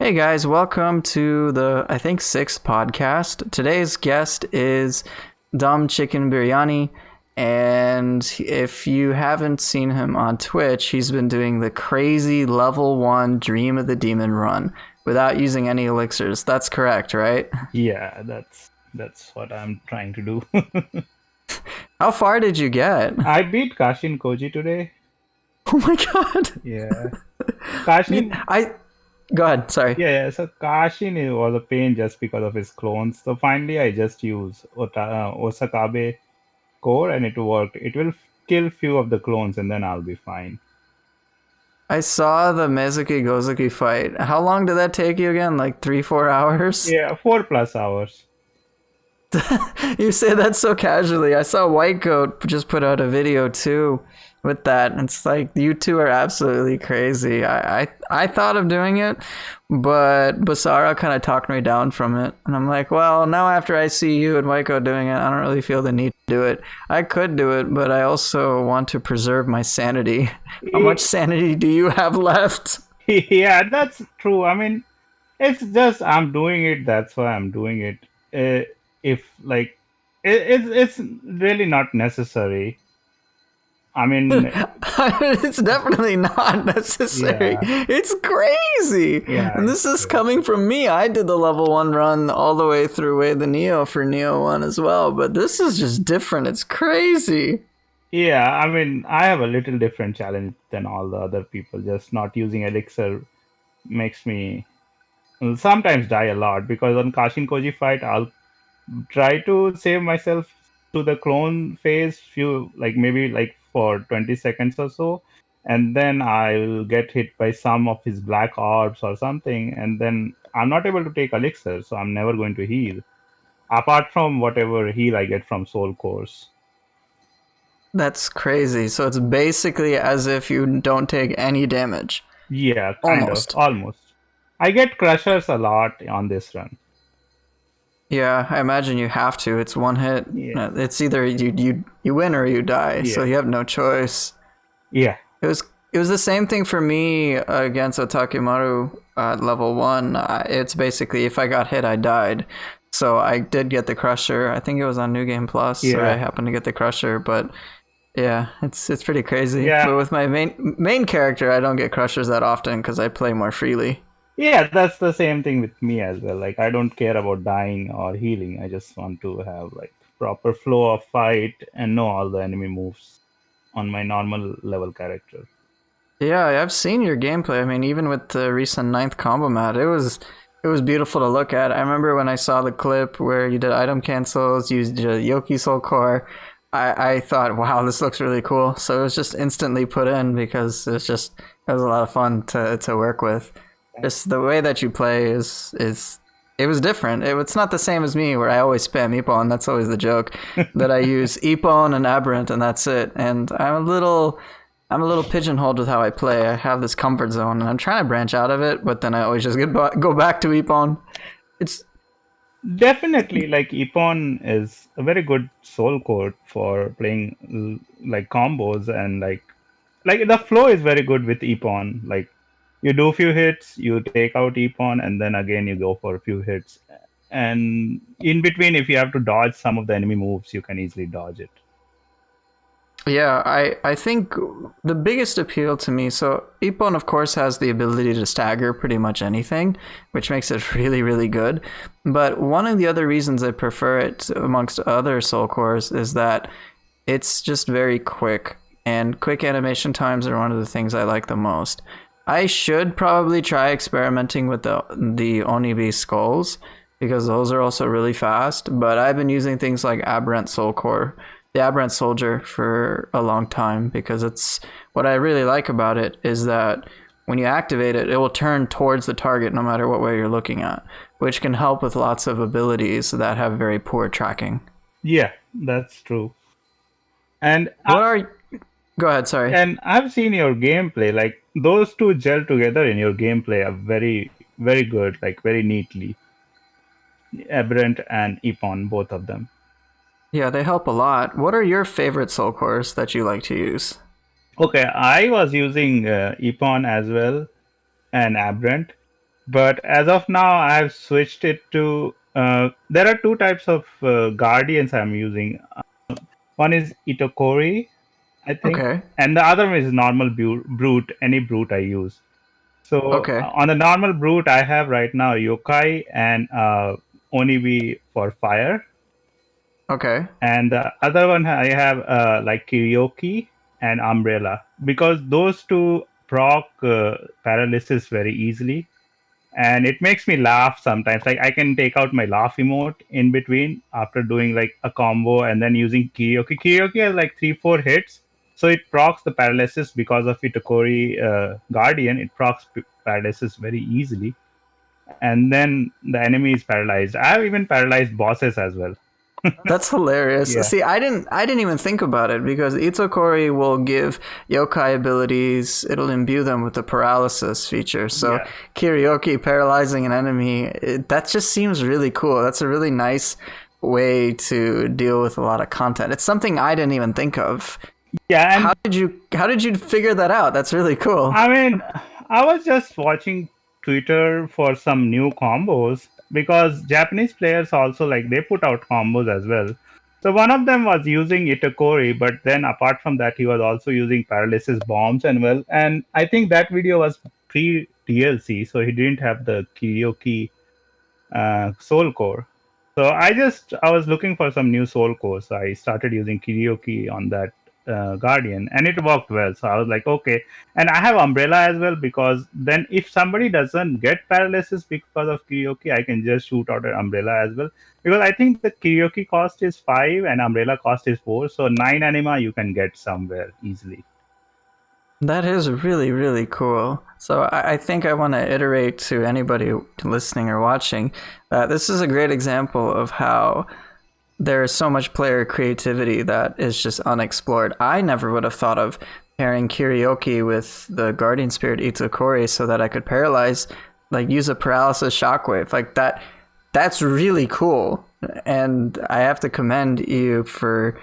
Hey guys, welcome to the, I think, sixth podcast. Today's guest is Dumb Chicken Biryani, and if you haven't seen him on Twitch, he's been doing the crazy level 1 Dream of the Demon run without using any elixirs. That's correct, right? Yeah, that's what I'm trying to do. How far did you get? I beat Kashin Koji today. Oh my god. Yeah. Kashin Go ahead, sorry. yeah, so Kashin was a pain just because of his clones. So finally I just use Osakabe core and it worked. It will kill few of the clones and then I'll be fine. I saw the Mizuki Gozuki fight. How long did that take you again? Like 3-4 hours? Yeah, 4+ hours. You say that so casually. I saw White Goat just put out a video too with that. It's like you two are absolutely crazy. I thought of doing it, but Basara kind of talked me down from it. And I'm like, well, now after I see you and White Goat doing it, I don't really feel the need to do it. I could do it, but I also want to preserve my sanity. How much sanity do you have left? Yeah, that's true. I mean, it's just I'm doing it. That's why I'm doing it. If like it's really not necessary. I mean, It's definitely not necessary. yeah, It's crazy. yeah, And this is coming from me. I did the level 1 run all the way through Way the Nioh for Nioh 1 as well, but this is just different. It's crazy. yeah. I mean, I have a little different challenge than all the other people. Just not using elixir makes me sometimes die a lot because on Kashin Koji fight, I'll try to save myself to the clone phase few like maybe like for 20 seconds or so, and then I'll get hit by some of his black orbs or something, and then I'm not able to take elixir, so I'm never going to heal apart from whatever heal I get from soul cores. That's crazy. So it's basically as if you don't take any damage. Yeah, kind of, Almost. almost. I get crushers a lot on this run. Yeah, I imagine you have to. It's one hit. Yeah, It's either you win or you die. So yeah, you have no choice. yeah, It was the same thing for me against Otakimaru at level 1. It's basically if I got hit, I died. So I did get the Crusher. I think it was on New Game Plus, or I yeah, happened to get the Crusher. But yeah, it's pretty crazy. yeah. But with my main character, I don't get Crushers that often because I play more freely. Yeah, that's the same thing with me as well. Like I don't care about dying or healing. I just want to have like proper flow of fight and know all the enemy moves on my normal level character. Yeah, I've seen your gameplay. I mean, even with the recent ninth combo mat, it was beautiful to look at. I remember when I saw the clip where you did item cancels, used Yoki Soul Core. I thought, wow, this looks really cool. So it was just instantly put in because it was a lot of fun to work with. Just the way that you play is it was different. It's not the same as me where I always spam Epon. That's always the joke that I use Epon and Aberrant and that's it. And I'm a little pigeonholed with how I play. I have this comfort zone and I'm trying to branch out of it, but then I always just go back to Epon. It's Definitely, like Epon is a very good soul code for playing like combos and like the flow is very good with Epon. Like you do a few hits, you take out Epon, and then again you go for a few hits. And in between, if you have to dodge some of the enemy moves, you can easily dodge it. Yeah, I think the biggest appeal to me, so Epon of course has the ability to stagger pretty much anything, which makes it really, really good. But one of the other reasons I prefer it amongst other soul cores is that it's just very quick, and quick animation times are one of the things I like the most. I should probably try experimenting with the Onibi skulls, because those are also really fast, but I've been using things like Aberrant Soul Core, the Aberrant Soldier, for a long time because it's what I really like about it is that when you activate it, it will turn towards the target no matter what way you're looking at, which can help with lots of abilities that have very poor tracking. Yeah, that's true. And What are Go ahead, sorry. and I've seen your gameplay. Like those two gel together in your gameplay are very, very good. Like very neatly, Aberrant and Epon, both of them. Yeah, they help a lot. What are your favorite soul cores that you like to use? Okay, I was using Epon as well and Aberrant. But as of now, I have switched it to. There are two types of guardians I'm using. One is Itokori, I think, Okay. and the other one is normal brute. Any brute I use. So Okay. on the normal brute, I have right now Yokai and Onibi for fire, Okay. and the other one I have like Kiryoki and Umbrella, because those two proc paralysis very easily, and it makes me laugh sometimes. Like I can take out my laugh emote in between after doing like a combo and then using Kiryoki. Kiryoki has like 3-4 hits, so it procs the paralysis because of Itokori Guardian. It procs paralysis very easily, and then the enemy is paralyzed. I have even paralyzed bosses as well. That's hilarious. Yeah, See, I didn't even think about it because Itokori will give yokai abilities. It'll imbue them with the paralysis feature. So yeah. Kiryoki paralyzing an enemy, that just seems really cool. That's a really nice way to deal with a lot of content. It's something I didn't even think of. Yeah, and How did you figure that out? That's really cool. I mean, I was just watching Twitter for some new combos because Japanese players also like they put out combos as well. So one of them was using Itakori, but then apart from that, he was also using paralysis bombs and well. And I think that video was pre DLC, so he didn't have the Kiryoki soul core. So I was looking for some new soul cores. So I started using Kiryoki on that Guardian, and it worked well. So I was like, okay. And I have Umbrella as well, because then if somebody doesn't get paralysis because of Kiryoki, I can just shoot out an Umbrella as well. Because I think the Kiryoki cost is 5 and Umbrella cost is 4, so 9 anima you can get somewhere easily. That is really, really cool. So I think I want to iterate to anybody listening or watching that this is a great example of how there is so much player creativity that is just unexplored. I never would have thought of pairing Kiryoki with the Guardian Spirit Itokori so that I could paralyze, like use a paralysis shockwave. Like that's really cool. And I have to commend you for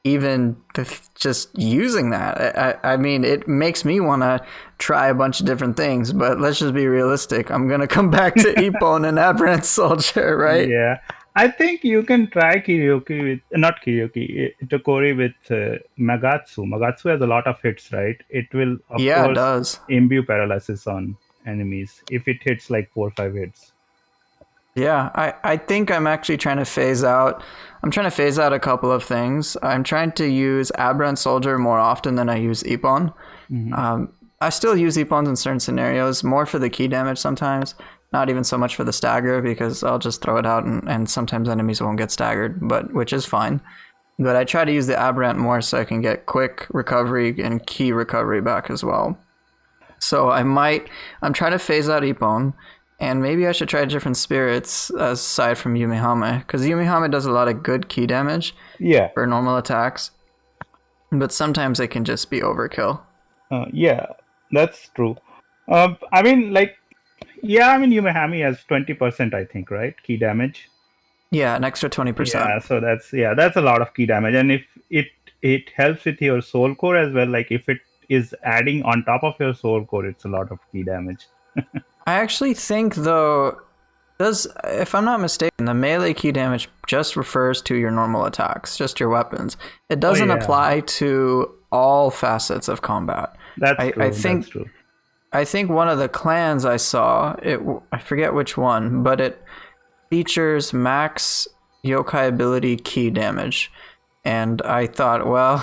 even just using that. I mean, it makes me want to try a bunch of different things, but let's just be realistic. I'm going to come back to Ippon and Aberrant Soldier, right? Yeah, I think you can try Kiryoki with not Kiryoki, Itokori with Magatsu. Magatsu has a lot of hits, right? It will, of Yeah, it course, does. imbue paralysis on enemies if it hits like 4 or 5 hits. Yeah, I think I'm actually trying to phase out. I'm trying to phase out a couple of things. I'm trying to use Aberrant Soldier more often than I use Ippon. I still use Ippons in certain scenarios, more for the key damage sometimes, not even so much for the stagger because I'll just throw it out and sometimes enemies won't get staggered, but which is fine. But I try to use the Aberrant more so I can get quick recovery and key recovery back as well. So I'm trying to phase out Ippon, and maybe I should try different spirits aside from Yumihame, because Yumihame does a lot of good key damage Yeah, for normal attacks, but sometimes it can just be overkill. yeah, that's true. I mean, like, yeah, I mean, Yumehami has 20%, I think, right? Key damage. Yeah, an extra 20%. Yeah, so that's a lot of key damage, and if it helps with your soul core as well, like if it is adding on top of your soul core, it's a lot of key damage. I actually think, though, if I'm not mistaken, the melee key damage just refers to your normal attacks, just your weapons. It Oh doesn't yeah, apply to all facets of combat. that's I true. That's think true. I think one of the clans I saw, I forget which one, but it features max yokai ability key damage. And I thought, well,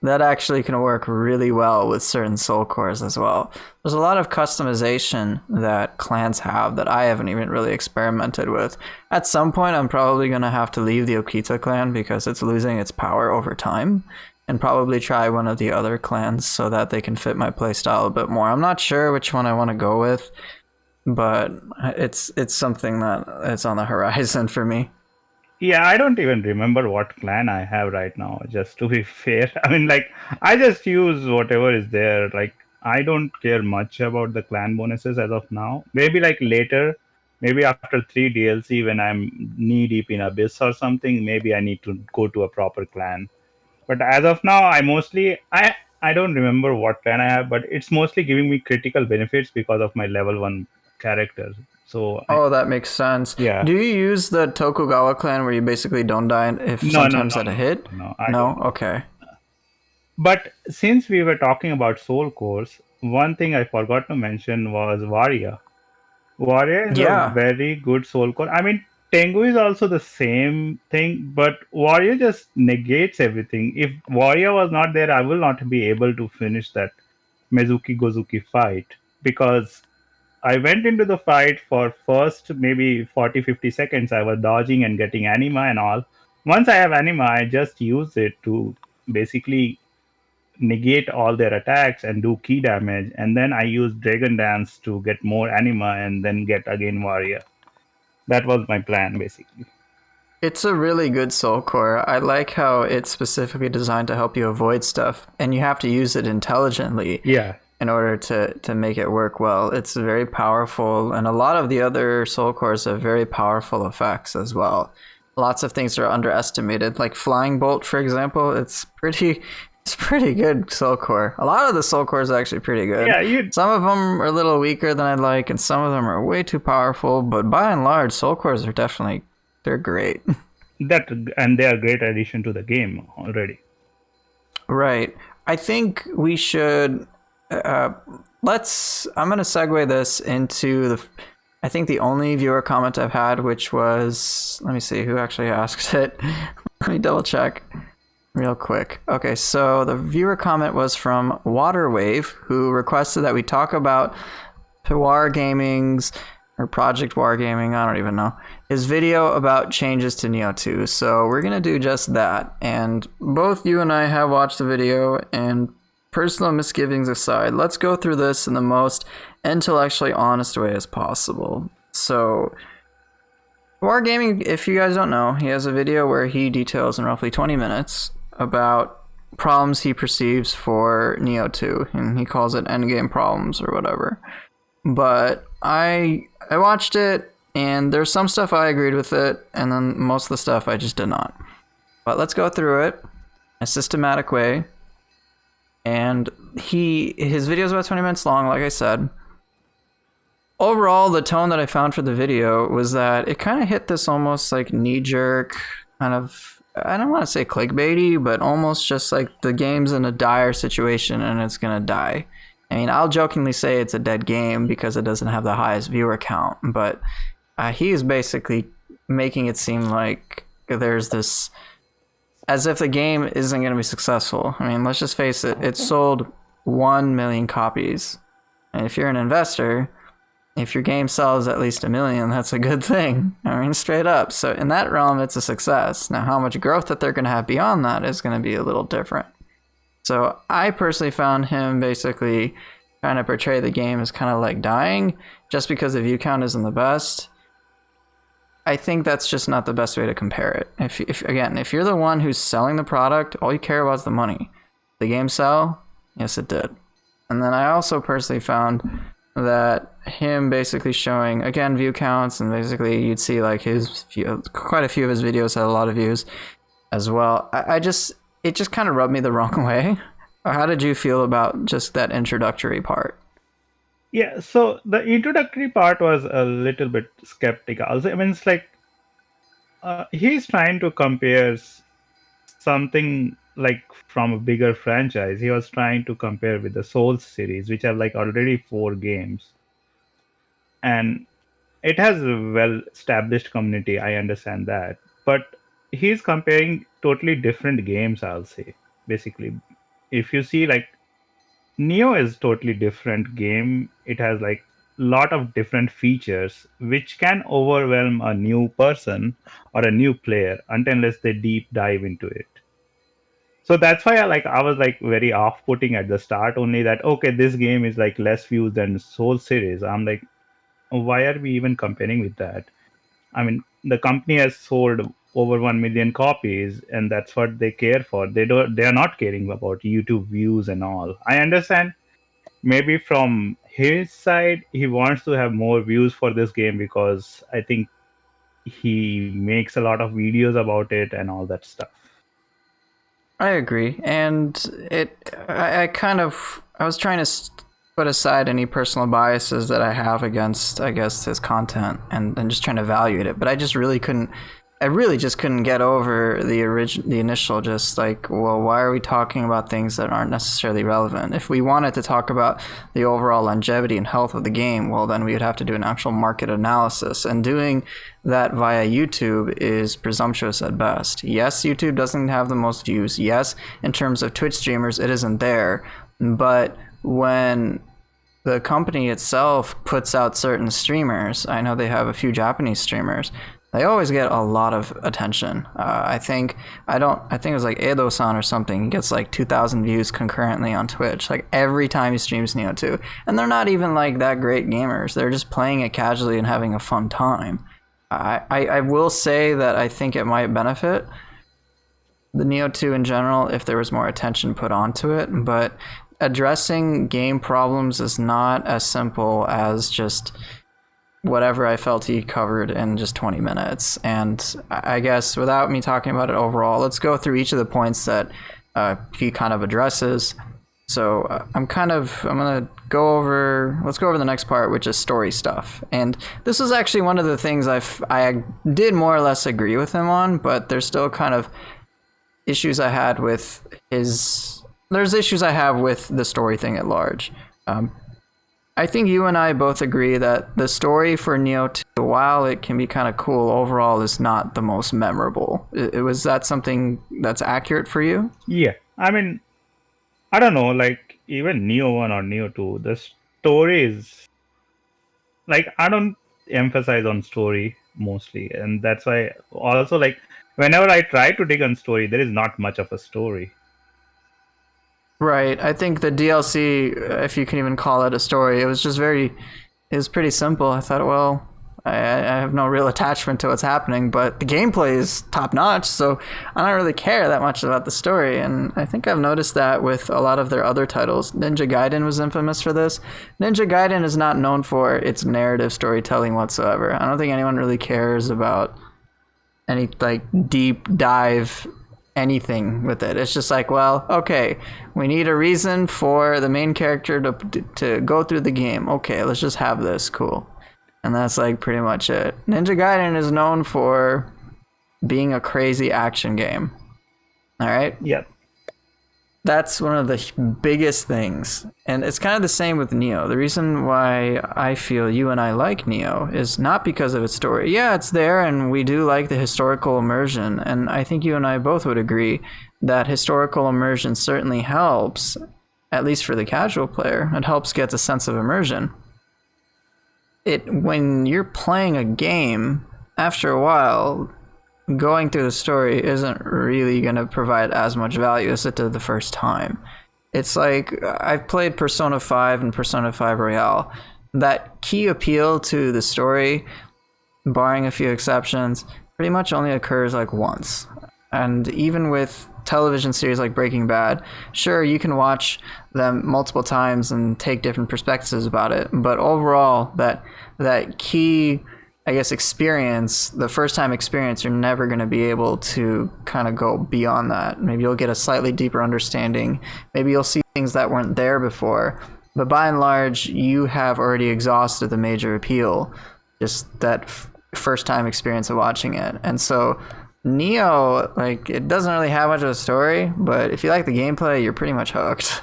that actually can work really well with certain soul cores as well. There's a lot of customization that clans have that I haven't even really experimented with. At some point, I'm probably going to have to leave the Okita clan because it's losing its power over time, and probably try one of the other clans so that they can fit my playstyle a bit more. I'm not sure which one I want to go with, but it's something that it's on the horizon for me. Yeah, I don't even remember what clan I have right now, just to be fair. I mean, like, I just use whatever is there. Like, I don't care much about the clan bonuses as of now. Maybe, like, later, maybe after 3 DLC, when I'm knee deep in Abyss or something, maybe I need to go to a proper clan. But as of now, I don't remember what clan I have, but it's mostly giving me critical benefits because of my level 1 character. So Oh, that makes sense. yeah. Do you use the Tokugawa clan where you basically don't die if No, no, sometimes no, at a no, hit? no, I No? don't. Okay. But since we were talking about soul cores, one thing I forgot to mention was Varia. Varia is a Yeah. very good soul core. I mean, Tengu is also the same thing, but Warrior just negates everything. If Warrior was not there, I will not be able to finish that Mezuki Gozuki fight because I went into the fight for first maybe 40-50 seconds. I was dodging and getting anima and all. Once I have anima, I just use it to basically negate all their attacks and do key damage. And then I use Dragon Dance to get more anima and then get again Warrior. That was my plan basically. It's a really good soul core. I like how it's specifically designed to help you avoid stuff, and you have to use it intelligently Yeah. in order to make it work well. It's very powerful, and a lot of the other soul cores have very powerful effects as well. Lots of things are underestimated, like Flying Bolt, for example. It's pretty good soul core. A lot of the soul cores are actually pretty good. Yeah, you Some of them are a little weaker than I'd like, and some of them are way too powerful. But by and large, soul cores are they're great. that and they are great addition to the game already. Right. I think we should. I'm going to segue this into I think the only viewer comment I've had, which was. Let me see who actually asked it. Let me double check real quick. Okay, so the viewer comment was from Waterwave, who requested that we talk about PWARGaming's or Project Wargaming, I don't even know, his video about changes to Nioh 2. So we're going to do just that. And both you and I have watched the video, and personal misgivings aside, let's go through this in the most intellectually honest way as possible. So Wargaming, if you guys don't know, he has a video where he details in roughly 20 minutes about problems he perceives for Nioh 2, and he calls it Endgame Problems or whatever. But I watched it, and there's some stuff I agreed with it, and then most of the stuff I just did not. But let's go through it in a systematic way. And his video is about 20 minutes long, like I said. Overall, the tone that I found for the video was that it kind of hit this almost like knee-jerk kind of, I don't want to say clickbaity, but almost just like the game's in a dire situation and it's gonna die. I mean, I'll jokingly say it's a dead game because it doesn't have the highest viewer count, but he is basically making it seem like there's this, as if the game isn't going to be successful. I mean, let's just face it, it sold 1 million copies. And if you're an investor, if your game sells at least 1 million, that's a good thing. I mean, straight up. So in that realm, it's a success. Now, how much growth that they're going to have beyond that is going to be a little different. So I personally found him basically trying to portray the game as kind of like dying just because the view count isn't the best. I think that's just not the best way to compare it. If you're the one who's selling the product, all you care about is the money. The game sell? Yes, it did. And then I also personally found that him basically showing, again, view counts, and basically you'd see like quite a few of his videos had a lot of views as well. It just kind of rubbed me the wrong way. How did you feel about just that introductory part? Yeah, so the introductory part was a little bit skeptical. I mean, it's like he's trying to compare something like from a bigger franchise. He was trying to compare with the Souls series, which have like already 4 games, and it has a well-established community. I understand that, but he's comparing totally different games. I'll say, basically, if you see like Nioh is totally different game. It has like lot of different features which can overwhelm a new person or a new player unless they deep dive into it. So that's why I was like very off-putting at the start. Only that okay, this game is like less views than Soul series. I'm like, why are we even comparing with that? I mean, the company has sold over 1 million copies, and that's what they care for. They are not caring about YouTube views and all. I understand maybe from his side he wants to have more views for this game because I think he makes a lot of videos about it and all that stuff. I agree, and I was trying to put aside any personal biases that I have against, I guess, his content and just trying to evaluate it. But I really just couldn't get over the initial just like, well, why are we talking about things that aren't necessarily relevant? If we wanted to talk about the overall longevity and health of the game, well, then we would have to do an actual market analysis. And doing that via YouTube is presumptuous at best. Yes, YouTube doesn't have the most views. Yes, in terms of Twitch streamers, it isn't there. But when the company itself puts out certain streamers, I know they have a few Japanese streamers, they always get a lot of attention. I think it was like Edo-san or something. He gets like 2,000 views concurrently on Twitch, like every time he streams Nioh 2. And they're not even like that great gamers. They're just playing it casually and having a fun time. I will say that I think it might benefit the Nioh 2 in general if there was more attention put onto it, but addressing game problems is not as simple as just whatever I felt he covered in just 20 minutes. And I guess without me talking about it overall, let's go through each of the points that he kind of addresses. So let's go over the next part, which is story stuff. And this is actually one of the things I did more or less agree with him on, but there's still kind of issues I had with there's issues I have with the story thing at large. I think you and I both agree that the story for Nioh 2, while it can be kind of cool, overall is not the most memorable. Was that something that's accurate for you? Yeah. I mean, I don't know, like even Nioh 1 or Nioh 2, the story is like, I don't emphasize on story mostly. And that's why also, like, whenever I try to dig on story, there is not much of a story. Right. I think the DLC, if you can even call it a story, it was pretty simple. I thought, well, I have no real attachment to what's happening, but the gameplay is top notch, so I don't really care that much about the story. And I think I've noticed that with a lot of their other titles. Ninja Gaiden was infamous for this. Ninja Gaiden is not known for its narrative storytelling whatsoever. I don't think anyone really cares about any like deep dive anything with it. It's just like, well, okay, we need a reason for the main character to go through the game. Okay, let's just have this. Cool. And that's like pretty much it. Ninja Gaiden is known for being a crazy action game. All right? Yep. That's one of the biggest things. And it's kind of the same with Nioh. The reason why I feel you and I like Nioh is not because of its story. Yeah, it's there, and we do like the historical immersion. And I think you and I both would agree that historical immersion certainly helps, at least for the casual player. It helps get a sense of immersion. When you're playing a game, after a while, going through the story isn't really going to provide as much value as it did the first time. It's like, I've played Persona 5 and Persona 5 Royale. That key appeal to the story, barring a few exceptions, pretty much only occurs like once. And even with television series like Breaking Bad, sure, you can watch them multiple times and take different perspectives about it, but overall, that key, I guess, experience, the first time experience, you're never going to be able to kind of go beyond that. Maybe you'll get a slightly deeper understanding. Maybe you'll see things that weren't there before. But by and large, you have already exhausted the major appeal, just that first time experience of watching it. And so Nioh, like, it doesn't really have much of a story, but if you like the gameplay, you're pretty much hooked.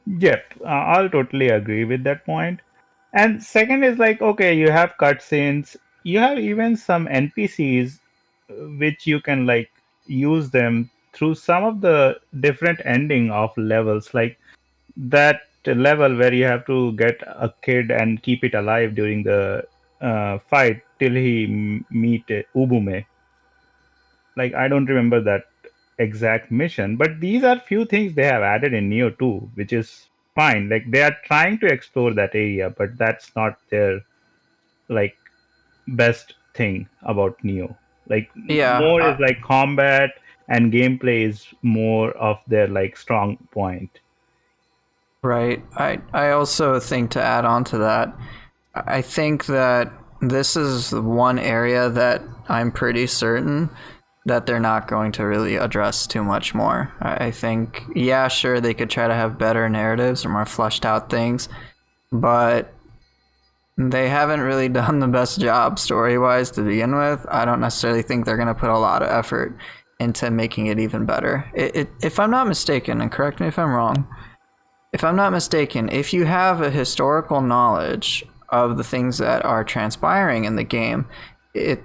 Yep, I'll totally agree with that point. And second is like, okay, you have cutscenes, you have even some NPCs which you can like use them through some of the different ending of levels, like that level where you have to get a kid and keep it alive during the fight till he meet Ubume. Like, I don't remember that exact mission, but these are few things they have added in Nioh 2, which is fine. Like, they are trying to explore that area, but that's not their like best thing about Nioh. Like, more is like combat and gameplay is more of their like strong point. Right. I also think, to add on to that, I think that this is one area that I'm pretty certain that they're not going to really address too much more. I think, yeah, sure, they could try to have better narratives or more fleshed out things, but they haven't really done the best job story wise to begin with. I don't necessarily think they're going to put a lot of effort into making it even better. If I'm not mistaken, and correct me if I'm wrong, if I'm not mistaken, if you have a historical knowledge of the things that are transpiring in the game, it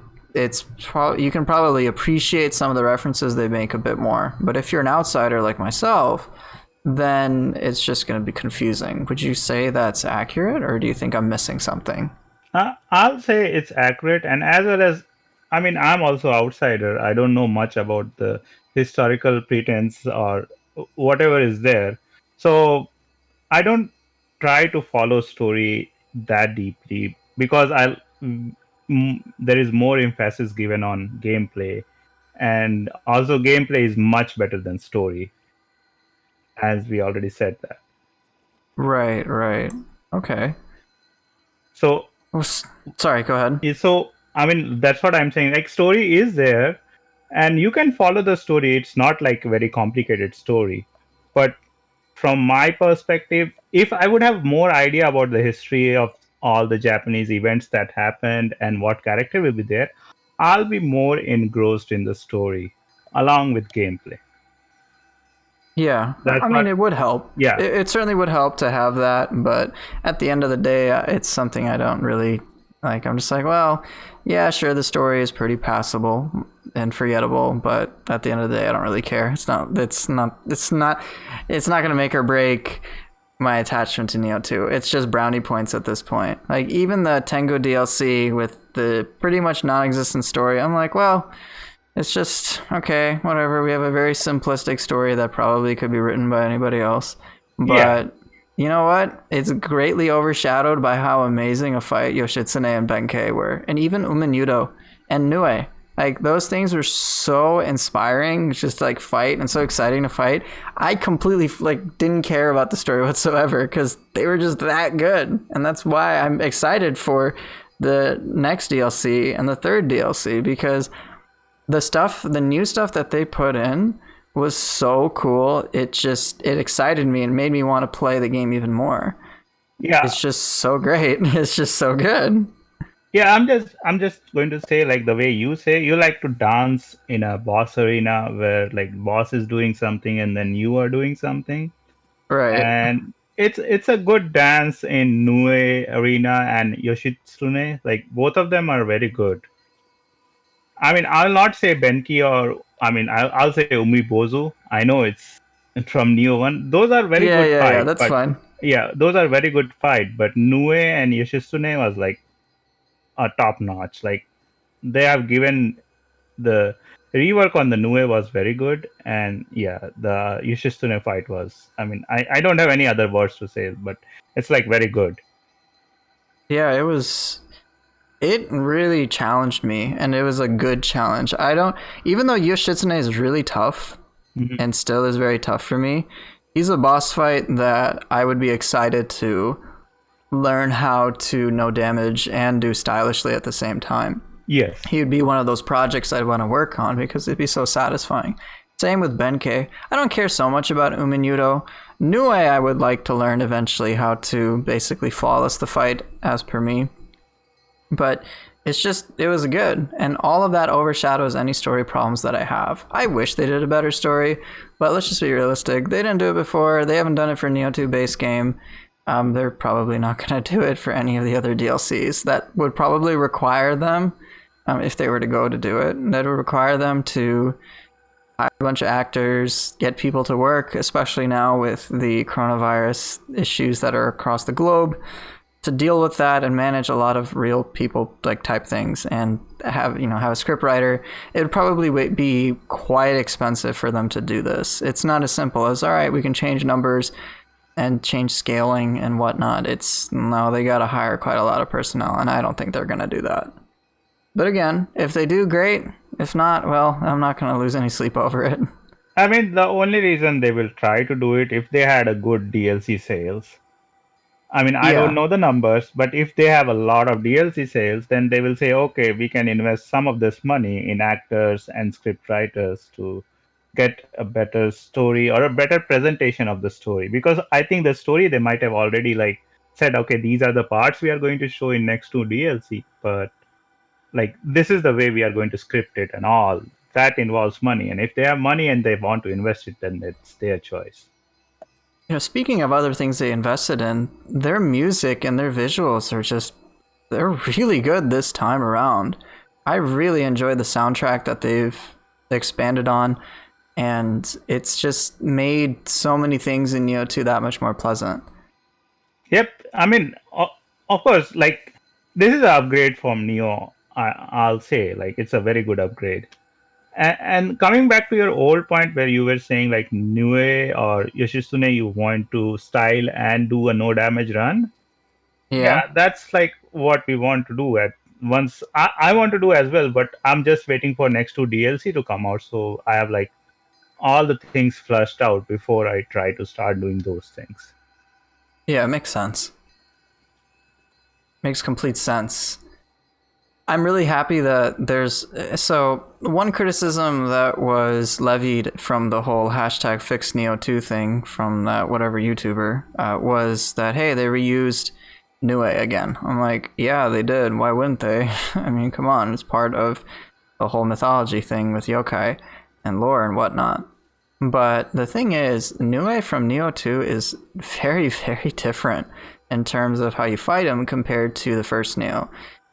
you can probably appreciate some of the references they make a bit more. But if you're an outsider like myself, then it's just going to be confusing. Would you say that's accurate, or do you think I'm missing something? I'll say it's accurate, and as well as, I mean, I'm also outsider. I don't know much about the historical pretense or whatever is there. So I don't try to follow story that deeply because there is more emphasis given on gameplay, and also gameplay is much better than story, as we already said that. Right, right. Okay. So Well, sorry, go ahead. so I mean that's what I'm saying. Like story is there, and you can follow the story. It's not like a very complicated story, but from my perspective, if I would have more idea about the history of all the Japanese events that happened and what character will be there, I'll be more engrossed in the story along with gameplay. Yeah, That's I mean, what, it would help. yeah, It certainly would help to have that, but at the end of the day, it's something I don't really like. I'm just like, well, yeah, sure, the story is pretty passable and forgettable, but at the end of the day, I don't really care. It's not going to make or break my attachment to Nioh 2. It's just brownie points at this point. Like, even the Tengu DLC with the pretty much non-existent story, I'm like, well, it's just, okay, whatever. We have a very simplistic story that probably could be written by anybody else. yeah, But you know what? It's greatly overshadowed by how amazing a fight Yoshitsune and Benkei were. And even Umenyudo and Nue. Like, those things were so inspiring, just like fight, and so exciting to fight. I completely like didn't care about the story whatsoever because they were just that good. And that's why I'm excited for the next DLC and the third DLC, because the new stuff that they put in was so cool. It excited me and made me want to play the game even more. yeah, It's just so great. It's just so good. yeah. I'm just going to say, like the way you say, you like to dance in a boss arena where like boss is doing something and then you are doing something, Right. and it's a good dance in Nue Arena and Yoshitsune. Like both of them are very good. I mean, I'll not say Benki or I mean, I'll say Umibozu. I know it's from Neo One. Those are very Yeah, good yeah, yeah. fight, That's but fine. yeah, those are very good fight. But Nue and Yoshitsune was like a top notch. Like they have given the rework on the Nue was very good, and yeah, the Yoshitsune fight was. I mean, I don't have any other words to say, but it's like very good. Yeah, it really challenged me, and it was a good challenge. I don't Even though Yoshitsune is really tough Mhm. and still is very tough for me, he's a boss fight that I would be excited to learn how to no damage and do stylishly at the same time. Yes. He would be one of those projects I'd want to work on because it'd be so satisfying. Same with Benkei. I don't care so much about Umenyudo. Nue I would like to learn eventually how to basically flawless the fight as per me. But it was good. And all of that overshadows any story problems that I have. I wish they did a better story, but let's just be realistic. They didn't do it before. They haven't done it for Nioh 2 base game. They're probably not going to do it for any of the other DLCs. That would probably require them, if they were to go to do it, that would require them to hire a bunch of actors, get people to work, especially now with the coronavirus issues that are across the globe, to deal with that and manage a lot of real people like type things and have a script writer. It would probably be quite expensive for them to do this. It's not as simple as, all right, we can change numbers and change scaling and whatnot. No, they got to hire quite a lot of personnel, and I don't think they're going to do that. But again, if they do, great. If not, well, I'm not going to lose any sleep over it. I mean, the only reason they will try to do it if they had a good DLC sales. I mean, I don't Yeah, know the numbers, but if they have a lot of DLC sales, then they will say, okay, we can invest some of this money in actors and script writers to get a better story or a better presentation of the story. Because I think the story they might have already like said, okay, these are the parts we are going to show in next two DLC, but like this is the way we are going to script it and all. That involves money, and if they have money and they want to invest it, then it's their choice. Speaking of other things they invested in, their music and their visuals are they're really good this time around. I really enjoyed the soundtrack that they've expanded on, and it's just made so many things in Nioh 2 that much more pleasant. Yep, I mean, of course, like this is an upgrade from Nioh. I'll say, like, it's a very good upgrade. And coming back to your old point where you were saying like Nioh or Yoshitsune, you want to style and do a no damage run. Yeah. Yeah, that's like what we want to do at once. I want to do as well, but I'm just waiting for next two DLC to come out, so I have like all the things flushed out before I try to start doing those things. Yeah, it makes sense. Makes complete sense. I'm really happy that there's... So, one criticism that was levied from the whole hashtag fix Nioh 2 thing from that whatever YouTuber was that, hey, they reused Nioh again. I'm like, yeah, they did. Why wouldn't they? I mean, come on. It's part of the whole mythology thing with yokai and lore and whatnot. But the thing is, Nioh from Nioh 2 is very, very different in terms of how you fight him compared to the first Nioh.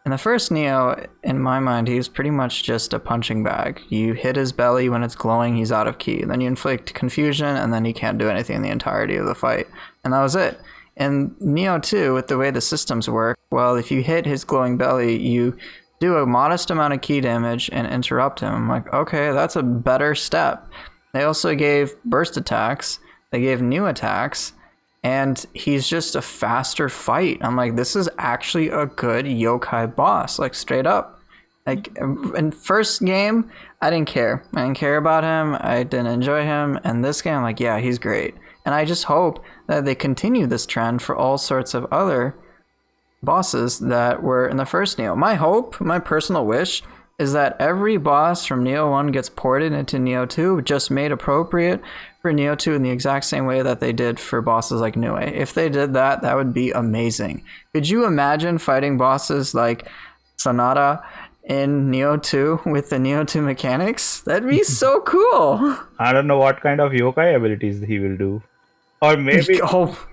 In the first Nioh, in my mind, he was pretty much just a punching bag. You hit his belly when it's glowing, he's out of ki. Then you inflict confusion, and then he can't do anything the entirety of the fight. And that was it. In Nioh 2, with the way the systems work, well, if you hit his glowing belly, you do a modest amount of ki damage and interrupt him. I'm like, okay, that's a better step. They also gave burst attacks, they gave new attacks, and he's just a faster fight. I'm like, this is actually a good yokai boss, like straight up. Like in first game, I didn't care. I didn't care about him. I didn't enjoy him. And this game, I'm like, yeah, he's great. And I just hope that they continue this trend for all sorts of other bosses that were in the first Nioh. My hope, my personal wish, is that every boss from Nioh 1 gets ported into Nioh 2, just made appropriate for Nioh 2 in the exact same way that they did for bosses like Nioh. If they did that, that would be amazing. Could you imagine fighting bosses like Sonata in Nioh 2 with the Nioh 2 mechanics? That'd be so cool! I don't know what kind of yokai abilities he will do. Or maybe... Oh,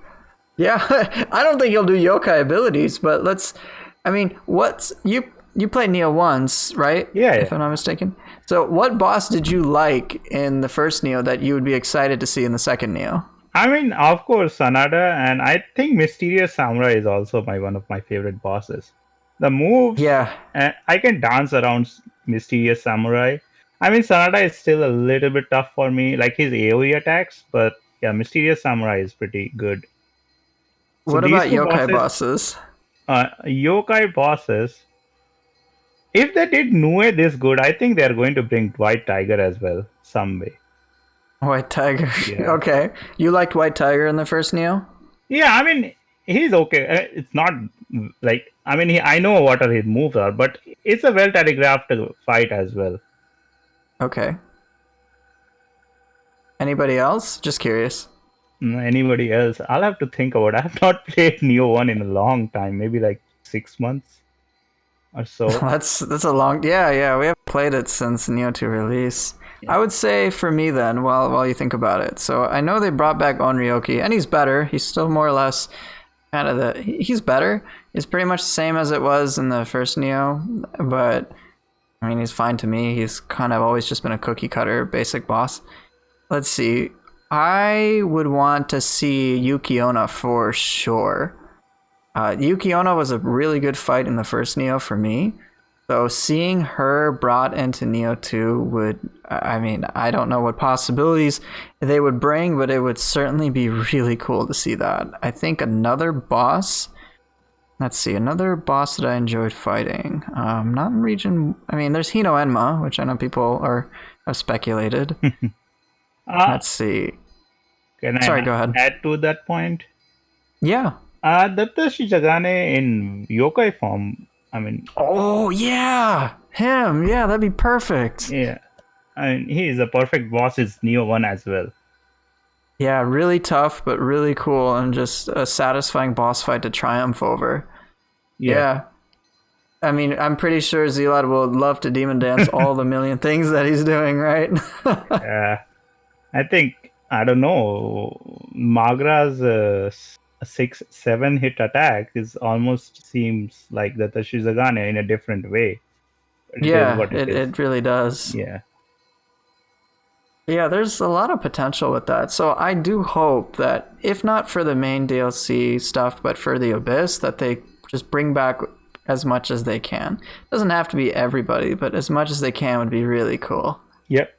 yeah, I don't think he'll do yokai abilities, but let's... I mean, what's... You played Nioh once, right? Yeah. If I'm not mistaken. So what boss did you like in the first Nioh that you would be excited to see in the second Nioh? I mean, of course, Sanada, and I think Mysterious Samurai is also one of my favorite bosses. The moves, yeah, I can dance around Mysterious Samurai. I mean, Sanada is still a little bit tough for me, like his AoE attacks, but yeah, Mysterious Samurai is pretty good. So what about yokai bosses? Yokai bosses, if they did Nioh this good, I think they're going to bring White Tiger as well, some way. White Tiger. Yeah. Okay. You liked White Tiger in the first Nioh? Yeah, I mean, he's okay. It's not like, I mean, I know what his moves are, but it's a well telegraphed fight as well. Okay. Anybody else? Just curious. Anybody else? I'll have to think about it. I have not played Nioh 1 in a long time, maybe like 6 months or so. That's a long... Yeah, we haven't played it since Nioh 2 release. Yeah. I would say for me then, while you think about it. So I know they brought back Onryoki, and he's better. He's still more or less kind of he's better. He's pretty much the same as it was in the first Nioh, but I mean, he's fine to me. He's kind of always just been a cookie cutter basic boss. Let's see. I would want to see Yuki Onna for sure. Yuki Onna was a really good fight in the first Nioh for me. So seeing her brought into Nioh 2 would, I mean, I don't know what possibilities they would bring, but it would certainly be really cool to see that. I think another boss, let's see, another boss that I enjoyed fighting. Not in region, I mean, there's Hino Enma, which I know people have speculated. Let's see. Can Sorry, I go ahead. Add to that point? Yeah. Dattashi Jagane in yokai form, I mean... Oh, yeah! Him! Yeah, that'd be perfect! Yeah. I mean, he is a perfect boss in Nioh 1 as well. Yeah, really tough, but really cool, and just a satisfying boss fight to triumph over. Yeah. Yeah. I mean, I'm pretty sure Zelad will love to demon dance all the million things that he's doing, right? Uh, I think, I don't know, Magra's 6-7 hit attack is almost seems like the Tashizagane in a different way. But it is Yeah, what it it, is. it really does. Yeah. Yeah, there's a lot of potential with that. So I do hope that, if not for the main DLC stuff, but for the Abyss, that they just bring back as much as they can. Doesn't have to be everybody, but as much as they can would be really cool. Yep.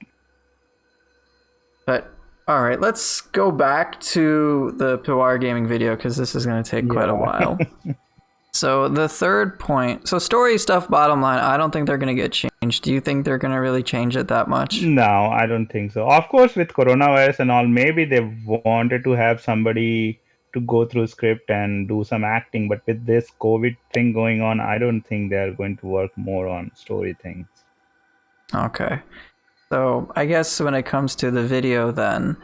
But all right, let's go back to the PWARGaming video because this is going to take quite a while. So the third point, so story stuff, bottom line, I don't think they're going to get changed. Do you think they're going to really change it that much? No, I don't think so. Of course, with coronavirus and all, maybe they wanted to have somebody to go through script and do some acting, but with this COVID thing going on, I don't think they're going to work more on story things. Okay. So I guess when it comes to the video, then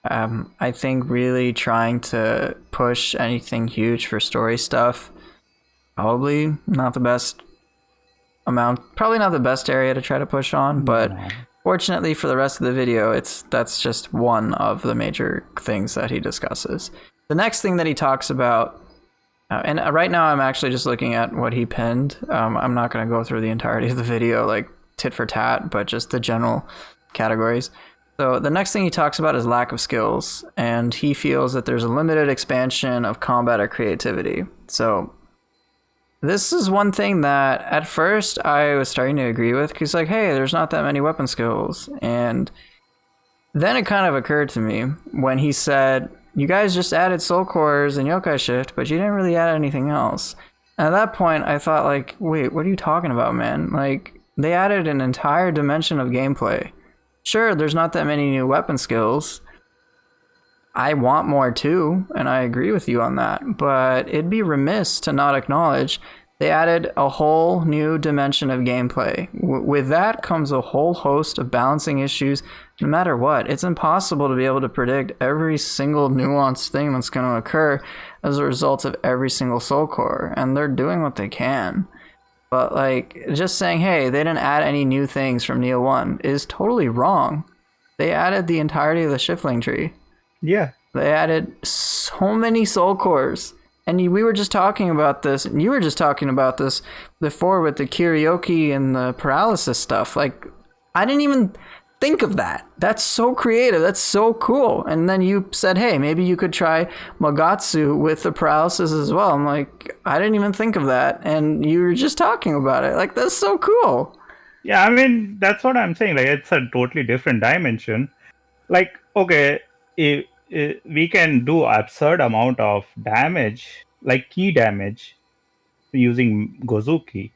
I think really trying to push anything huge for story stuff, probably not the best probably not the best area to try to push on, but fortunately for the rest of the video, that's just one of the major things that he discusses. The next thing that he talks about, and right now I'm actually just looking at what he pinned. I'm not going to go through the entirety of the video like tit for tat, but just the general categories. So the next thing he talks about is lack of skills, and he feels that there's a limited expansion of combat or creativity. So this is one thing that at first I was starting to agree with, because like, hey, there's not that many weapon skills. And then it kind of occurred to me when he said, you guys just added soul cores and yokai shift, but you didn't really add anything else. And at that point I thought, like, wait, what are you talking about, man? Like, they added an entire dimension of gameplay. Sure, there's not that many new weapon skills. I want more too, and I agree with you on that, but it'd be remiss to not acknowledge they added a whole new dimension of gameplay. With that comes a whole host of balancing issues. No matter what, it's impossible to be able to predict every single nuanced thing that's going to occur as a result of every single soul core, and they're doing what they can. But like, just saying, hey, they didn't add any new things from Nioh 1 is totally wrong. They added the entirety of the Shiftling tree. Yeah. They added so many soul cores. And we were just talking about this, and you were just talking about this before with the karaoke and the paralysis stuff. Like, I didn't even think of that. That's so creative. That's so cool. And then you said, hey, maybe you could try Magatsu with the paralysis as well. I'm like, I didn't even think of that. And you were just talking about it. Like, that's so cool. Yeah, I mean, that's what I'm saying. Like, it's a totally different dimension. Like, okay, we can do absurd amount of damage, like key damage, using Gozuki.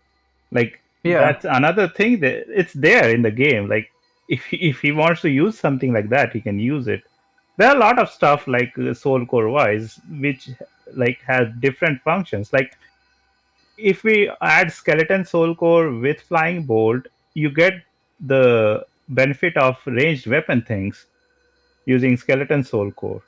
Like, Yeah. that's another thing that it's there in the game. Like, if he wants to use something like that, he can use it. There are a lot of stuff like Soul Core wise, which like has different functions. Like, if we add Skeleton Soul Core with Flying Bolt, you get the benefit of ranged weapon things using Skeleton Soul Core.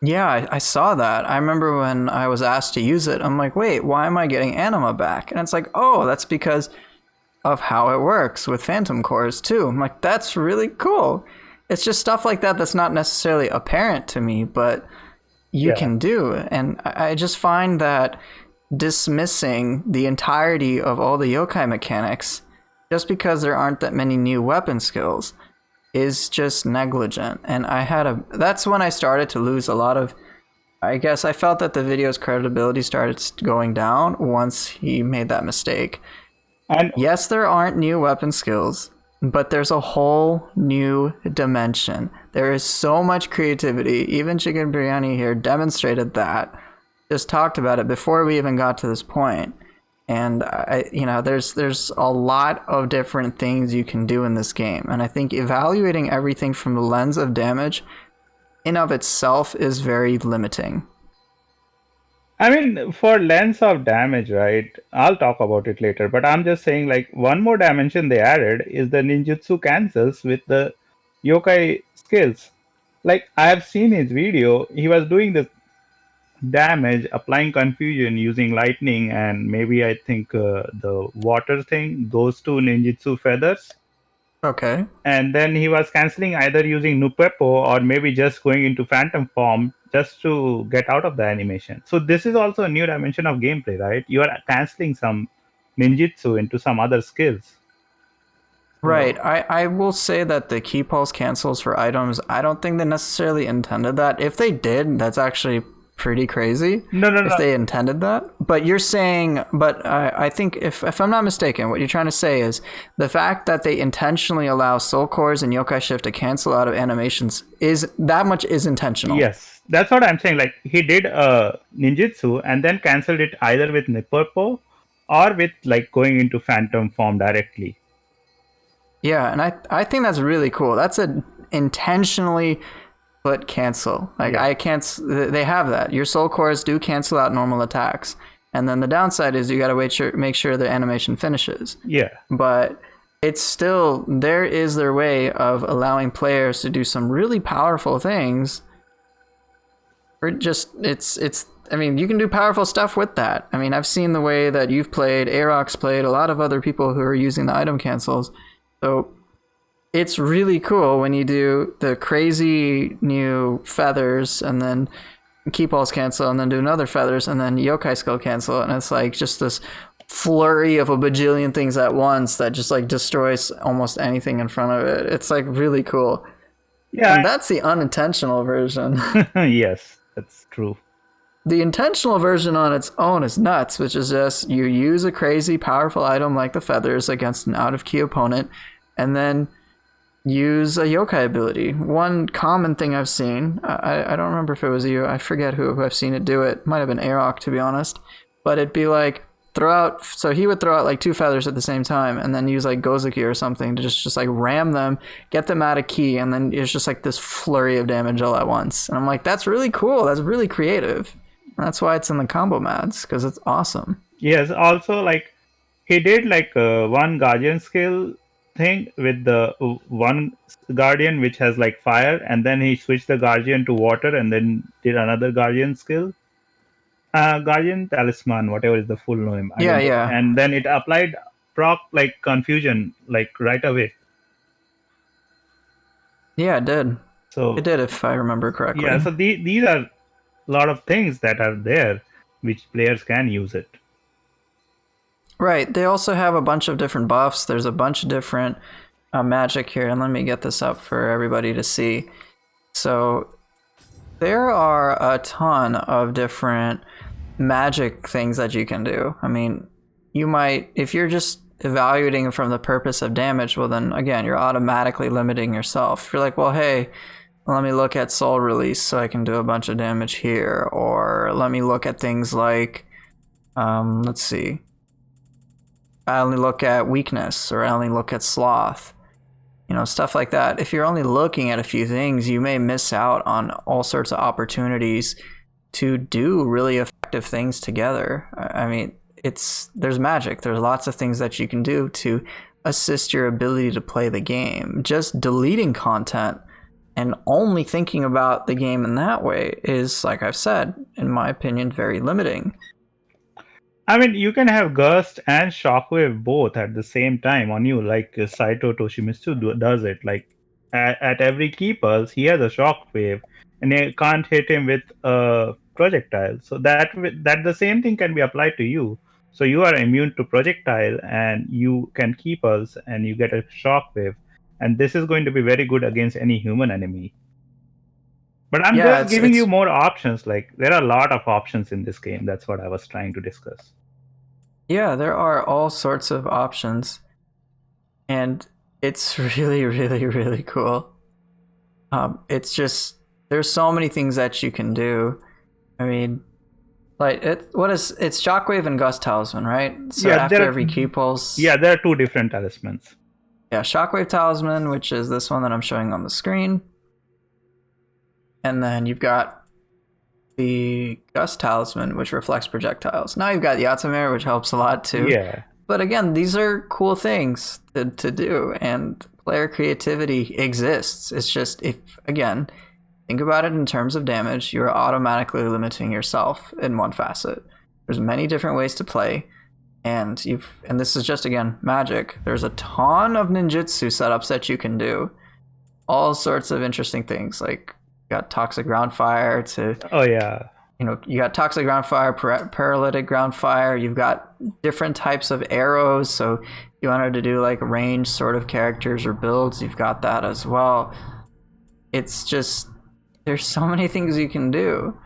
Yeah, I saw that. I remember when I was asked to use it, I'm like, wait, why am I getting anima back? And it's like, oh, that's because of how it works with phantom cores too. I'm like, that's really cool. It's just stuff like that that's not necessarily apparent to me, but you can do. And I just find that dismissing the entirety of all the yokai mechanics just because there aren't that many new weapon skills is just negligent. And that's when I started to lose a lot of, I guess I felt that the video's credibility started going down once he made that mistake. And yes, there aren't new weapon skills, but there's a whole new dimension. There is so much creativity. Even Chicken Biryani here demonstrated that. Just talked about it before we even got to this point. And there's a lot of different things you can do in this game. And I think evaluating everything from the lens of damage in of itself is very limiting. I mean, for lens of damage, right? I'll talk about it later, but I'm just saying, like, one more dimension they added is the ninjutsu cancels with the yokai skills. Like I have seen his video, he was doing this damage, applying confusion using lightning and maybe I think the water thing, those two ninjutsu feathers. Okay. And then he was canceling either using Nupepo or maybe just going into phantom form just to get out of the animation. So this is also a new dimension of gameplay, right? You are canceling some ninjutsu into some other skills. Right. So I will say that the key pulse cancels for items, I don't think they necessarily intended that. If they did, that's actually pretty crazy. no, no, If no. they intended that. But you're saying, but I think if I'm not mistaken, what you're trying to say is the fact that they intentionally allow soul cores and yokai shift to cancel out of animations is that much is intentional. Yes, that's what I'm saying. Like he did a ninjutsu and then canceled it either with Nipurpo or with like going into phantom form directly. Yeah, and I think that's really cool. That's a intentionally put cancel. Like Yeah. I can't. They have that. Your soul cores do cancel out normal attacks, and then the downside is you got to make sure the animation finishes. Yeah. But it's still there is their way of allowing players to do some really powerful things. Or just it's. I mean, you can do powerful stuff with that. I mean, I've seen the way that you've played, Arox played, a lot of other people who are using the item cancels. So it's really cool when you do the crazy new feathers and then key pulse cancel and then do another feathers and then yokai skill cancel, and it's like just this flurry of a bajillion things at once that just like destroys almost anything in front of it. It's like really cool. Yeah. And that's the unintentional version. Yes, that's true. The intentional version on its own is nuts, which is just you use a crazy powerful item like the feathers against an out of key opponent and then use a yokai ability. One common thing I've seen, I don't remember if it was you, I forget who I've seen it do it. Might have been Arok, to be honest. But it'd be like so he would throw out like two feathers at the same time and then use like Gozuki or something to just like ram them, get them out of key, and then it's just like this flurry of damage all at once. And I'm like, that's really cool. That's really creative. And that's why it's in the combo mats, because it's awesome. Yes, also like he did like one guardian skill thing with the one guardian which has like fire, and then he switched the guardian to water and then did another guardian skill. Guardian Talisman, whatever is the full name. I Yeah, don't know. yeah. And then it applied proc like confusion like right away. Yeah, it did. So It did, if I remember correctly. yeah, so these are a lot of things that are there which players can use it. Right. They also have a bunch of different buffs. There's a bunch of different magic here, and let me get this up for everybody to see. So there are a ton of different magic things that you can do. I mean, you might, if you're just evaluating from the purpose of damage, well then again, you're automatically limiting yourself. If you're like, well, hey, let me look at soul release so I can do a bunch of damage here, or let me look at things like, let's see, I only look at weakness, or I only look at sloth. You know, stuff like that. If you're only looking at a few things, you may miss out on all sorts of opportunities to do really effective things together. I mean, there's magic. There's lots of things that you can do to assist your ability to play the game. Just deleting content and only thinking about the game in that way is, like I've said, in my opinion, very limiting. I mean, you can have Gust and Shockwave both at the same time on you, like Saito Toshimitsu does it. Like at every key pulse, he has a Shockwave, and you can't hit him with a projectile. So that the same thing can be applied to you. So you are immune to projectile, and you can key pulse, and you get a Shockwave, and this is going to be very good against any human enemy. But I'm just giving you more options. Like there are a lot of options in this game. That's what I was trying to discuss. Yeah, there are all sorts of options, and it's really, really, really cool. It's just there's so many things that you can do. I mean, like it's Shockwave and Gust Talisman, right? So yeah, after every key pulse. Yeah, there are two different talismans. Yeah, Shockwave Talisman, which is this one that I'm showing on the screen. And then you've got the Gust Talisman, which reflects projectiles. Now you've got Yatsumere, which helps a lot too. Yeah. But again, these are cool things to do, and player creativity exists. It's just, if again, think about it in terms of damage, you're automatically limiting yourself in one facet. There's many different ways to play, and this is just, again, Magic. There's a ton of ninjutsu setups that you can do. All sorts of interesting things, like you got toxic ground fire to you got toxic ground fire, paralytic ground fire. You've got different types of arrows, so you wanted to do like ranged sort of characters or builds, you've got that as well. It's just, there's so many things you can do.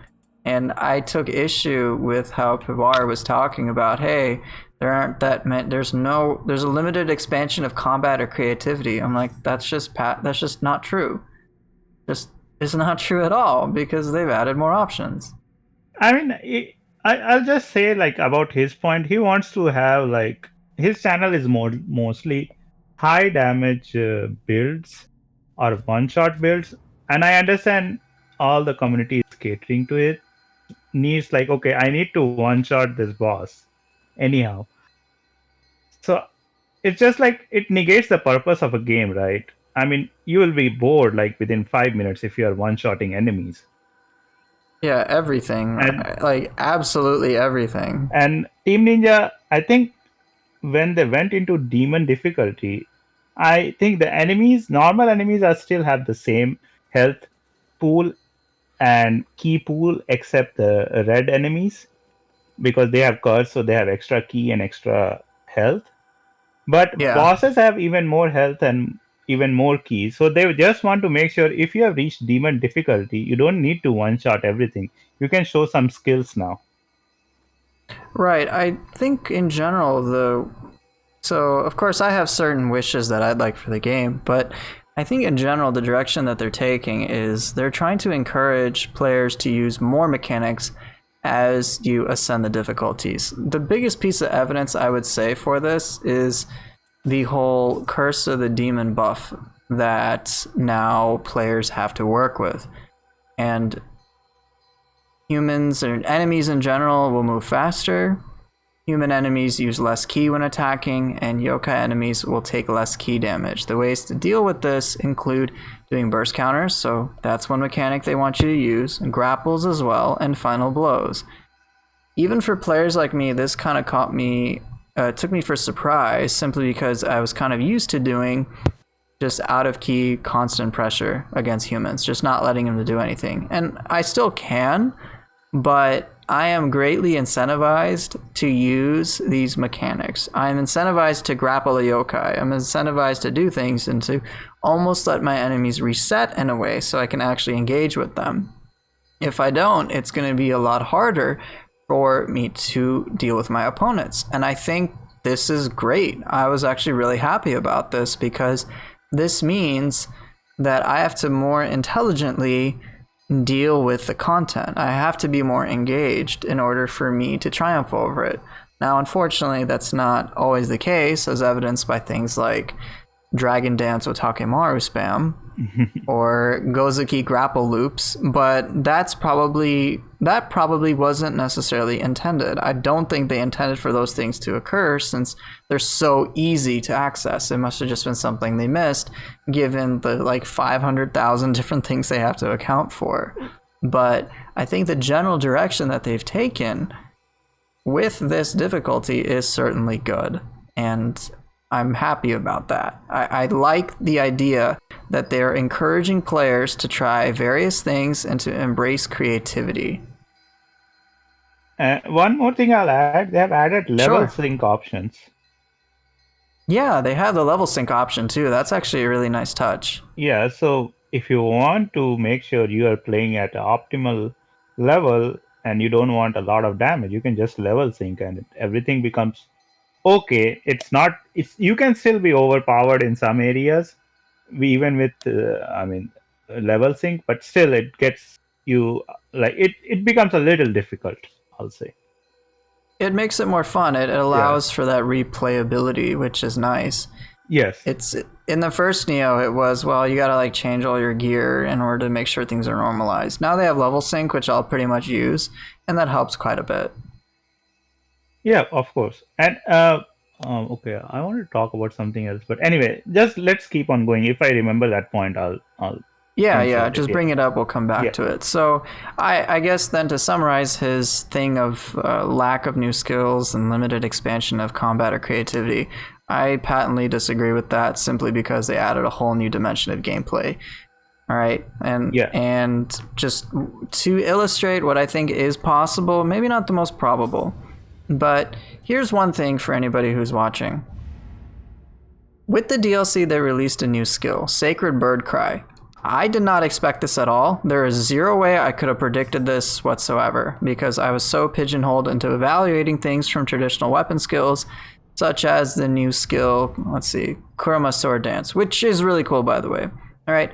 And I took issue with how Pivar was talking about, hey, there aren't that many, there's a limited expansion of combat or creativity. I'm like, that's just not true. It's not true at all, because they've added more options. I mean, I'll just say, like, about his point, he wants to have, like, his channel is mostly high damage builds or one-shot builds. And I understand all the community is catering to it. Needs, like, okay, I need to one-shot this boss anyhow. So it's just like, it negates the purpose of a game, right? I mean, you will be bored, like, within 5 minutes if you are one-shotting enemies. Yeah, everything. Like, absolutely everything. And Team Ninja, I think when they went into demon difficulty, I think the normal enemies still have the same health pool and key pool, except the red enemies, because they have curse, so they have extra key and extra health. But bosses have even more health and even more keys. So they just want to make sure if you have reached demon difficulty, you don't need to one-shot everything. You can show some skills now. Right. I think in general, so of course I have certain wishes that I'd like for the game, but I think in general the direction that they're taking is they're trying to encourage players to use more mechanics as you ascend the difficulties. The biggest piece of evidence I would say for this is the whole Curse of the Demon buff that now players have to work with. And humans and enemies in general will move faster. Human enemies use less ki when attacking, and yokai enemies will take less ki damage. The ways to deal with this include doing burst counters, so that's one mechanic they want you to use, and grapples as well, and final blows. Even for players like me, this kind of took me for surprise, simply because I was kind of used to doing just out of key constant pressure against humans, just not letting them to do anything. And I still can, but I am greatly incentivized to use these mechanics. I'm incentivized to grapple a yokai. I'm incentivized to do things and to almost let my enemies reset in a way so I can actually engage with them. If I don't, it's going to be a lot harder for me to deal with my opponents. And I think this is great. I was actually really happy about this, because this means that I have to more intelligently deal with the content. I have to be more engaged in order for me to triumph over it. Now, unfortunately, that's not always the case, as evidenced by things like Dragon Dance Otakemaru spam or Gozuki grapple loops, but that probably wasn't necessarily intended. I don't think they intended for those things to occur, since they're so easy to access. It must have just been something they missed, given the like 500,000 different things they have to account for. But I think the general direction that they've taken with this difficulty is certainly good, and I'm happy about that. I like the idea that they're encouraging players to try various things and to embrace creativity. One more thing I'll add, they have added level sync options. Yeah, they have the level sync option too. That's actually a really nice touch. Yeah, so if you want to make sure you are playing at an optimal level and you don't want a lot of damage, you can just level sync and everything becomes okay. You can still be overpowered in some areas, even with level sync, but still it gets you, like, it becomes a little difficult, I'll say. It makes it more fun. It allows for that replayability, which is nice. Yes. It's in the first Nioh, it was, well, you gotta like change all your gear in order to make sure things are normalized. Now they have level sync, which I'll pretty much use, and that helps quite a bit. Yeah, of course. And okay, I want to talk about something else, but anyway, just let's keep on going. If I remember that point, I'll Yeah, just bring it up. We'll come back to it. So I guess then to summarize his thing of lack of new skills and limited expansion of combat or creativity, I patently disagree with that simply because they added a whole new dimension of gameplay. All right. And just to illustrate what I think is possible, maybe not the most probable, but here's one thing for anybody who's watching. With the DLC, they released a new skill, Sacred Bird Cry. I did not expect this at all. There is zero way I could have predicted this whatsoever because I was so pigeonholed into evaluating things from traditional weapon skills, such as the new skill, Kurama Sword Dance, which is really cool, by the way. All right.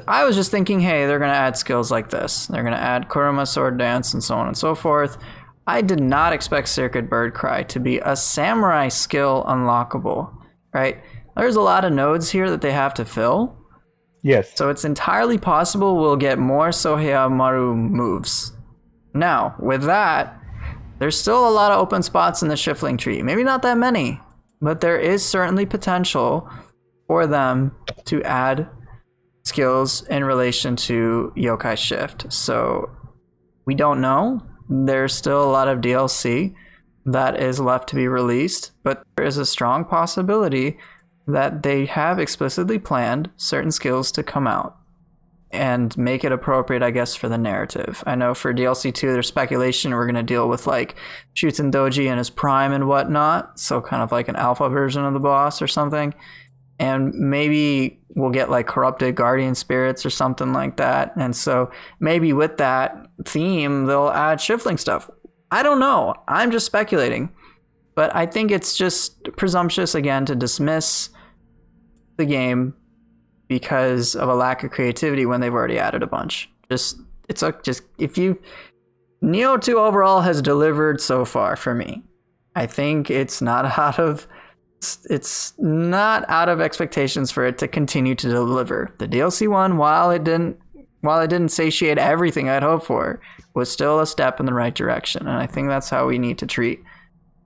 I was just thinking, hey, they're going to add skills like this. They're going to add Kurama Sword Dance and so on and so forth. I did not expect Sacred Bird Cry to be a samurai skill unlockable, right? There's a lot of nodes here that they have to fill. Yes. So it's entirely possible we'll get more Soheimaru moves. Now, with that, there's still a lot of open spots in the Shiftling tree. Maybe not that many, but there is certainly potential for them to add skills in relation to Yokai Shift. So we don't know. There's still a lot of DLC that is left to be released, but there is a strong possibility that they have explicitly planned certain skills to come out and make it appropriate, I guess, for the narrative. I know for DLC 2, there's speculation we're going to deal with like Shuten Doji and his prime and whatnot, so kind of like an alpha version of the boss or something. And maybe we'll get like corrupted guardian spirits or something like that. And so maybe with that theme, they'll add Shiftling stuff. I don't know. I'm just speculating. But I think it's just presumptuous, again, to dismiss the game because of a lack of creativity when they've already added a bunch. Nioh 2 overall has delivered so far for me. I think it's not out of expectations for it to continue to deliver. The DLC one, while it didn't satiate everything I'd hoped for, was still a step in the right direction. And I think that's how we need to treat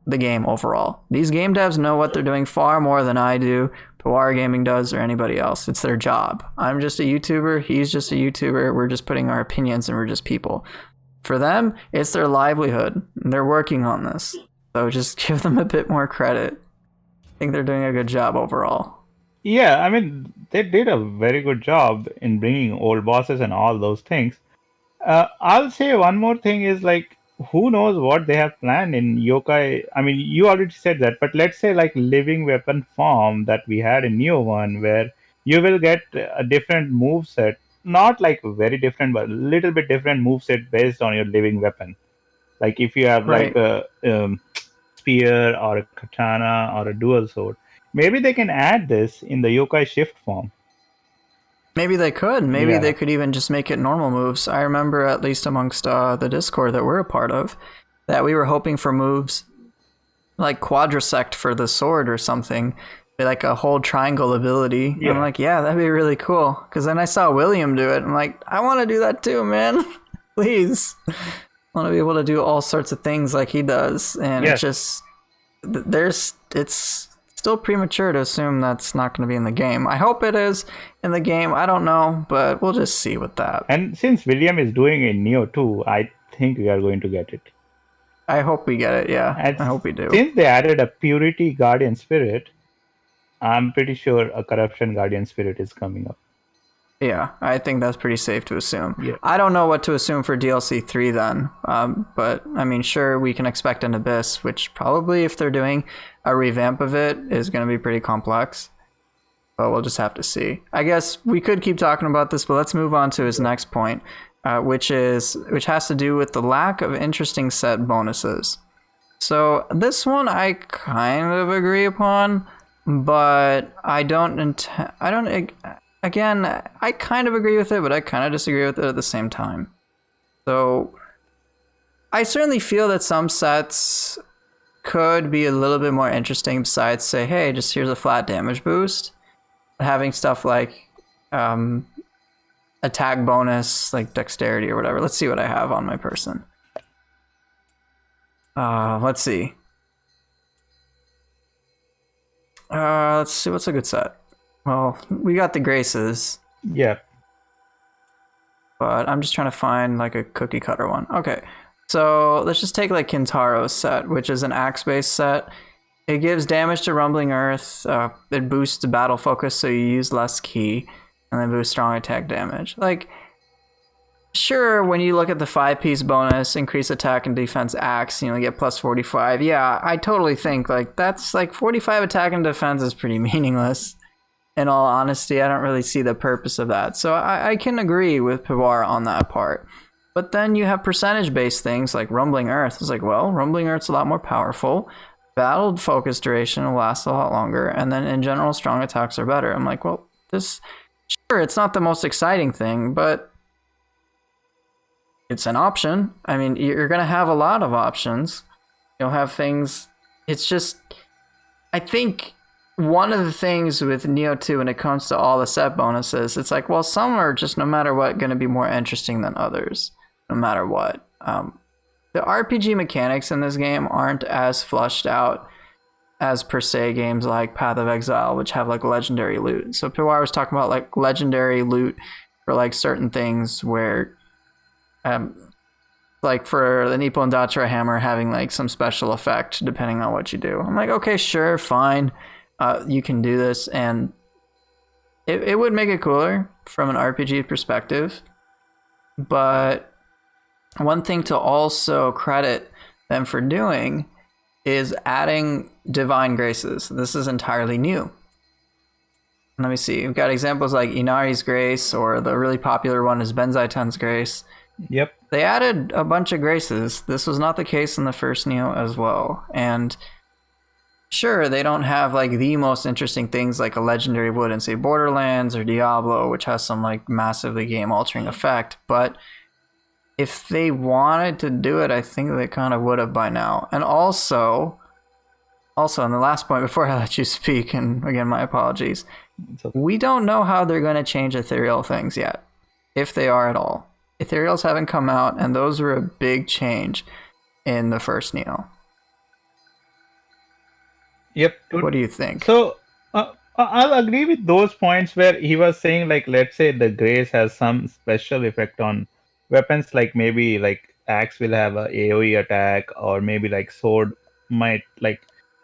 the game overall. These game devs know what they're doing far more than I do, PWARGaming does, or anybody else. It's their job. I'm just a YouTuber. He's just a YouTuber. We're just putting our opinions and we're just people. For them, it's their livelihood. They're working on this. So just give them a bit more credit. I think they're doing a good job overall. Yeah, I mean, they did a very good job in bringing old bosses and all those things. I'll say one more thing is like, who knows what they have planned in Yokai. I mean, you already said that, but let's say like living weapon form that we had in Nioh 1, where you will get a different move set, not like very different, but a little bit different move set based on your living weapon. Like if you have like a spear or a katana or a dual sword, maybe they can add this in the Yokai Shift form. Maybe they could. Maybe they could even just make it normal moves. I remember, at least amongst the Discord that we're a part of, that we were hoping for moves like quadrisect for the sword or something, like a whole triangle ability. Yeah. I'm like, yeah, that'd be really cool. Because then I saw William do it. I'm like, I want to do that too, man. Please. I want to be able to do all sorts of things like he does. And it's just, it's still premature to assume that's not going to be in the game. I hope it is in the game. I don't know, but we'll just see with that. And since William is doing it in Nioh 2, I think we are going to get it. I hope we get it, yeah. And I hope we do. Since they added a Purity Guardian Spirit, I'm pretty sure a Corruption Guardian Spirit is coming up. Yeah, I think that's pretty safe to assume. Yeah. I don't know what to assume for DLC 3 then, but I mean, sure, we can expect an Abyss, which probably, if they're doing a revamp of it, is going to be pretty complex. But we'll just have to see. I guess we could keep talking about this, but let's move on to his next point, which has to do with the lack of interesting set bonuses. So this one I kind of agree upon, but Again, I kind of agree with it, but I kind of disagree with it at the same time. So I certainly feel that some sets could be a little bit more interesting besides say, hey, just here's a flat damage boost. Having stuff like attack bonus, like dexterity or whatever. Let's see what I have on my person. Let's see. Let's see, what's a good set? Well, we got the Graces. Yeah. but I'm just trying to find like a cookie cutter one. Okay, so let's just take like Kintaro's set, which is an axe-based set. It gives damage to Rumbling Earth. It boosts battle focus, so you use less ki, and then boosts strong attack damage. Like, sure, when you look at the 5-piece bonus, increase attack and defense axe, you get plus 45. Yeah, I totally think like that's like 45 attack and defense is pretty meaningless. In all honesty, I don't really see the purpose of that. So I can agree with Pivar on that part. But then you have percentage-based things like Rumbling Earth. It's like, well, Rumbling Earth's a lot more powerful. Battle focus duration will last a lot longer. And then in general, strong attacks are better. I'm like, well, sure, it's not the most exciting thing, but it's an option. I mean, you're going to have a lot of options. You'll have things. It's just, I think one of the things with Nioh 2 when it comes to all the set bonuses, it's like, well, some are just no matter what going to be more interesting than others, no matter what. The RPG mechanics in this game aren't as flushed out as per se games like Path of Exile, which have like legendary loot. So Pivar was talking about like legendary loot for like certain things where like for the Nippon Dachira hammer having like some special effect depending on what you do. I'm like, okay, sure, fine. You can do this, and it would make it cooler from an RPG perspective. But one thing to also credit them for doing is adding divine graces. This is entirely new. Let me see. We've got examples like Inari's Grace, or the really popular one is Benzaiten's Grace. Yep. They added a bunch of graces. This was not the case in the first Nioh as well. And sure, they don't have like the most interesting things like a legendary wood in say Borderlands or Diablo, which has some like massively game altering effect, but if they wanted to do it, I think they kind of would have by now. And also, and the last point before I let you speak, and again, my apologies, we don't know how they're going to change ethereal things yet, if they are at all. Ethereals haven't come out, and those were a big change in the first Nioh. Yep. What do you think? So I'll agree with those points where he was saying, like, let's say the Grace has some special effect on weapons, like maybe like axe will have a AoE attack, or maybe like sword might like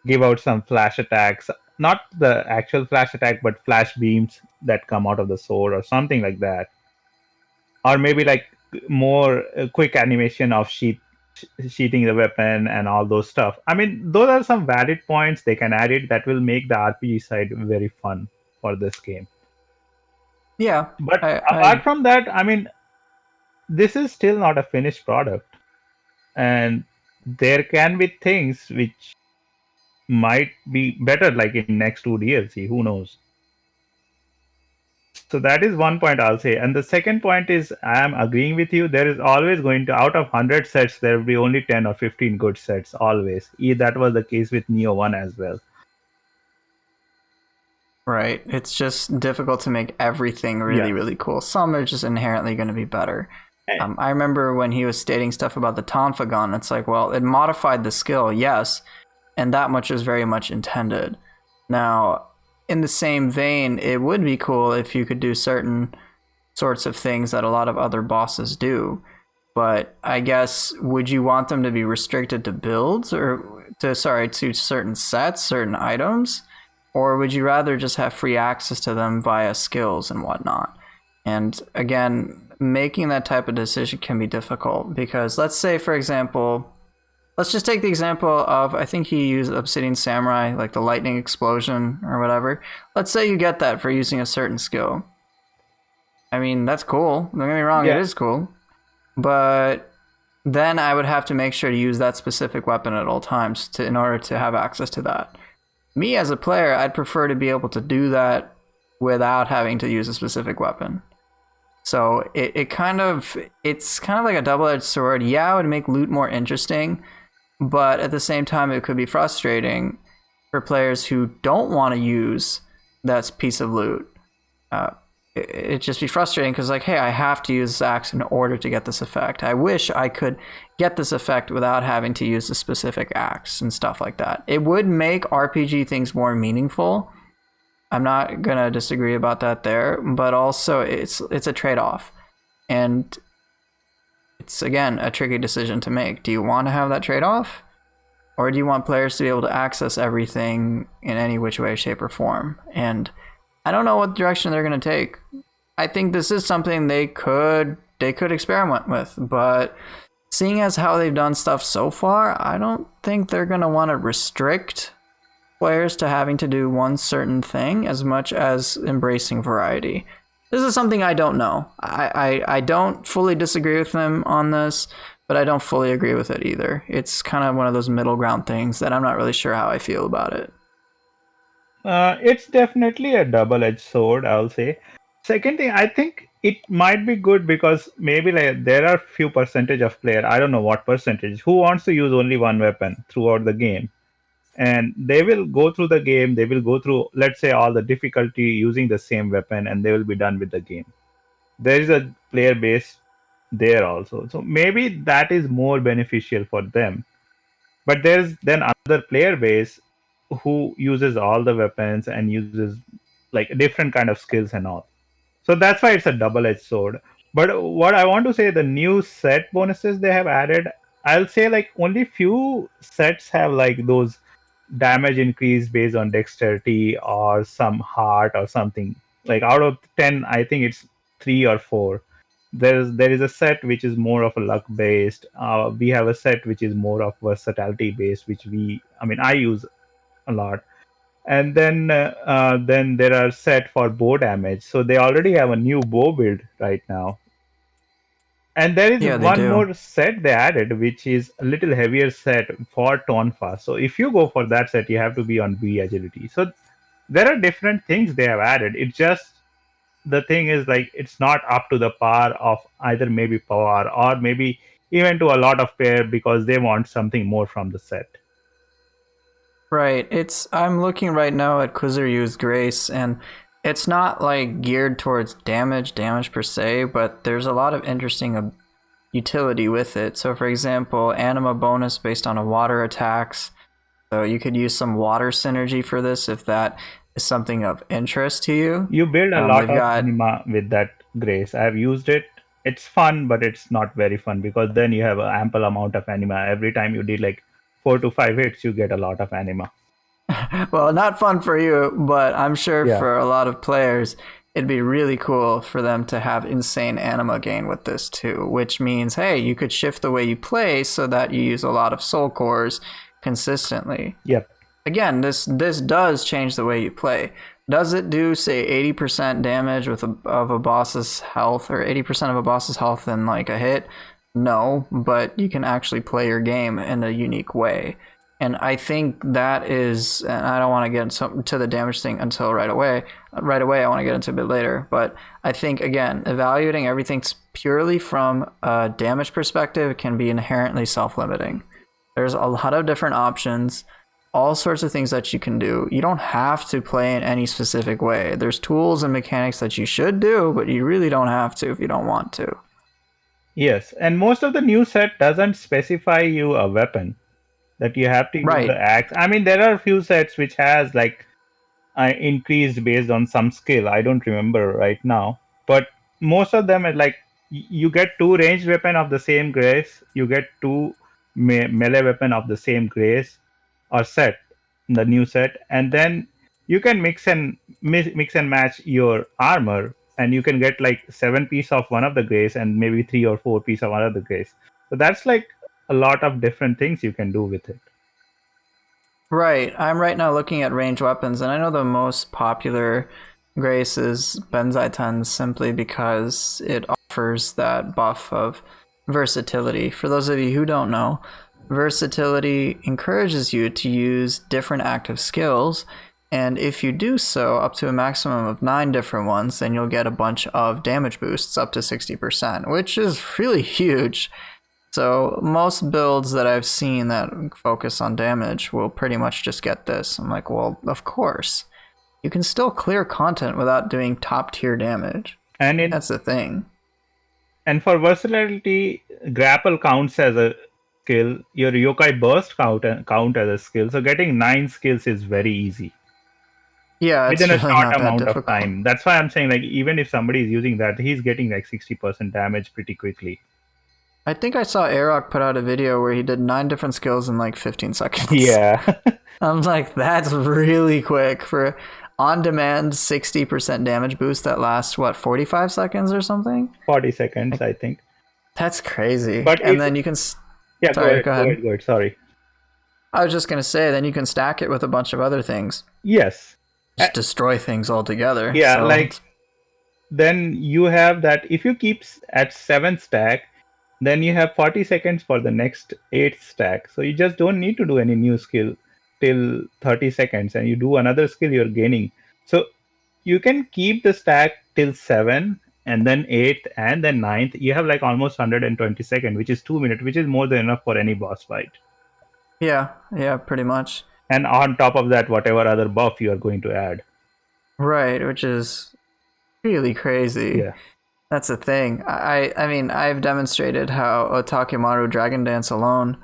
give out some flash attacks, not the actual flash attack, but flash beams that come out of the sword or something like that, or maybe like more quick animation of sheathing the weapon and all those stuff. I mean, those are some valid points. They can add it. That will make the RPG side very fun for this game. Yeah. But apart from that, I mean, this is still not a finished product. And there can be things which might be better, like in next 2 DLC. Who knows? So that is one point I'll say. And the second point is, I am agreeing with you. There is always going to, out of 100 sets, there will be only 10 or 15 good sets, always. That was the case with Nioh 1 as well. Right. It's just difficult to make everything really, really cool. Some are just inherently going to be better. Hey. I remember when he was stating stuff about the Tonfa gun, it's like, well, it modified the skill, yes, and that much was very much intended. Now, in the same vein, it would be cool if you could do certain sorts of things that a lot of other bosses do. But I guess, would you want them to be restricted to builds or to certain sets, certain items? Or would you rather just have free access to them via skills and whatnot? And again, making that type of decision can be difficult because let's say, for example, let's just take the example of, I think he used Obsidian Samurai, like the lightning explosion or whatever. Let's say you get that for using a certain skill. I mean, that's cool. Don't get me wrong, It is cool. But then I would have to make sure to use that specific weapon at all times in order to have access to that. Me as a player, I'd prefer to be able to do that without having to use a specific weapon. So it's kind of like a double-edged sword. Yeah, it would make loot more interesting, but at the same time, it could be frustrating for players who don't want to use that piece of loot. It'd just be frustrating because, like, hey, I have to use this axe in order to get this effect. I wish I could get this effect without having to use a specific axe and stuff like that. It would make RPG things more meaningful. I'm not going to disagree about that there, but also it's a trade-off. And it's, again, a tricky decision to make. Do you want to have that trade-off? Or do you want players to be able to access everything in any which way, shape, or form? And I don't know what direction they're going to take. I think this is something they could experiment with, but seeing as how they've done stuff so far, I don't think they're going to want to restrict players to having to do one certain thing as much as embracing variety. This is something I don't know. I don't fully disagree with them on this, but I don't fully agree with it either. It's kind of one of those middle ground things that I'm not really sure how I feel about it. It's definitely a double-edged sword, I'll say. Second thing, I think it might be good because maybe like there are few percentage of player, I don't know what percentage, who wants to use only one weapon throughout the game. And they will go through the game, they will go through, let's say, all the difficulty using the same weapon, and they will be done with the game. There is a player base there also. So maybe that is more beneficial for them. But there's then another player base who uses all the weapons and uses like different kind of skills and all. So that's why it's a double-edged sword. But what I want to say, the new set bonuses they have added, I'll say like only few sets have like those damage increase based on dexterity or some heart or something. Like out of 10, I think it's 3 or 4. There is a set which is more of a luck based. We have a set which is more of versatility based, which I use a lot. And then there are set for bow damage. So they already have a new bow build right now. And there is Yeah, they one do. more set they added, which is a little heavier set for Tonfa. So if you go for that set, you have to be on B agility. So there are different things they have added. It's just the thing is like it's not up to the par of either maybe power or maybe even to a lot of pair because they want something more from the set. Right. I'm looking right now at Quizeryu's Grace, and it's not like geared towards damage per se, but there's a lot of interesting utility with it. So for example, anima bonus based on a water attacks. So you could use some water synergy for this if that is something of interest to you. You build a lot They've of got anima with that Grace. I've used it. It's fun, but it's not very fun because then you have an ample amount of anima. Every time you did like 4 to 5 hits, you get a lot of anima. well, not fun for you, but I'm sure Yeah. for a lot of players, it'd be really cool for them to have insane anima gain with this too, which means, hey, you could shift the way you play so that you use a lot of soul cores consistently. Yep. Again, this does change the way you play. Does it do, say, 80% damage of a boss's health, or 80% of a boss's health in like a hit? No, but you can actually play your game in a unique way. And I think that is, and I don't want to get to the damage thing until right away. Right away, I want to get into a bit later. But I think, again, evaluating everything purely from a damage perspective can be inherently self-limiting. There's a lot of different options, all sorts of things that you can do. You don't have to play in any specific way. There's tools and mechanics that you should do, but you really don't have to if you don't want to. Yes, and most of the new set doesn't specify you a weapon that you have to use Right. the axe. I mean, there are a few sets which has like increased based on some skill. I don't remember right now, but most of them are like you get 2 ranged weapon of the same grace, you get 2 melee weapon of the same grace or set, the new set, and then you can mix and match your armor, and you can get like 7 piece of one of the grace and maybe 3 or 4 piece of another grace. So that's like a lot of different things you can do with it. Right. I'm right now looking at ranged weapons, and I know the most popular grace is Benzaiten simply because it offers that buff of versatility. For those of you who don't know, versatility encourages you to use different active skills, and if you do so up to a maximum of 9 different ones, then you'll get a bunch of damage boosts up to 60%, which is really huge. So most builds that I've seen that focus on damage will pretty much just get this. I'm like, well, of course. You can still clear content without doing top tier damage. And That's the thing. And for versatility, grapple counts as a skill. Your yokai burst count as a skill. So getting 9 skills is very easy. Yeah, it's within a really short not that amount of difficult. time. That's why I'm saying, like, even if somebody is using that, he's getting like 60% damage pretty quickly. I think I saw Arok put out a video where he did 9 different skills in like 15 seconds. Yeah. I'm like, that's really quick for on-demand 60% damage boost that lasts, what, 45 seconds or something? 40 seconds, Like, I think. that's crazy. But And it's, then you can, yeah, go sorry, ahead, go go ahead. ahead, go ahead. Sorry. I was just going to say, then you can stack it with a bunch of other things. Yes. Just destroy things altogether. Yeah, So, like, then you have that if you keep at 7 stack, then you have 40 seconds for the next 8 stack. So you just don't need to do any new skill till 30 seconds, and you do another skill, you're gaining. So you can keep the stack till 7, and then 8th, and then 9th. You have like almost 120 seconds, which is 2 minutes, which is more than enough for any boss fight. yeah, pretty much. And on top of that, whatever other buff you are going to add. Right, which is really crazy. Yeah. That's the thing. I mean, I've demonstrated how Otakimaru Dragon Dance alone,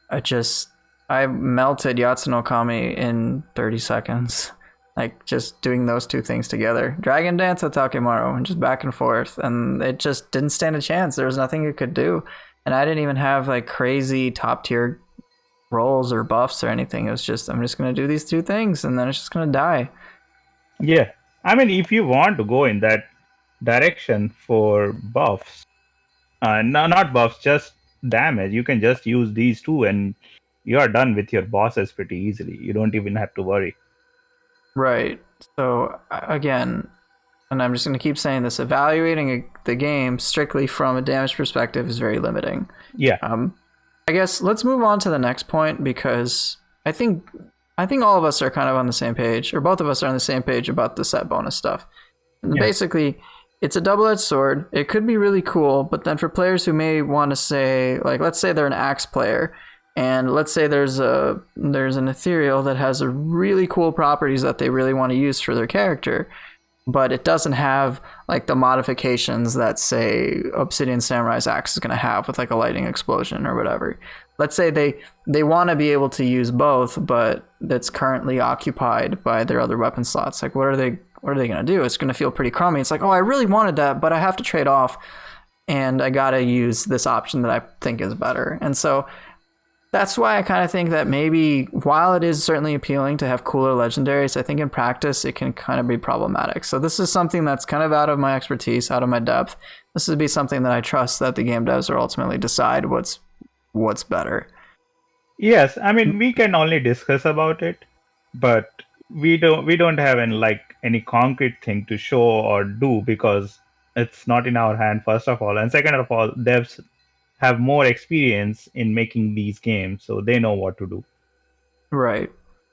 I melted Yatsuno Kami in 30 seconds. Like, just doing those two things together. Dragon Dance, Otakimaru, and just back and forth. And it just didn't stand a chance. There was nothing it could do. And I didn't even have, like, crazy top tier rolls or buffs or anything. It was just, I'm just going to do these two things, and then it's just going to die. Yeah. I mean, if you want to go in that direction for buffs, no, not buffs, just damage, you can just use these two and you are done with your bosses pretty easily. You don't even have to worry. Right. So, again, and I'm just going to keep saying this, evaluating the game strictly from a damage perspective is very limiting. Yeah. I guess let's move on to the next point, because I think all of us are kind of on the same page, or both of us are on the same page about the set bonus stuff. And Yeah. basically, it's a double-edged sword. It could be really cool, but then for players who may want to say, like, let's say they're an axe player, and let's say there's an ethereal that has a really cool properties that they really want to use for their character, but it doesn't have like the modifications that, say, Obsidian Samurai's axe is going to have with like a lightning explosion or whatever. Let's say they want to be able to use both, but that's currently occupied by their other weapon slots. Like, what are they going to do? It's going to feel pretty crummy. It's like, oh, I really wanted that, but I have to trade off, and I got to use this option that I think is better. And so that's why I kind of think that maybe, while it is certainly appealing to have cooler legendaries, I think in practice it can kind of be problematic. So this is something that's kind of out of my expertise, out of my depth. This would be something that I trust that the game devs will ultimately decide what's better. Yes, I mean, we can only discuss about it, but we don't have any concrete thing to show or do, because it's not in our hand, first of all, and second of all, devs have more experience in making these games, so they know what to do. Right.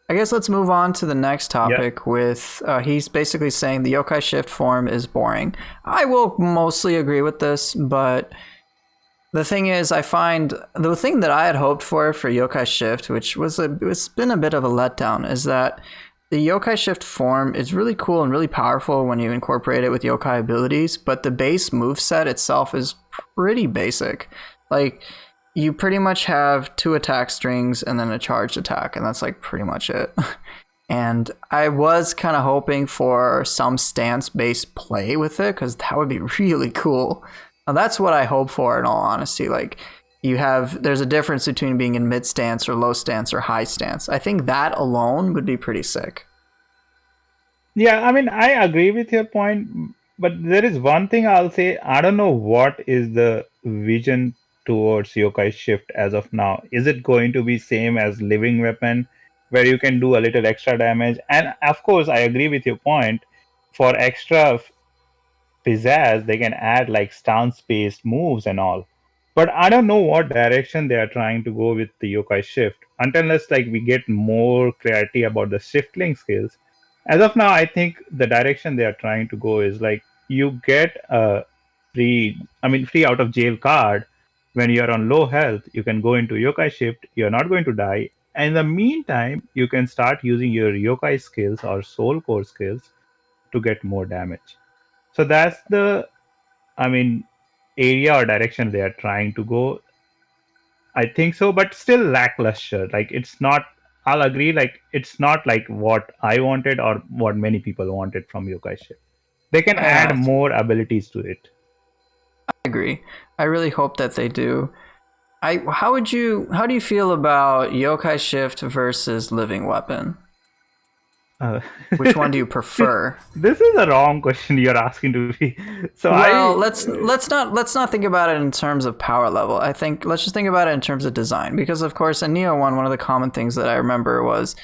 I guess let's move on to the next topic with he's basically saying the yokai shift form is boring. I will mostly agree with this, but the thing is, I find the thing that I had hoped for yokai shift, which it's been a bit of a letdown, is that the yokai shift form is really cool and really powerful when you incorporate it with yokai abilities, but the base moveset itself is pretty basic. Like, you pretty much have 2 attack strings and then a charged attack, and that's like pretty much it. And I was kind of hoping for some stance-based play with it, because that would be really cool. Now, that's what I hope for, in all honesty. Like, there's a difference between being in mid stance or low stance or high stance. I think that alone would be pretty sick. Yeah, I mean, I agree with your point, but there is one thing I'll say. I don't know what is the vision towards Yokai Shift as of now. Is it going to be same as Living Weapon, where you can do a little extra damage? And of course, I agree with your point. For extra pizzazz, they can add like stance-based moves and all. But I don't know what direction they are trying to go with the Yokai Shift, unless like we get more clarity about the shiftling skills. As of now, I think the direction they are trying to go is like you get a free out of jail card when you are on low health. You can go into Yokai Shift. You are not going to die. And in the meantime, you can start using your Yokai skills or Soul Core skills to get more damage. So that's the, I mean, area or direction they are trying to go. I think so, but still lackluster. Like, it's not I'll agree. Like it's not like what I wanted or what many people wanted from Yokai Shift. They can add Yeah, more abilities to it. I agree. I really hope that they do. How do you feel about Yokai Shift versus Living Weapon? Uh, Which one do you prefer? this is a wrong question you're asking to me. So Well, I, let's not think about it in terms of power level. I think let's just think about it in terms of design, because of course in Nioh 1, one of the common things that I remember was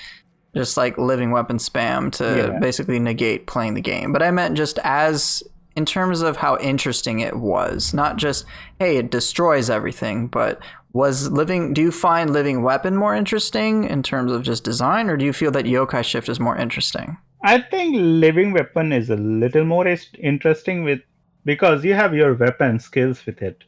just like living weapon spam to yeah. basically negate playing the game. But I meant just as in terms of how interesting it was, not just hey it destroys everything, but do you find living weapon more interesting in terms of just design, or do you feel that Yokai Shift is more interesting? I think living weapon is a little more interesting with because you have your weapon skills with it.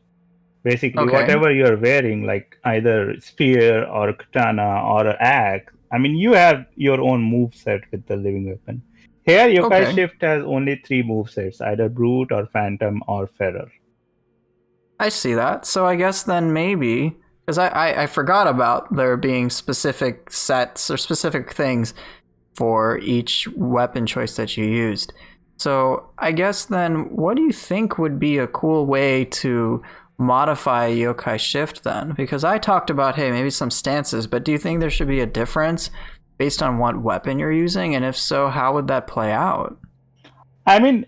Basically, Okay. whatever you're wearing, like either spear or katana or an axe, I mean, you have your own move set with the living weapon. Here, Yokai Okay. Shift has only three move sets, either brute or phantom or feral. I see that. So I guess then maybe because I forgot about there being specific sets or specific things for each weapon choice that you used. So I guess then what do you think would be a cool way to modify Yokai Shift then? Because I talked about hey maybe some stances, but do you think there should be a difference based on what weapon you're using, and if so, how would that play out? I mean,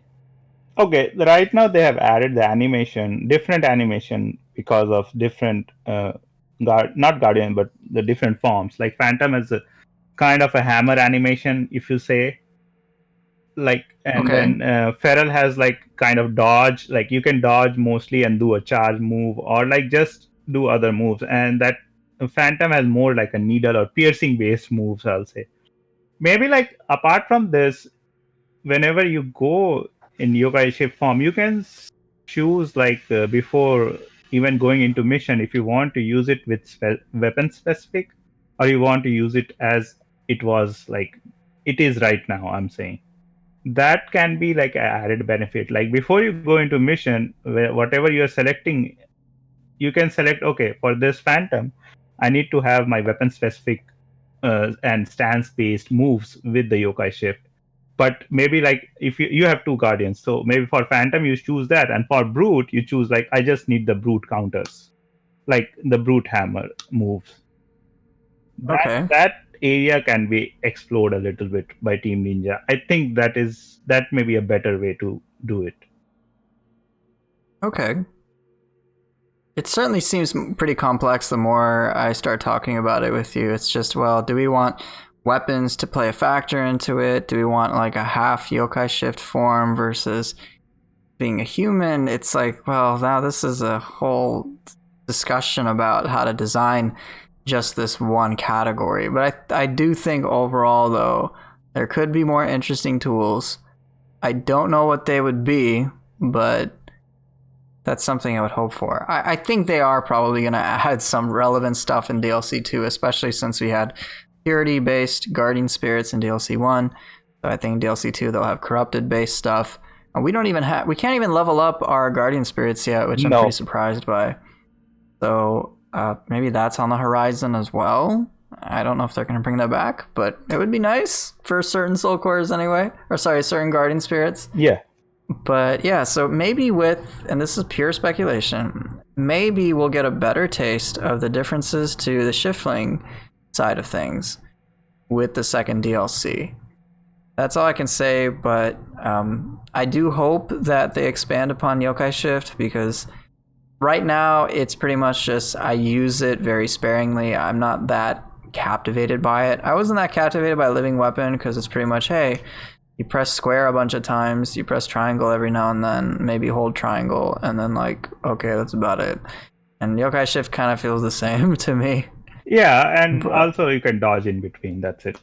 okay, right now they have added the animation, different animation because of different not guardian, but the different forms. Like Phantom is a kind of a hammer animation, if you say, like, and Okay. then Feral has like kind of dodge, like you can dodge mostly and do a charge move or like just do other moves, and that Phantom has more like a needle or piercing based moves, I'll say. Maybe like apart from this, whenever you go in yokai shape form, you can choose like before even going into mission if you want to use it with weapon specific, or you want to use it as it was like it is right now, I'm saying. That can be like an added benefit. Like before you go into mission, whatever you're selecting, you can select, okay, for this phantom I need to have my weapon specific and stance based moves with the yokai shift. But maybe like if you have two guardians, so maybe for phantom you choose that, and for brute you choose like I just need the brute counters, like the brute hammer moves. that Okay. that area can be explored a little bit by team ninja. I think that may be a better way to do it. Okay. It certainly seems pretty complex the more I start talking about it with you. It's just, well, do we want weapons to play a factor into it? Do we want like a half yokai shift form versus being a human? It's like, well, now this is a whole discussion about how to design just this one category. But I do think overall, though, there could be more interesting tools. I don't know what they would be, but that's something I would hope for. I think they are probably going to add some relevant stuff in DLC 2, especially since we had purity-based guardian spirits in DLC 1. So I think in DLC 2 they'll have corrupted-based stuff. And we can't even level up our guardian spirits yet, which I'm pretty No. surprised by. So maybe that's on the horizon as well. I don't know if they're going to bring that back, but it would be nice for certain soul cores anyway. Or sorry, certain guardian spirits. Yeah. But yeah, so maybe and this is pure speculation, maybe we'll get a better taste of the differences to the Shiftling side of things with the second DLC. That's all I can say, but I do hope that they expand upon Yokai Shift, because right now it's pretty much just I use it very sparingly. I'm not that captivated by it. I wasn't that captivated by Living Weapon because it's pretty much, hey, you press square a bunch of times, you press triangle every now and then, maybe hold triangle, and then like, okay, that's about it. And Yokai Shift kind of feels the same to me. Yeah, and But also you can dodge in between, that's it.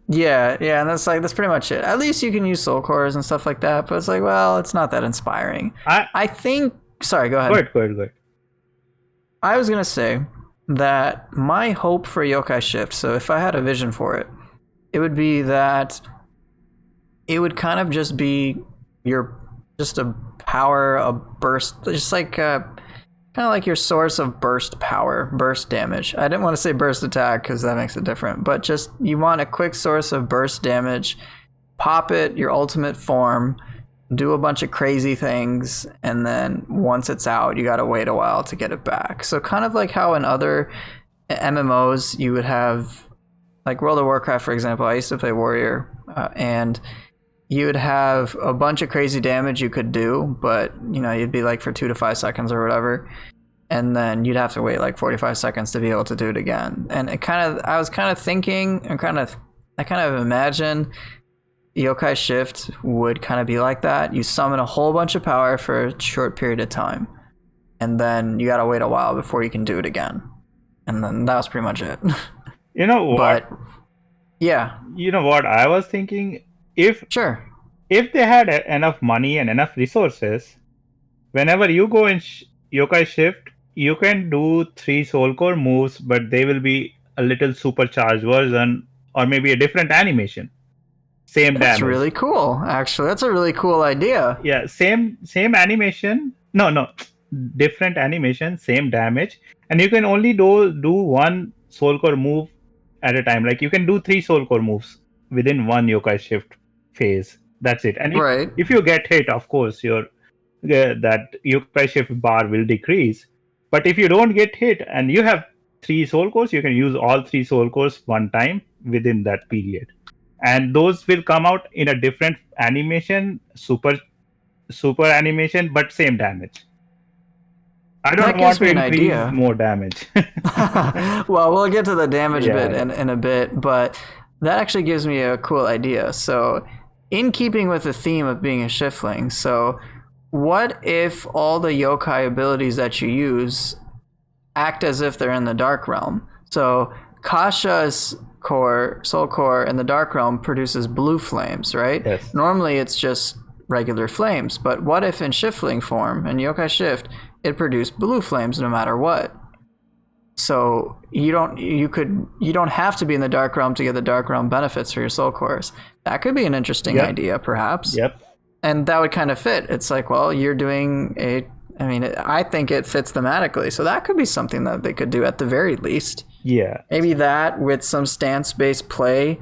yeah, and that's pretty much it. At least you can use soul cores and stuff like that, but it's like, well, it's not that inspiring. I I think, sorry, go ahead. Go ahead. I was going to say that my hope for Yokai Shift, so if I had a vision for it, it would be that it would kind of just be just a power, a burst, just like kind kind of like your source of burst power, burst damage. I didn't want to say burst attack because that makes it different, but just you want a quick source of burst damage, pop it, your ultimate form, do a bunch of crazy things, and then once it's out, you gotta wait a while to get it back. So kind of like how in other MMOs you would have, like World of Warcraft, for example. I used to play Warrior, and you would have a bunch of crazy damage you could do, but you'd be like for 2 to 5 seconds or whatever, and then you'd have to wait like 45 seconds to be able to do it again. And I was kind of thinking, I kind of imagine Yokai Shift would kind of be like that. You summon a whole bunch of power for a short period of time, and then you gotta wait a while before you can do it again. And then that was pretty much it. You know what? But yeah. You know what I was thinking? If they had enough money and enough resources, whenever you go in Yokai Shift, you can do 3 Soul Core moves, but they will be a little supercharged version or maybe a different animation. Same damage. That's really cool, actually. That's a really cool idea. Yeah, same animation. No, different animation, same damage. And you can only do 1 Soul Core move at a time. Like you can do 3 Soul Core moves within 1 Yokai Shift phase. That's it. And if you get hit, of course, that Yokai Shift bar will decrease. But if you don't get hit and you have 3 Soul Cores, you can use all 3 Soul Cores one time within that period. And those will come out in a different animation, super animation, but same damage. I don't want to increase more damage. Well, we'll get to the damage bit in a bit, but that actually gives me a cool idea. So, in keeping with the theme of being a shiftling, so what if all the yokai abilities that you use act as if they're in the Dark Realm? So, Kasha's soul core in the Dark Realm produces blue flames, right? Yes. Normally it's just regular flames, but what if in shiftling form, in Yokai Shift, it produced blue flames no matter what? So you don't have to be in the Dark Realm to get the Dark Realm benefits for your soul cores. That could be an interesting idea, perhaps. Yep. And that would kind of fit. It's like, well, you're doing I think it fits thematically. So that could be something that they could do at the very least. Yeah. Maybe that with some stance-based play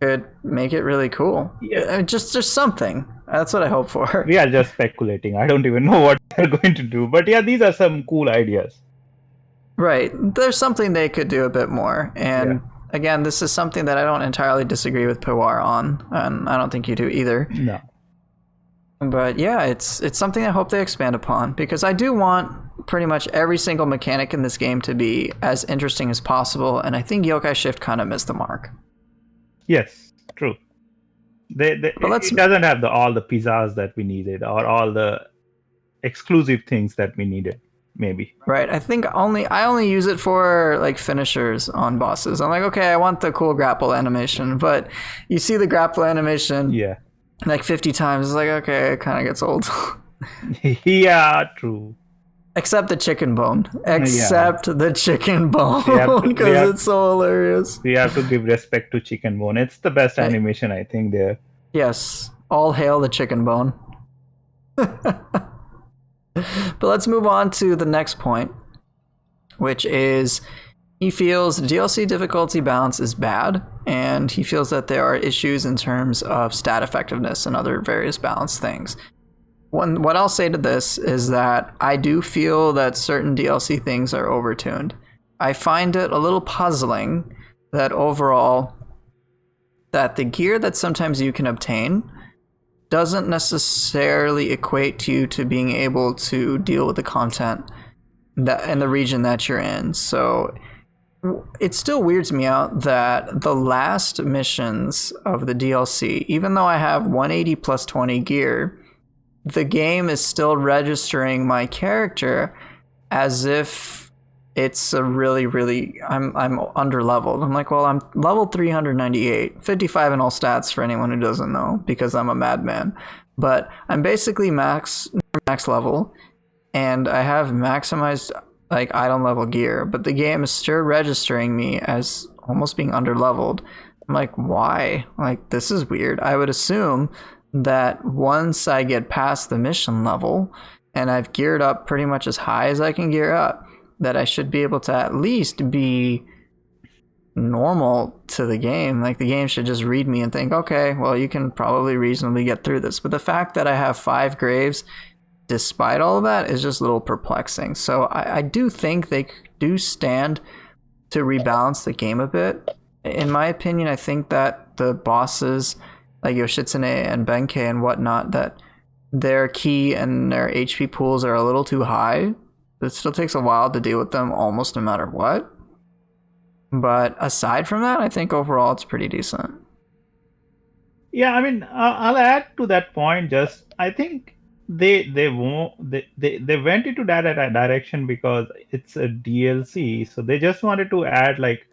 could make it really cool. Yeah. Just something. That's what I hope for. We are just speculating. I don't even know what they're going to do. But yeah, these are some cool ideas. Right. There's something they could do a bit more. And again, this is something that I don't entirely disagree with PWAR on. And I don't think you do either. No. But yeah, it's something I hope they expand upon, because I do want pretty much every single mechanic in this game to be as interesting as possible, and I think Yokai Shift kind of missed the mark. Yes, true. It doesn't have all the pizzazz that we needed, or all the exclusive things that we needed, maybe. Right. I think I only use it for like finishers on bosses. I'm like, okay, I want the cool grapple animation, but you see the grapple animation. Yeah. Like 50 times, it's like, okay, it kind of gets old. Yeah, true. Except the chicken bone. The chicken bone, because it's so hilarious. We have to give respect to chicken bone. It's the best animation, I think, there. Yes. All hail the chicken bone. But let's move on to the next point, which is he feels DLC difficulty balance is bad, and he feels that there are issues in terms of stat effectiveness and other various balance things. What I'll say to this is that I do feel that certain DLC things are overtuned. I find it a little puzzling that overall that the gear that sometimes you can obtain doesn't necessarily equate to you to being able to deal with the content that in the region that you're in. So it still weirds me out that the last missions of the DLC, even though I have 180 plus 20 gear, the game is still registering my character as if it's a really, really, I'm under leveled. I'm like, well, I'm level 398, 55 in all stats for anyone who doesn't know, because I'm a madman. But I'm basically max level, and I have maximized like item level gear, but the game is still registering me as almost being under leveled. I'm like, why? Like, this is weird. I would assume that once I get past the mission level, and I've geared up pretty much as high as I can gear up, that I should be able to at least be normal to the game. Like, the game should just read me and think, okay, well, you can probably reasonably get through this. But the fact that I have 5 graves despite all of that is just a little perplexing. So I do think they do stand to rebalance the game a bit. In my opinion, I think that the bosses like Yoshitsune and Benkei and whatnot, that their ki and their HP pools are a little too high. It still takes a while to deal with them almost no matter what. But aside from that, I think overall it's pretty decent. Yeah, I mean, I'll add to that point. Just I think they went into that direction because it's a DLC, so they just wanted to add like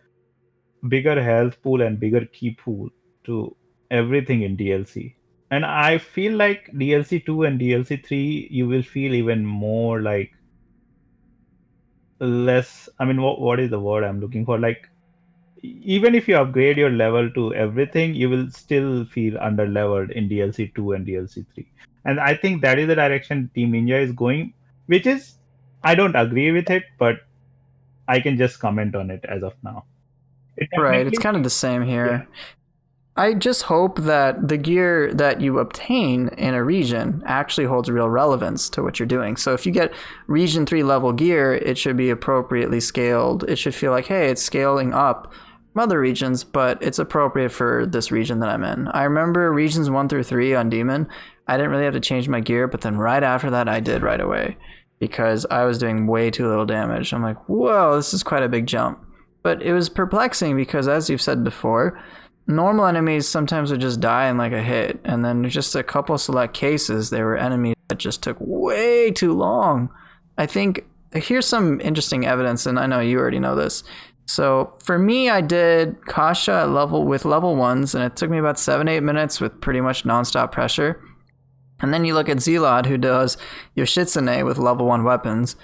bigger health pool and bigger key pool to everything in DLC. And I feel like DLC 2 and DLC 3, you will feel even more like less. I mean, what is the word I'm looking for? Like, even if you upgrade your level to everything, you will still feel under leveled in DLC 2 and DLC 3. And I think that is the direction Team Ninja is going, which is, I don't agree with it, but I can just comment on it as of now. Right, it's kind of the same here. Yeah. I just hope that the gear that you obtain in a region actually holds real relevance to what you're doing. So if you get region 3 level gear, it should be appropriately scaled. It should feel like, hey, it's scaling up from other regions, but it's appropriate for this region that I'm in. I remember regions 1 through 3 on Demon, I didn't really have to change my gear, but then right after that I did right away because I was doing way too little damage. I'm like, whoa, this is quite a big jump. But it was perplexing because, as you've said before, normal enemies sometimes would just die in like a hit, and then just a couple select cases, there were enemies that just took way too long. I think here's some interesting evidence, and I know you already know this. So for me, I did Kasha at level 1s, and it took me about 7-8 minutes with pretty much nonstop pressure. And then you look at Zelod, who does Yoshitsune with level 1 weapons,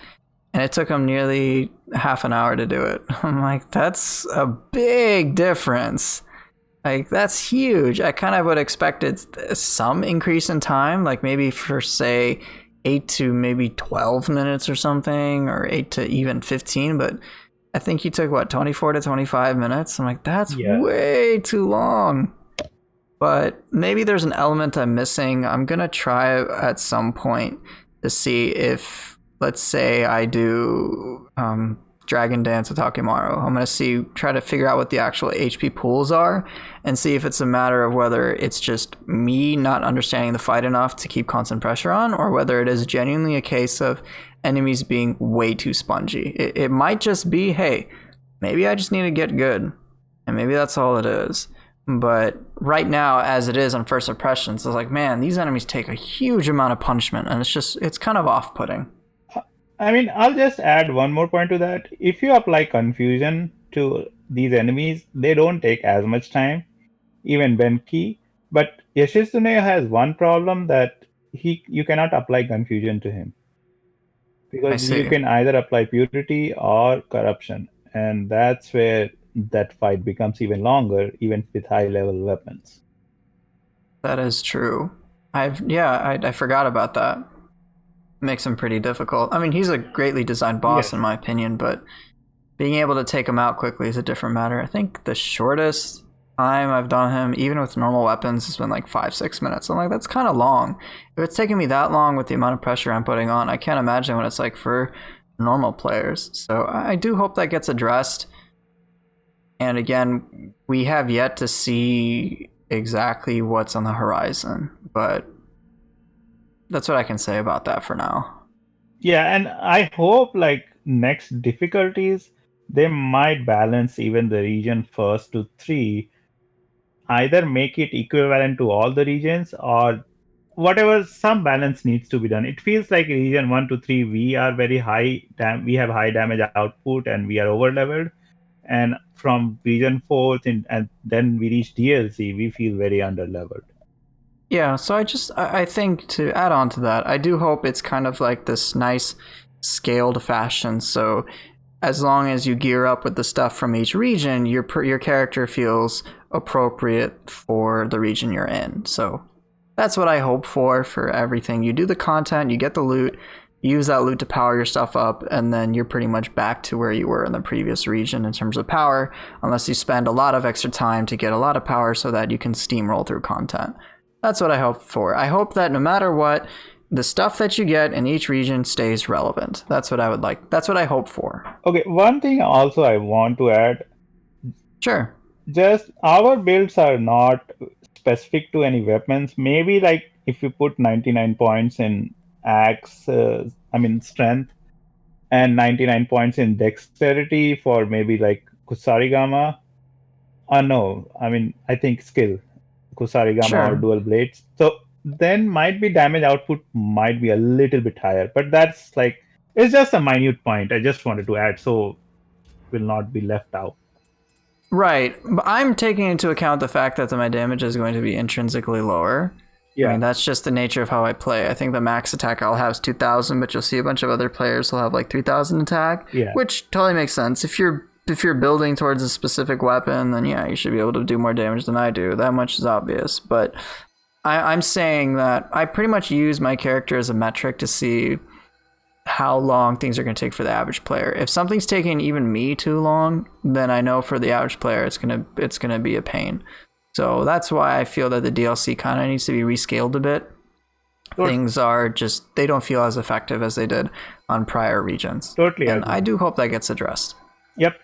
and it took him nearly half an hour to do it. I'm like, that's a big difference. Like, that's huge. I kind of would have expected some increase in time, like maybe for, say, 8 to maybe 12 minutes or something, or 8 to even 15, but I think he took, 24 to 25 minutes? I'm like, that's way too long. But maybe there's an element I'm missing. I'm going to try at some point to see if, let's say I do Dragon Dance with Hakimaru. I'm going to try to figure out what the actual HP pools are and see if it's a matter of whether it's just me not understanding the fight enough to keep constant pressure on, or whether it is genuinely a case of enemies being way too spongy. It might just be, hey, maybe I just need to get good, and maybe that's all it is. But right now, as it is on first impressions, it's like, man, these enemies take a huge amount of punishment, and it's kind of off-putting. I mean, I'll just add one more point to that. If you apply confusion to these enemies, they don't take as much time, even Benki. But Yoshitsune has one problem, that you cannot apply confusion to him. Because you can either apply purity or corruption. And that's where that fight becomes even longer, even with high level weapons. That is true. I forgot about that. Makes him pretty difficult. I mean, he's a greatly designed boss in my opinion, but being able to take him out quickly is a different matter. I think the shortest time I've done him, even with normal weapons, has been like 5-6 minutes. I'm like, that's kind of long. If it's taking me that long with the amount of pressure I'm putting on, I can't imagine what it's like for normal players. So I do hope that gets addressed. And again, we have yet to see exactly what's on the horizon, but that's what I can say about that for now. Yeah, and I hope like next difficulties, they might balance even the region 1 to 3, either make it equivalent to all the regions, or whatever, some balance needs to be done. It feels like region 1 to 3, we are very high, we have high damage output and we are over leveled. And from region 4 and then we reach DLC, we feel very under leveled. Yeah, so I think to add on to that, I do hope it's kind of like this nice scaled fashion. So as long as you gear up with the stuff from each region, your character feels appropriate for the region you're in. So that's what I hope for everything. You do the content, you get the loot, use that loot to power your stuff up, and then you're pretty much back to where you were in the previous region in terms of power, unless you spend a lot of extra time to get a lot of power so that you can steamroll through content. That's what I hope for. I hope that no matter what, the stuff that you get in each region stays relevant. That's what I would like. That's what I hope for. Okay, one thing also I want to add, Sure. just our builds are not specific to any weapons. Maybe like if you put 99 points in axe, strength, and 99 points in dexterity for maybe like Kusarigama. No, I think skill, Kusarigama Sure. or dual blades. So then might be damage output might be a little bit higher, but that's like, it's just a minute point. I just wanted to add so will not be left out. Right. But I'm taking into account the fact that my damage is going to be intrinsically lower. Yeah. I mean, that's just the nature of how I play. I think the max attack I'll have is 2,000, but you'll see a bunch of other players will have like 3,000 attack, Yeah. which totally makes sense. If you're building towards a specific weapon, then yeah, you should be able to do more damage than I do. That much is obvious. But I'm saying that I pretty much use my character as a metric to see how long things are going to take for the average player. If something's taking even me too long, then I know for the average player it's gonna be a pain. So that's why I feel that the DLC kind of needs to be rescaled a bit. Sure. Things are just, they don't feel as effective as they did on prior regions. Totally. And I do hope that gets addressed. Yep,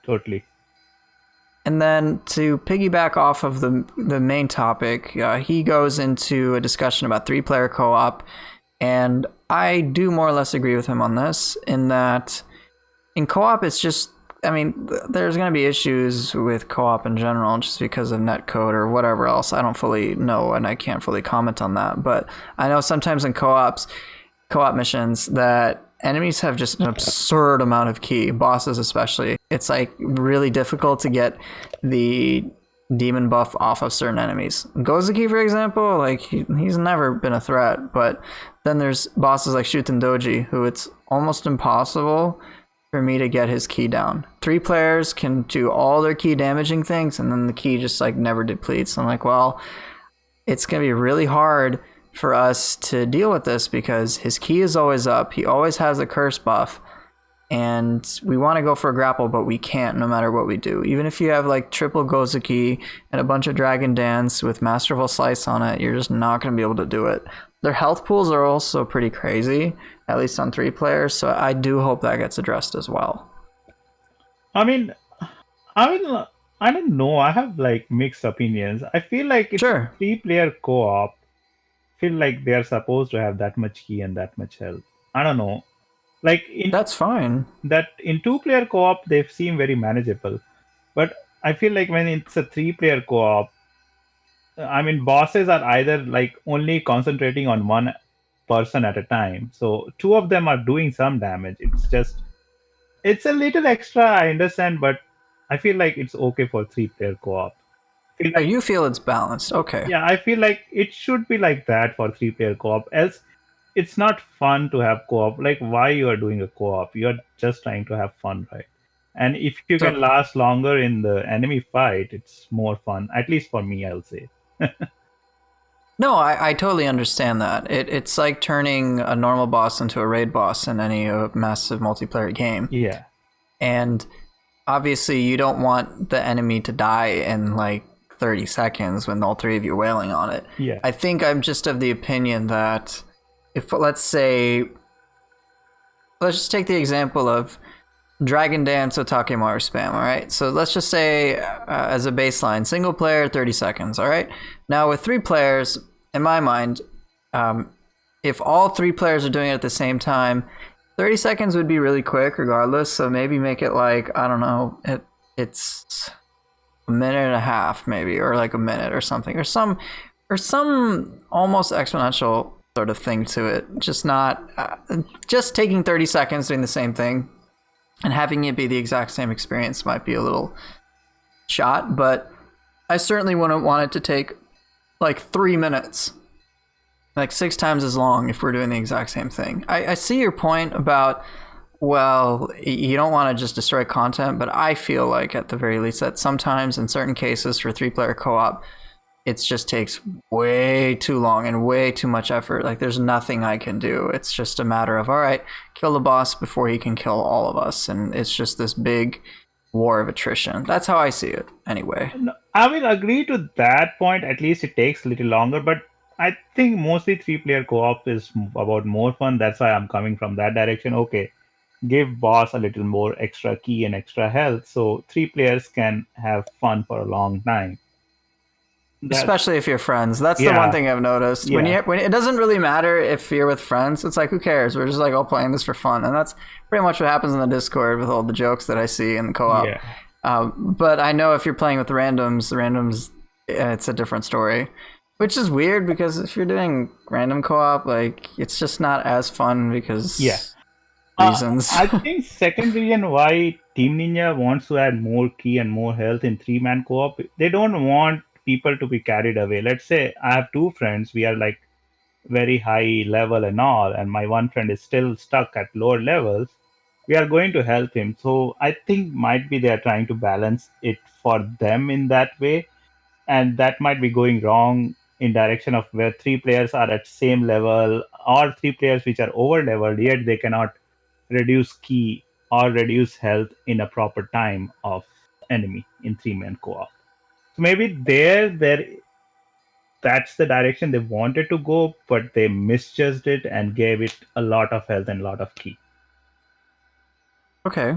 totally. And then to piggyback off of the main topic, he goes into a discussion about 3-player co-op. And I do more or less agree with him on this, in that in co-op, it's just, there's going to be issues with co-op in general just because of netcode or whatever else. I don't fully know, and I can't fully comment on that. But I know sometimes in co-op missions that enemies have just an absurd amount of ki, bosses especially. It's like really difficult to get the demon buff off of certain enemies. Gozuki, for example, like he's never been a threat, but then there's bosses like Shuten Doji, who it's almost impossible for me to get his ki down. 3 players can do all their ki damaging things, and then the ki just like never depletes. I'm like, well, it's gonna be really hard for us to deal with this because his ki is always up. He always has a curse buff. And we want to go for a grapple, but we can't no matter what we do. Even if you have like triple Gozuki and a bunch of Dragon Dance with Masterful Slice on it, you're just not going to be able to do it. Their health pools are also pretty crazy, at least on 3 players, so I do hope that gets addressed as well. I don't know. I have like mixed opinions. I feel like it's Sure. a 3-player co-op. I feel like they are supposed to have that much ki and that much health. I don't know. Like that's fine. That in 2-player co-op they seem very manageable, but I feel like when it's a 3-player co-op, bosses are either like only concentrating on one person at a time, so 2 of them are doing some damage. It's a little extra, I understand, but I feel like it's okay for 3-player co-op. You feel it's balanced. Okay. Yeah, I feel like it should be like that for 3-player co-op. Else it's not fun to have co-op. Like, why you are doing a co-op? You're just trying to have fun, right? And if you can last longer in the enemy fight, it's more fun. At least for me, I'll say. No, I totally understand that. It's like turning a normal boss into a raid boss in any massive multiplayer game. Yeah. And obviously, you don't want the enemy to die in like 30 seconds when all 3 of you are wailing on it. Yeah. I think I'm just of the opinion that if, let's just take the example of Dragon Dance Otakemaru spam, all right? So let's just say as a baseline, single player, 30 seconds, all right? Now with 3 players, in my mind, if all 3 players are doing it at the same time, 30 seconds would be really quick regardless, so maybe make it like, I don't know, it's a minute and a half maybe, or like a minute or something, or some almost exponential sort of thing to it. Just taking 30 seconds doing the same thing and having it be the exact same experience might be a little shot, but I certainly wouldn't want it to take like 3 minutes, like 6 times as long if we're doing the exact same thing. I see your point about, well, you don't want to just destroy content, but I feel like at the very least that sometimes in certain cases for 3-player co-op, it just takes way too long and way too much effort. Like there's nothing I can do. It's just a matter of, all right, kill the boss before he can kill all of us. And it's just this big war of attrition. That's how I see it anyway. I will agree to that point. At least it takes a little longer, but I think mostly 3-player co-op is about more fun. That's why I'm coming from that direction. Okay, give boss a little more extra key and extra health, so 3 players can have fun for a long time. Especially if you're friends. That's the Yeah. one thing I've noticed. When it doesn't really matter if you're with friends, it's like, who cares? We're just like all playing this for fun, and that's pretty much what happens in the Discord with all the jokes that I see in the co-op. Yeah. But I know if you're playing with the randoms, it's a different story, which is weird because if you're doing random co-op, like it's just not as fun because reasons. I think second reason why Team Ninja wants to add more key and more health in 3-man co-op, they don't want people to be carried away. Let's say I have 2 friends, we are like very high level and all, and my one friend is still stuck at lower levels. We are going to help him. So I think might be they are trying to balance it for them in that way, and that might be going wrong in direction of where 3 players are at same level, or 3 players which are over leveled, yet they cannot reduce key or reduce health in a proper time of enemy in 3-man co-op. So maybe there that's the direction they wanted to go, but they misjudged it and gave it a lot of health and a lot of key. Okay.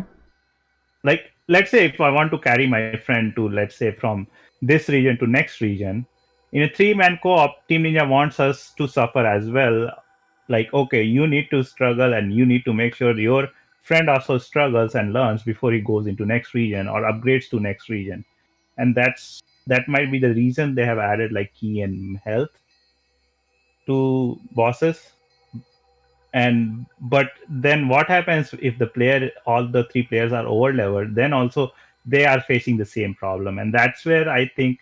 Like, let's say if I want to carry my friend to, let's say, from this region to next region, in a 3-man co-op, Team Ninja wants us to suffer as well. Like, okay, you need to struggle and you need to make sure your friend also struggles and learns before he goes into next region or upgrades to next region. And that might be the reason they have added like key and health to bosses. And but then what happens if all the 3 players are over leveled? Then also they are facing the same problem, and that's where I think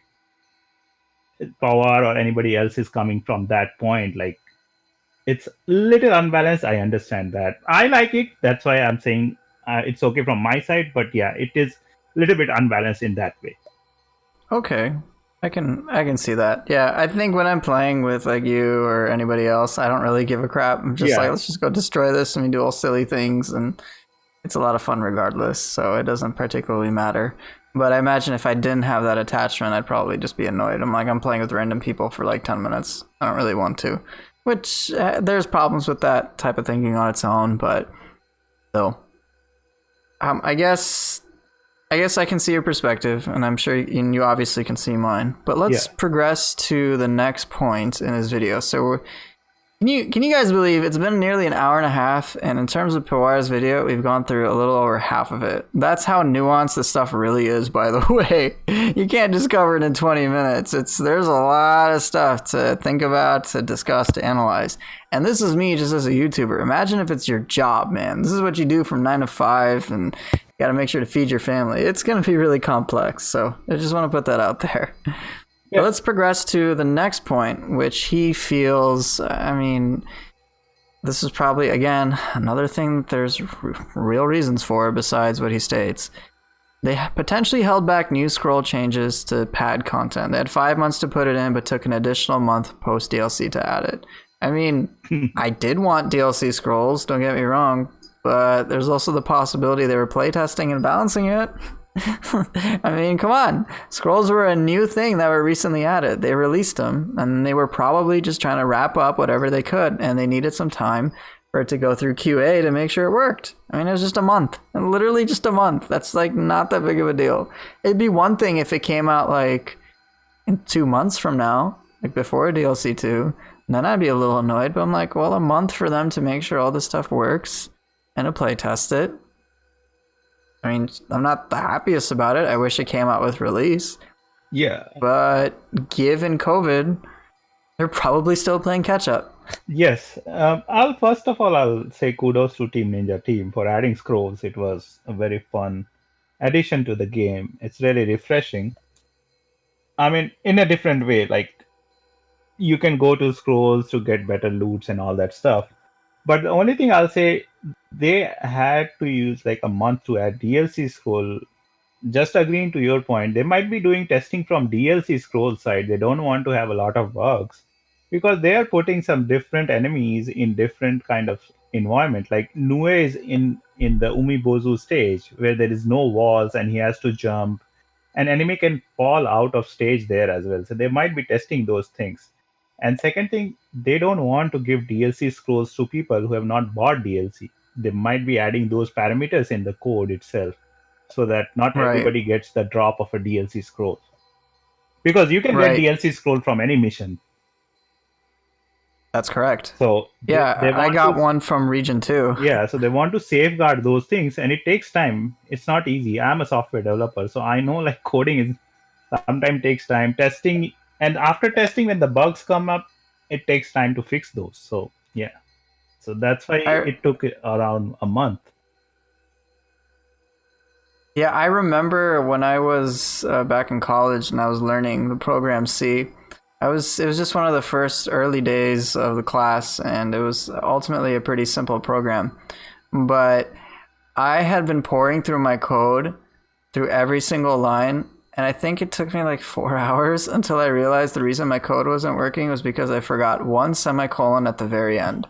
Power or anybody else is coming from that point. Like, it's a little unbalanced. I understand that. I like it. That's why I'm saying it's okay from my side. But yeah, it is a little bit unbalanced in that way. Okay. I can see that. Yeah, I think when I'm playing with like you or anybody else, I don't really give a crap. I'm just like, let's just go destroy this and we do all silly things, and it's a lot of fun regardless, so it doesn't particularly matter. But I imagine if I didn't have that attachment, I'd probably just be annoyed. I'm playing with random people for like 10 minutes. I don't really want to. Which, there's problems with that type of thinking on its own, but still. I guess I can see your perspective, and I'm sure you obviously can see mine. But let's progress to the next point in this video. So can you guys believe it's been nearly an hour and a half, and in terms of PWAR's video, we've gone through a little over half of it. That's how nuanced this stuff really is, by the way. You can't just cover it in 20 minutes. There's a lot of stuff to think about, to discuss, to analyze. And this is me just as a YouTuber. Imagine if it's your job, man. This is what you do from 9 to 5, and you got to make sure to feed your family. It's going to be really complex, so I just want to put that out there. But let's progress to the next point, which he feels, this is probably, again, another thing that there's real reasons for besides what he states. They potentially held back new scroll changes to pad content. They had 5 months to put it in, but took an additional month post DLC to add it. I mean, I did want DLC scrolls, don't get me wrong, but there's also the possibility they were playtesting and balancing it. I mean, come on. Scrolls were a new thing that were recently added. They released them, and they were probably just trying to wrap up whatever they could, and they needed some time for it to go through QA to make sure it worked. I mean, it was just a month. Literally just a month. That's, like, not that big of a deal. It'd be one thing if it came out, like, in 2 months from now, like before DLC 2, and then I'd be a little annoyed, but I'm like, well, a month for them to make sure all this stuff works and to play test it. I mean, I'm not the happiest about it. I wish it came out with release. Yeah. But given COVID, they're probably still playing catch up. Yes. First of all, I'll say kudos to Team Ninja team for adding scrolls. It was a very fun addition to the game. It's really refreshing. I mean, in a different way, like you can go to scrolls to get better loots and all that stuff. But the only thing I'll say, they had to use like a month to add DLC scroll just agreeing to your point, they might be doing testing from DLC scroll side. They don't want to have a lot of bugs because they are putting some different enemies in different kind of environment. Like Nue is in the Umibozu stage where there is no walls and he has to jump. An enemy can fall out of stage there as well. So they might be testing those things. And second thing, they don't want to give DLC scrolls to people who have not bought DLC. They might be adding those parameters in the code itself so that not Right. everybody gets the drop of a DLC scroll. Because you can get Right. DLC scroll from any mission. That's correct. So they Yeah, I want got to, one from Region 2. yeah, so they want to safeguard those things and it takes time. It's not easy. I'm a software developer, so I know like coding is sometimes takes time. Testing, and after testing when the bugs come up, it takes time to fix those. So yeah. So that's why I it took around a month. Yeah, I remember when I was back in college and I was learning the program C. It was just one of the first early days of the class, and it was ultimately a pretty simple program. But I had been pouring through my code through every single line, and I think it took me like 4 hours until I realized the reason my code wasn't working was because I forgot one semicolon at the very end.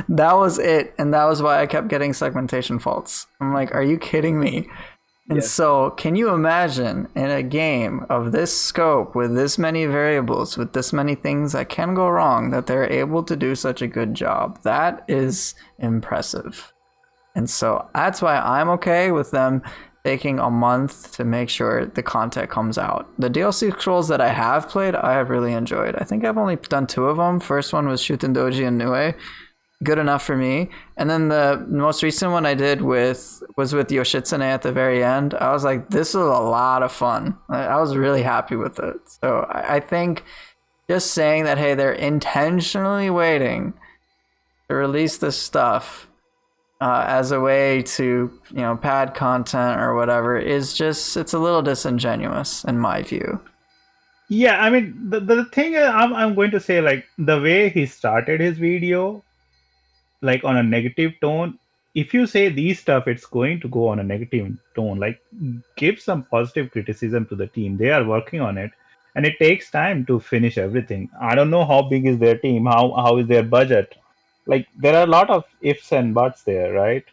That was it, and that was why I kept getting segmentation faults. I'm like, are you kidding me? And Yes. so, can you imagine in a game of this scope, with this many variables, with this many things that can go wrong, that they're able to do such a good job? That is impressive. And so, that's why I'm okay with them taking a month to make sure the content comes out. The DLC scrolls that I have played, I have really enjoyed. I think I've only done 2 of them. First one was Shuten Doji and Nue. Good enough for me. And then the most recent one I did was with Yoshitsune at the very end. I was like, this is a lot of fun. I was really happy with it. So I think just saying that, hey, they're intentionally waiting to release this stuff as a way to, pad content or whatever is just, it's a little disingenuous in my view. Yeah, I mean the thing I'm going to say, like the way he started his video, like on a negative tone. If you say these stuff, it's going to go on a negative tone. Like give some positive criticism to the team. They are working on it, and it takes time to finish everything. I don't know how big is their team, how is their budget. Like there are a lot of ifs and buts there, right?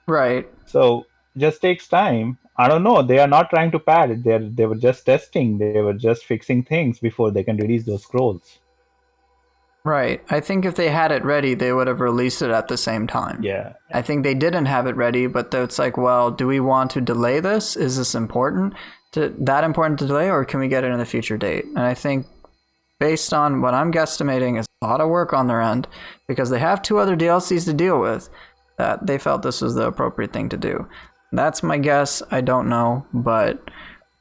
Right. So just takes time. I don't know. They are not trying to pad it. They were just testing. They were just fixing things before they can release those scrolls. Right. I think if they had it ready, they would have released it at the same time. Yeah. I think they didn't have it ready, but it's like, well, do we want to delay this? Is this important? That important to delay, or can we get it in a future date? And I think based on what I'm guesstimating is a lot of work on their end, because they have 2 other DLCs to deal with, that they felt this was the appropriate thing to do. That's my guess. I don't know, but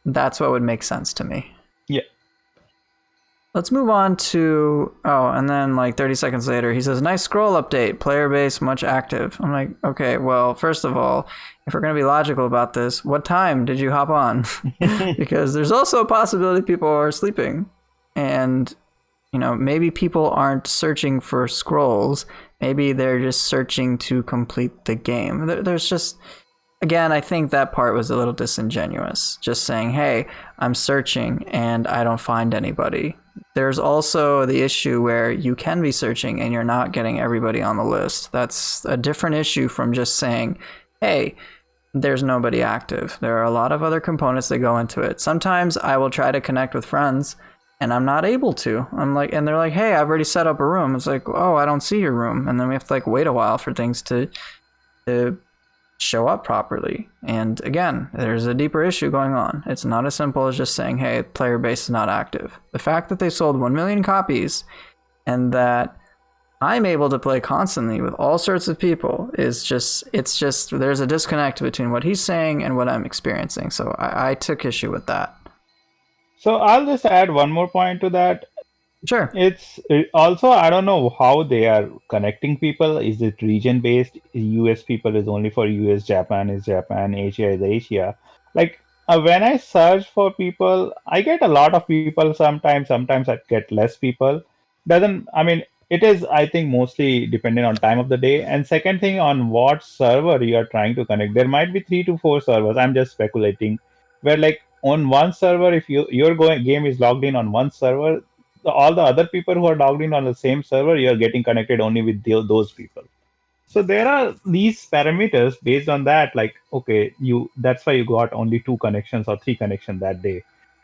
that's what would make sense to me. Yeah. Let's move on to, and then like 30 seconds later, he says, nice scroll update, player base much active. I'm like, okay, well, first of all, if we're going to be logical about this, what time did you hop on? Because there's also a possibility people are sleeping. And, maybe people aren't searching for scrolls. Maybe they're just searching to complete the game. There's just, again, I think that part was a little disingenuous. Just saying, hey, I'm searching and I don't find anybody. There's also the issue where you can be searching and you're not getting everybody on the list. That's a different issue from just saying, hey, there's nobody active. There are a lot of other components that go into it. Sometimes I will try to connect with friends and I'm not able to. And they're like, hey, I've already set up a room. It's like, oh, I don't see your room. And then we have to wait a while for things to show up properly. And again, there's a deeper issue going on. It's not as simple as just saying, hey, player base is not active. The fact that they sold 1 million copies and that I'm able to play constantly with all sorts of people is just, there's a disconnect between what he's saying and what I'm experiencing. So I took issue with that. So I'll just add one more point to that. Sure. It's also, I don't know how they are connecting people. Is it region based? US people is only for US, Japan is Japan, Asia is Asia. Like when I search for people, I get a lot of people sometimes I get less people. I mean, It is, I think, mostly dependent on time of the day. And second thing, on what server you are trying to connect. There might be 3 to 4 servers. I'm just speculating. Where like on one server, if your game is logged in on one server, all the other people who are logged in on the same server, you are getting connected only with those people. So there are these parameters based on that, like, okay, that's why you got only 2 connections or 3 connections that day.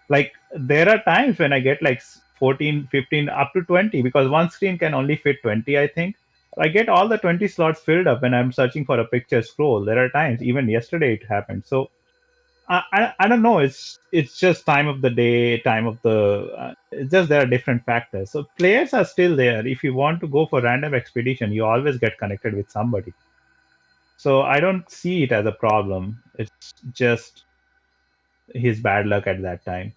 Like there are times when I get like 14, 15, up to 20, because one screen can only fit 20, I think. I get all the 20 slots filled up when I'm searching for a picture scroll. There are times, even yesterday it happened. So I don't know. It's just time of the day, time of the. It's just there are different factors. So players are still there. If you want to go for random expedition, you always get connected with somebody. So I don't see it as a problem. It's just his bad luck at that time.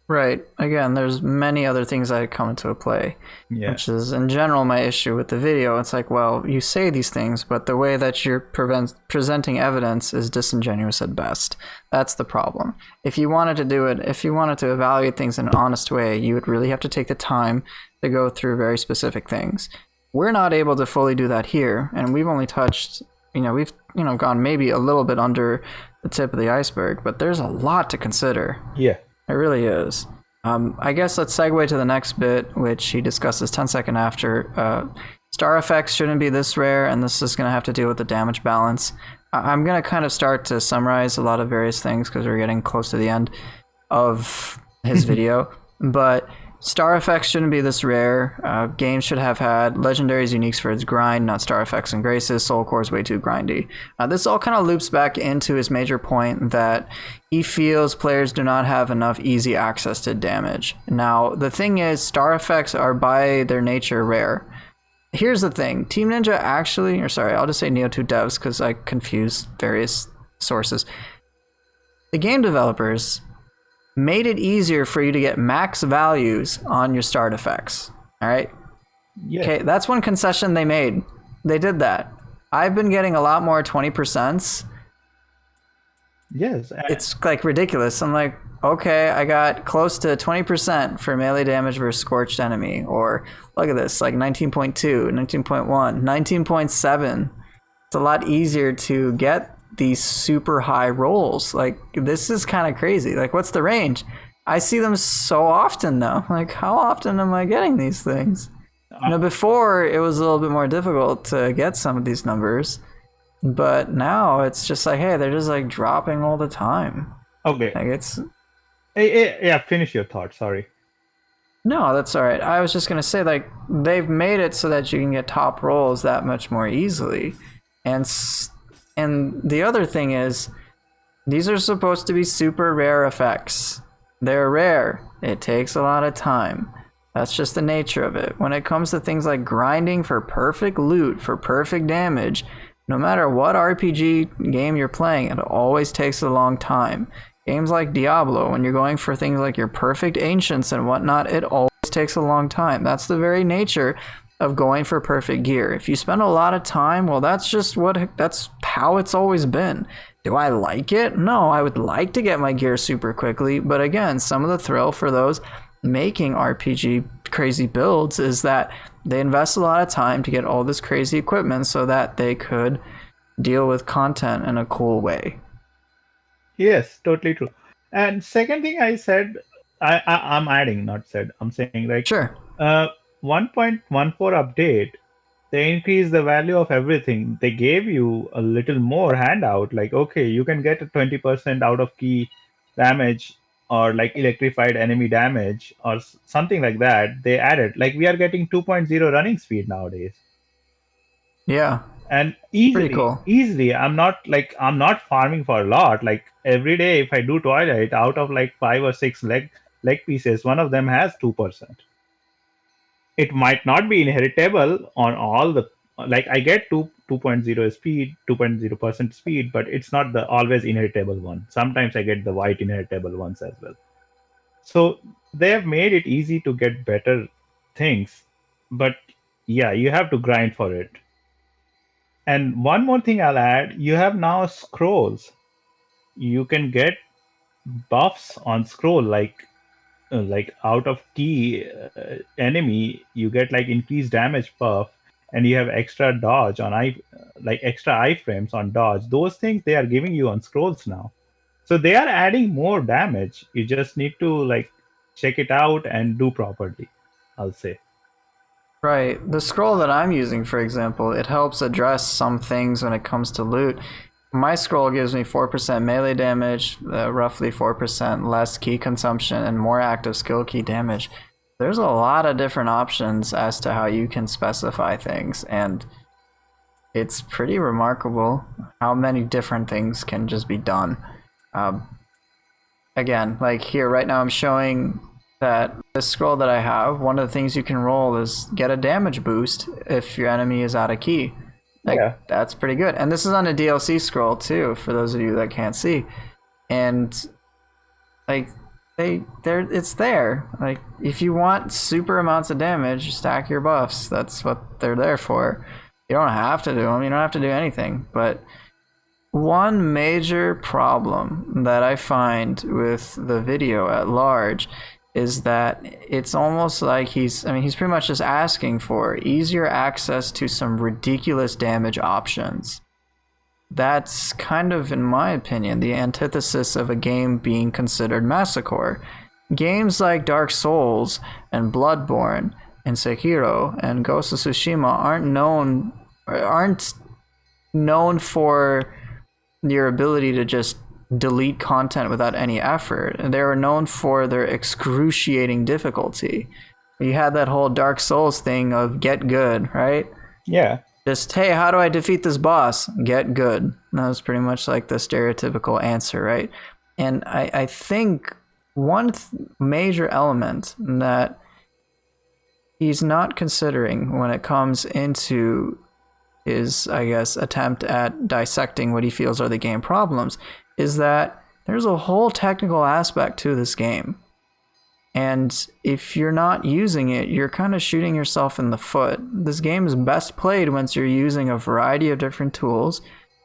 Right. Again, there's many other things that come into play, Yeah. which is in general my issue with the video. It's like, well, you say these things, but the way that you're presenting evidence is disingenuous at best. That's the problem. If you wanted to do it, if you wanted to evaluate things in an honest way, you would really have to take the time to go through very specific things. We're not able to fully do that here, and we've only touched, we've, gone maybe a little bit under the tip of the iceberg, but there's a lot to consider. Yeah. It really is. I guess let's segue to the next bit, which he discusses 10 seconds after. Star effects shouldn't be this rare, and this is going to have to deal with the damage balance. I'm going to kind of start to summarize a lot of various things because we're getting close to the end of his video. But star effects shouldn't be this rare. Games should have had legendaries, uniques for its grind, not star effects and graces. Soul Core is way too grindy. This all kind of loops back into his major point that he feels players do not have enough easy access to damage. Now, the thing is, star effects are by their nature rare. Here's the thing. Team Ninja actually, I'll just say Nioh 2 devs because I confuse various sources. The game developers made it easier for you to get max values on your start effects. All right? Yeah. Okay, that's one concession they made. They did that. I've been getting a lot more 20%. Yes. It's like ridiculous. I'm like, okay, I got close to 20% for melee damage versus scorched enemy. Or look at this, like 19.2, 19.1, 19.7. It's a lot easier to get these super high rolls. Like, this is kind of crazy. Like, what's the range? I see them so often now. Like, how often am I getting these things? Before it was a little bit more difficult to get some of these numbers, but now it's just like, hey, they're just like dropping all the time. Okay. Like it's. Yeah, finish your thought. Sorry. No, that's all right. I was just gonna say, like, they've made it so that you can get top rolls that much more easily, and the other thing is, these are supposed to be super rare effects. They're rare. It takes a lot of time. That's just the nature of it. When it comes to things like grinding for perfect loot, for perfect damage, no matter what RPG game you're playing, it always takes a long time. Games like Diablo, when you're going for things like your perfect ancients and whatnot, it always takes a long time. That's the very nature of going for perfect gear. If you spend a lot of time, well, that's how it's always been. Do I like it? No, I would like to get my gear super quickly, but again, some of the thrill for those making RPG crazy builds is that they invest a lot of time to get all this crazy equipment so that they could deal with content in a cool way. Yes, totally true. And second thing I said, I'm adding, not said. I'm saying like Sure. 1.14 update, they increase the value of everything. They gave you a little more handout. Like, okay, you can get a 20% out of key damage or like electrified enemy damage or something like that. They added, like, we are getting 2.0 running speed nowadays. Yeah. And Pretty cool. easily, I'm not farming for a lot. Like every day, if I do Twilight, out of like 5 or 6 leg pieces, one of them has 2%. It might not be inheritable on all the, like, I get 2.0 speed, 2.0% speed, but it's not the always inheritable one. Sometimes I get the white inheritable ones as well. So they have made it easy to get better things, but yeah, you have to grind for it. And one more thing I'll add, you have now scrolls. You can get buffs on scroll, like like out of key enemy, you get like increased damage buff, and you have extra dodge on like extra iframes on dodge. Those things they are giving you on scrolls now. So they are adding more damage. You just need to like check it out and do properly, I'll say. Right. The scroll that I'm using, for example, it helps address some things when it comes to loot. My scroll gives me 4% melee damage, roughly 4% less key consumption, and more active skill key damage. There's a lot of different options as to how you can specify things, and it's pretty remarkable how many different things can just be done. Again, like here right now I'm showing that this scroll that I have, one of the things you can roll is get a damage boost if your enemy is out of key. Like, Yeah. that's pretty good. And this is on a DLC scroll too, for those of you that can't see. And like it's there. Like, if you want super amounts of damage, stack your buffs. That's what they're there for. You don't have to do them. You don't have to do anything. But one major problem that I find with the video at large is that it's almost like he's pretty much just asking for easier access to some ridiculous damage options. That's kind of, in my opinion, the antithesis of a game being considered masochore. Games like Dark Souls and Bloodborne and Sekiro and Ghost of Tsushima aren't known for your ability to just delete content without any effort. And they were known for their excruciating difficulty. You had that whole Dark Souls thing of get good, right? Yeah. Just, hey, how do I defeat this boss? Get good. And that was pretty much like the stereotypical answer, right? And I think one major element that he's not considering when it comes into his, I guess, attempt at dissecting what he feels are the game problems is that there's a whole technical aspect to this game. And if you're not using it, you're kind of shooting yourself in the foot. This game is best played once you're using a variety of different tools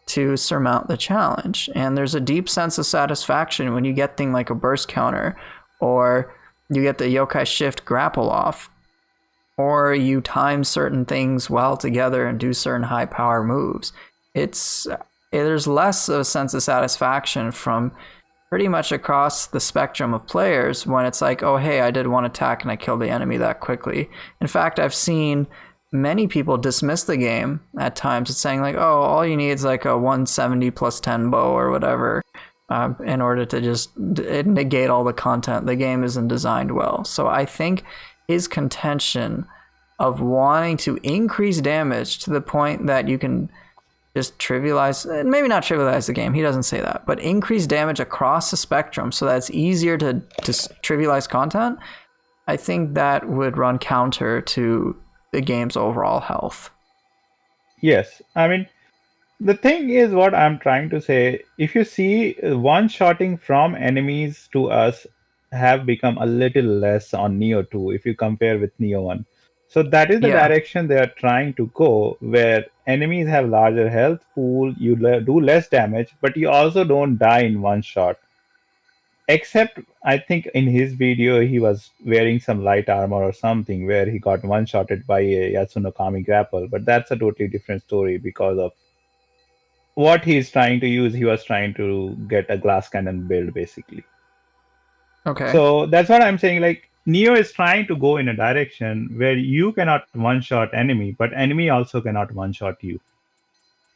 to surmount the challenge. And there's a deep sense of satisfaction when you get things like a burst counter, or you get the yokai shift grapple off, or you time certain things well together and do certain high power moves. There's less of a sense of satisfaction from pretty much across the spectrum of players when it's like, oh, hey, I did one attack and I killed the enemy that quickly. In fact, I've seen many people dismiss the game at times. It's saying like, oh, all you need is like a 170 plus 10 bow or whatever in order to just negate all the content. The game isn't designed well. So I think his contention of wanting to increase damage to the point that you can just trivialize, maybe not trivialize the game, he doesn't say that, but increase damage across the spectrum so that it's easier to trivialize content, I think that would run counter to the game's overall health. Yes. I mean, the thing is, what I'm trying to say, if you see one-shotting from enemies to us have become a little less on Nioh 2 if you compare with Nioh 1. So that is the direction they are trying to go, where enemies have larger health pool, you do less damage, but you also don't die in one shot. Except, I think in his video, he was wearing some light armor or something where he got one-shotted by a Yatsunokami grapple, but that's a totally different story because of what he's trying to use. He was trying to get a glass cannon build, basically. Okay. So that's what I'm saying. Like, Nioh is trying to go in a direction where you cannot one-shot enemy, but enemy also cannot one-shot you.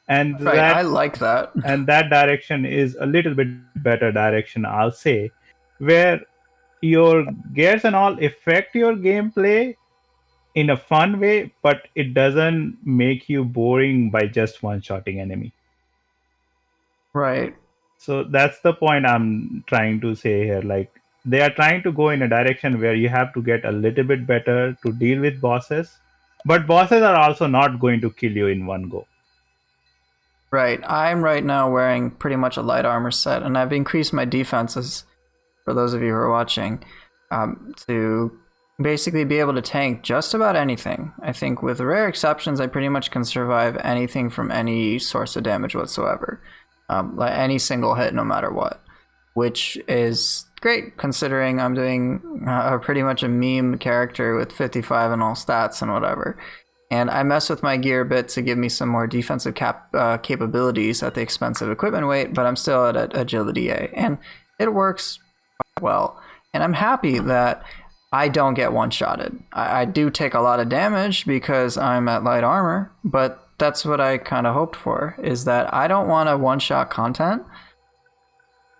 And right, I like that. And that direction is a little bit better direction, I'll say, where your gears and all affect your gameplay in a fun way, but it doesn't make you boring by just one-shotting enemy. Right. So that's the point I'm trying to say here. Like, they are trying to go in a direction where you have to get a little bit better to deal with bosses, but bosses are also not going to kill you in one go. Right. I'm right now wearing pretty much a light armor set, and I've increased my defenses, for those of you who are watching, to basically be able to tank just about anything. I think with rare exceptions, I pretty much can survive anything from any source of damage whatsoever. Like any single hit, no matter what, which is great considering I'm doing pretty much a meme character with 55 in all stats and whatever. And I mess with my gear a bit to give me some more defensive capabilities at the expense of equipment weight, but I'm still at agility A. And it works well. And I'm happy that I don't get one-shotted. I do take a lot of damage because I'm at light armor, but that's what I kind of hoped for, is that I don't want a one-shot content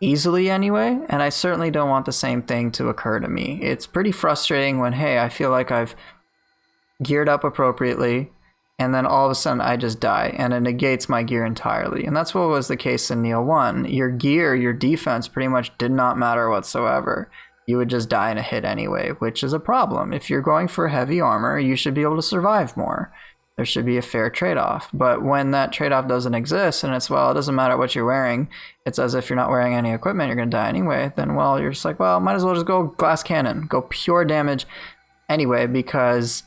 easily anyway, and I certainly don't want the same thing to occur to me. It's pretty frustrating when, hey, I feel like I've geared up appropriately, and then all of a sudden I just die, and it negates my gear entirely. And that's what was the case in Nioh 1. Your gear, your defense pretty much did not matter whatsoever. You would just die in a hit anyway, which is a problem. If you're going for heavy armor, you should be able to survive more. There should be a fair trade-off. But when that trade-off doesn't exist, and it's, well, it doesn't matter what you're wearing, it's as if you're not wearing any equipment, you're going to die anyway, then, well, you're just like, well, might as well just go glass cannon, go pure damage anyway, because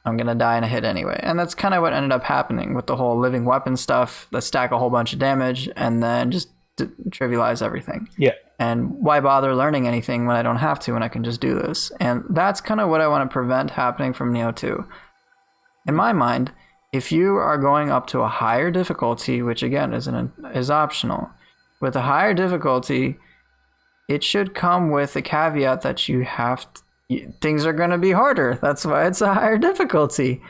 I'm going to die in a hit anyway. And that's kind of what ended up happening with the whole living weapon stuff, that stack a whole bunch of damage and then just trivialize everything. Yeah. And why bother learning anything when I don't have to, when I can just do this? And that's kind of what I want to prevent happening from Nioh 2. In my mind, if you are going up to a higher difficulty, which again is optional, with a higher difficulty, it should come with a caveat that you have things are going to be harder. That's why it's a higher difficulty.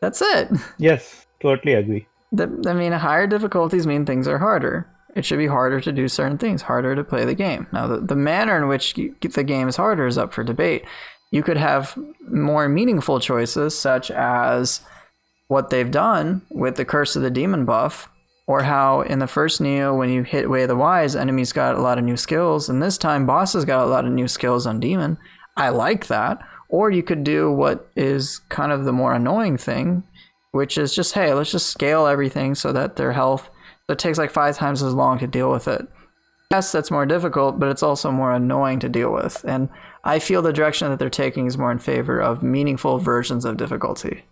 That's it. Yes, totally agree. I mean, higher difficulties mean things are harder. It should be harder to do certain things, harder to play the game. Now, the manner in which the game is harder is up for debate. You could have more meaningful choices, such as what they've done with the Curse of the Demon buff, or how in the first Nioh, when you hit Way of the Wise, enemies got a lot of new skills, and this time bosses got a lot of new skills on Demon. I like that. Or you could do what is kind of the more annoying thing, which is just, hey, let's just scale everything so that their health, it takes like 5 times as long to deal with it. Yes, that's more difficult, but it's also more annoying to deal with. And I feel the direction that they're taking is more in favor of meaningful versions of difficulty.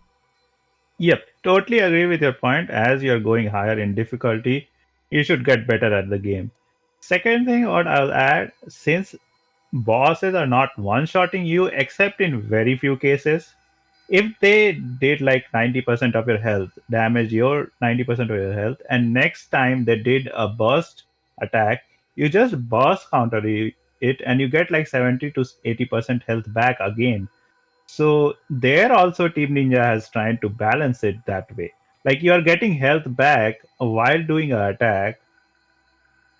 Yep, totally agree with your point. As you're going higher in difficulty, you should get better at the game. Second thing, what I'll add, since bosses are not one-shotting you, except in very few cases, if they did like 90% of your health, damage your 90% of your health, and next time they did a burst attack, you just burst counter it and you get like 70 to 80% health back again. So there also Team Ninja has tried to balance it that way. Like you are getting health back while doing an attack,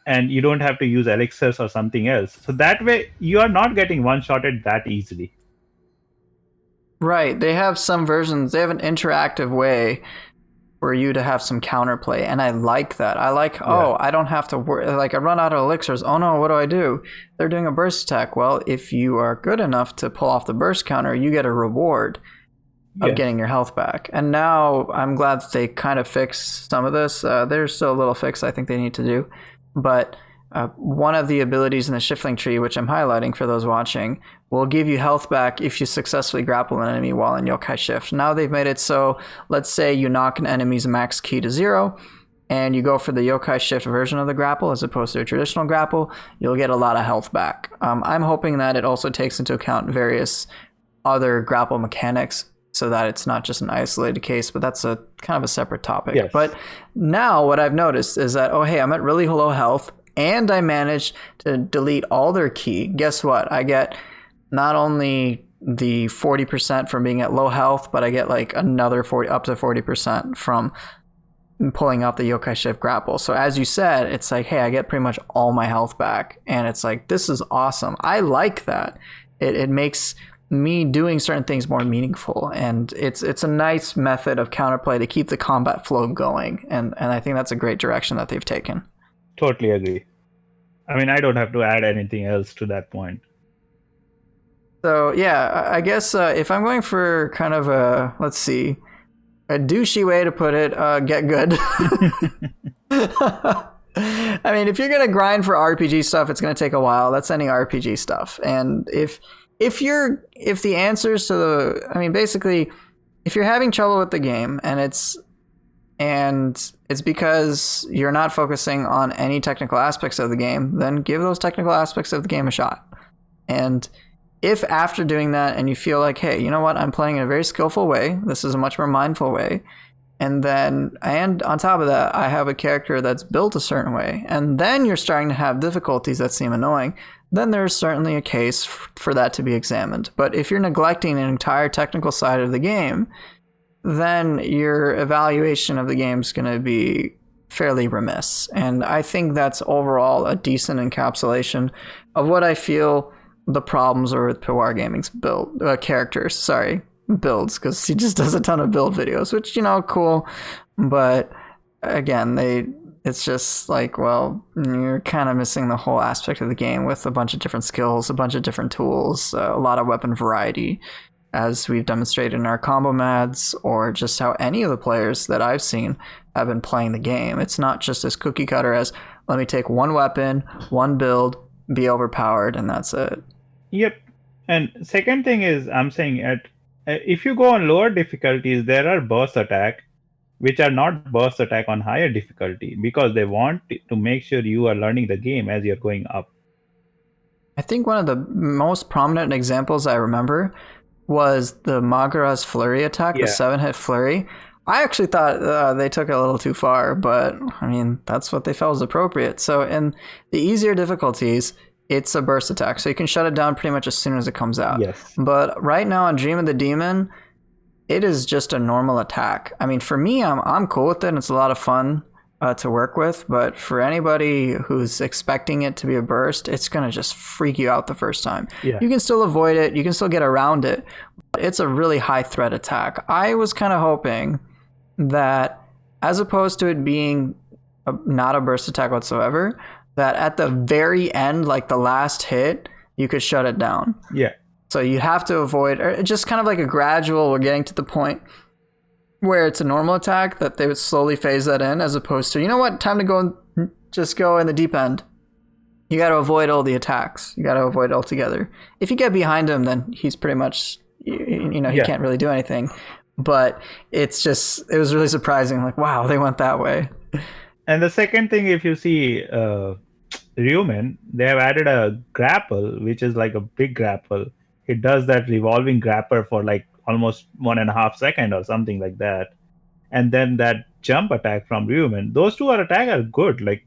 and you don't have to use elixirs or something else. So that way you are not getting one-shotted that easily. Right. They have some versions, they have an interactive way for you to have some counterplay, and I like that. I like, I don't have to worry. Like, I run out of elixirs. Oh no, what do I do? They're doing a burst attack. Well, if you are good enough to pull off the burst counter, you get a reward of getting your health back. And now I'm glad that they kind of fixed some of this. There's still a little fix I think they need to do. But one of the abilities in the Shiftling tree, which I'm highlighting for those watching, will give you health back if you successfully grapple an enemy while in Yokai Shift. Now they've made it so, let's say you knock an enemy's max ki to 0, and you go for the Yokai Shift version of the grapple as opposed to a traditional grapple, you'll get a lot of health back. I'm hoping that it also takes into account various other grapple mechanics, so that it's not just an isolated case, but that's a kind of a separate topic. Yes. But now what I've noticed is that, oh hey, I'm at really low health, and I managed to delete all their ki. Guess what? I get not only the 40% from being at low health, but I get like another 40, up to 40% from pulling out the Yokai Shift grapple. So as you said, it's like, hey, I get pretty much all my health back, and it's like, this is awesome. I like that. It makes me doing certain things more meaningful, and it's a nice method of counterplay to keep the combat flow going, and I think that's a great direction that they've taken. Totally agree. I mean, I don't have to add anything else to that point. So yeah, I guess if I'm going for kind of a, let's see, a douchey way to put it, get good. I mean, if you're gonna grind for RPG stuff, it's gonna take a while. That's any RPG stuff. And if the answers to the, I mean, basically, if you're having trouble with the game and it's And it's because you're not focusing on any technical aspects of the game. Then give those technical aspects of the game a shot. And if after doing that and you feel like, hey, you know what, I'm playing in a very skillful way, this is a much more mindful way, and on top of that, I have a character that's built a certain way, and then you're starting to have difficulties that seem annoying, then there's certainly a case for that to be examined. But if you're neglecting an entire technical side of the game, then your evaluation of the game is going to be fairly remiss. And I think that's overall a decent encapsulation of what I feel the problems are with PWARGaming's builds, because he just does a ton of build videos, which, cool. But again, it's just like, well, you're kind of missing the whole aspect of the game with a bunch of different skills, a bunch of different tools, a lot of weapon variety, as we've demonstrated in our combo mads, or just how any of the players that I've seen have been playing the game. It's not just as cookie cutter as, let me take one weapon, one build, be overpowered, and that's it. Yep. And second thing is, I'm saying if you go on lower difficulties, there are burst attack, which are not burst attack on higher difficulty, because they want to make sure you are learning the game as you're going up. I think one of the most prominent examples I remember was the Magara's Flurry attack, the 7-hit Flurry. I actually thought they took it a little too far, but I mean, that's what they felt was appropriate. So in the easier difficulties, it's a burst attack, so you can shut it down pretty much as soon as it comes out. Yes. But right now on Dream of the Demon, it is just a normal attack. I mean, for me, I'm cool with it, and it's a lot of fun to work with. But for anybody who's expecting it to be a burst, it's going to just freak you out the first time. Yeah. You can still avoid it. You can still get around it. But it's a really high threat attack. I was kind of hoping that, as opposed to it being not a burst attack whatsoever, that at the very end, like the last hit, you could shut it down. Yeah. So you have to avoid, or just kind of like a gradual, we're getting to the point where it's a normal attack, that they would slowly phase that in, as opposed to, you know what, time to just go in the deep end. You got to avoid all the attacks. You got to avoid it altogether. If you get behind him, then he's pretty much, he can't really do anything. But it was really surprising. Like, wow, they went that way. And the second thing, if you see Ryumen, they have added a grapple, which is like a big grapple. It does that revolving grapple for like almost 1.5 seconds or something like that. And then that jump attack from Ryumen, those two attacks are good. Like,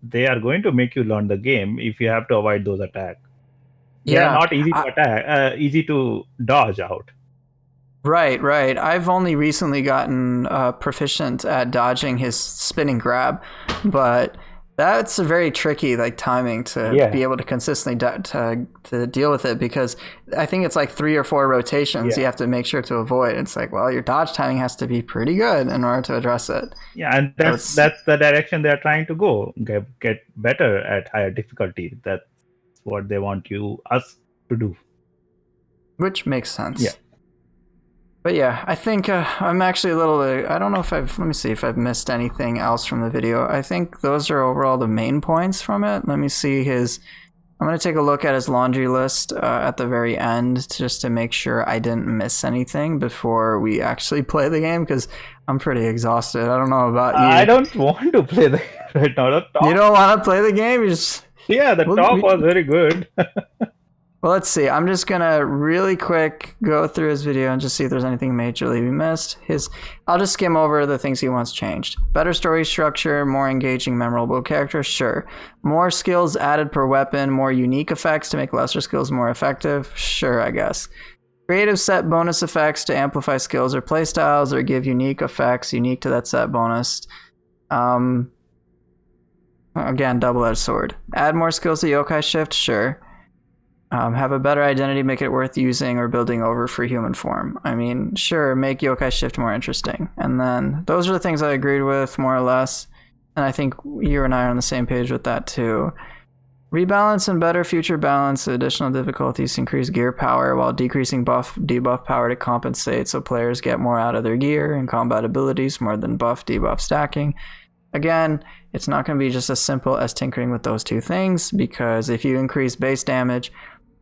they are going to make you learn the game if you have to avoid those attacks. They are not easy to attack, easy to dodge out. Right. I've only recently gotten proficient at dodging his spinning grab, but that's a very tricky timing to be able to consistently to deal with it, because I think it's like 3 or 4 rotations you have to make sure to avoid. It's like, well, your dodge timing has to be pretty good in order to address it. Yeah, and that's the direction they're trying to go. Get better at higher difficulty. That's what they want us to do. Which makes sense. Yeah. But yeah, I think I'm actually a little, I don't know if let me see if I've missed anything else from the video. I think those are overall the main points from it. Let me see I'm going to take a look at his laundry list at the very end, just to make sure I didn't miss anything before we actually play the game, because I'm pretty exhausted. I don't know about you. I don't want to play the game right now. You don't want to play the game? The talk was very good. Well, let's see. I'm just going to really quick go through his video and just see if there's anything majorly we missed. I'll just skim over the things he wants changed. Better story structure, more engaging, memorable characters, sure. More skills added per weapon, more unique effects to make lesser skills more effective, sure, I guess. Creative set bonus effects to amplify skills or playstyles, or give unique effects unique to that set bonus. Again, double-edged sword. Add more skills to Yokai Shift, sure. Have a better identity, make it worth using or building over for human form. I mean, sure, make Yokai Shift more interesting. And then those are the things I agreed with, more or less. And I think you and I are on the same page with that too. Rebalance and better future balance. Additional difficulties to increase gear power while decreasing debuff power to compensate, so players get more out of their gear and combat abilities more than debuff stacking. Again, it's not going to be just as simple as tinkering with those two things, because if you increase base damage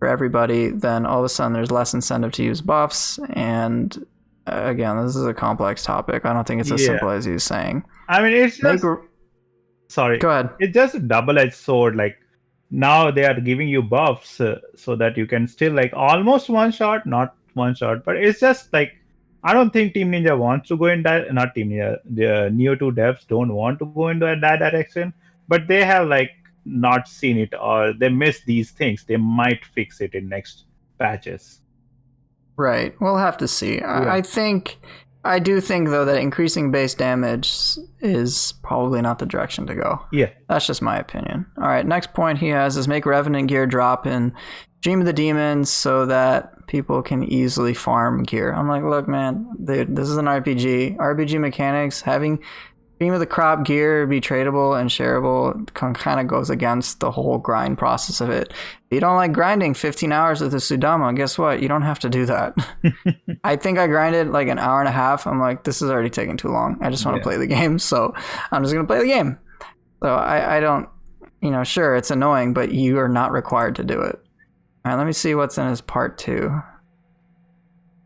for everybody, then all of a sudden there's less incentive to use buffs, and again, this is a complex topic. I don't think it's as simple as he's saying. I mean, it's just sorry. Go ahead. It's just a double-edged sword. Like now they are giving you buffs so that you can still like almost one shot, not one shot, but it's just like I don't think Team Ninja wants to go in that. Not Team Ninja. The Nioh 2 devs don't want to go into that direction, but they have like not seen it or they miss these things. They might fix it in next patches. Right. We'll have to see. Yeah. I do think though that increasing base damage is probably not the direction to go. Yeah. That's just my opinion. All right. Next point he has is make Revenant gear drop in Dream of the Demons so that people can easily farm gear. I'm like, look, man, dude, this is an RPG. RPG mechanics, having Cream of the Crop gear be tradable and shareable kind of goes against the whole grind process of it. If you don't like grinding 15 hours with a Sudama, guess what? You don't have to do that. I think I grinded like an hour and a half. I'm like, this is already taking too long. I just want to play the game, so I'm just going to play the game. So I don't, sure, it's annoying, but you are not required to do it. All right, let me see what's in his part 2.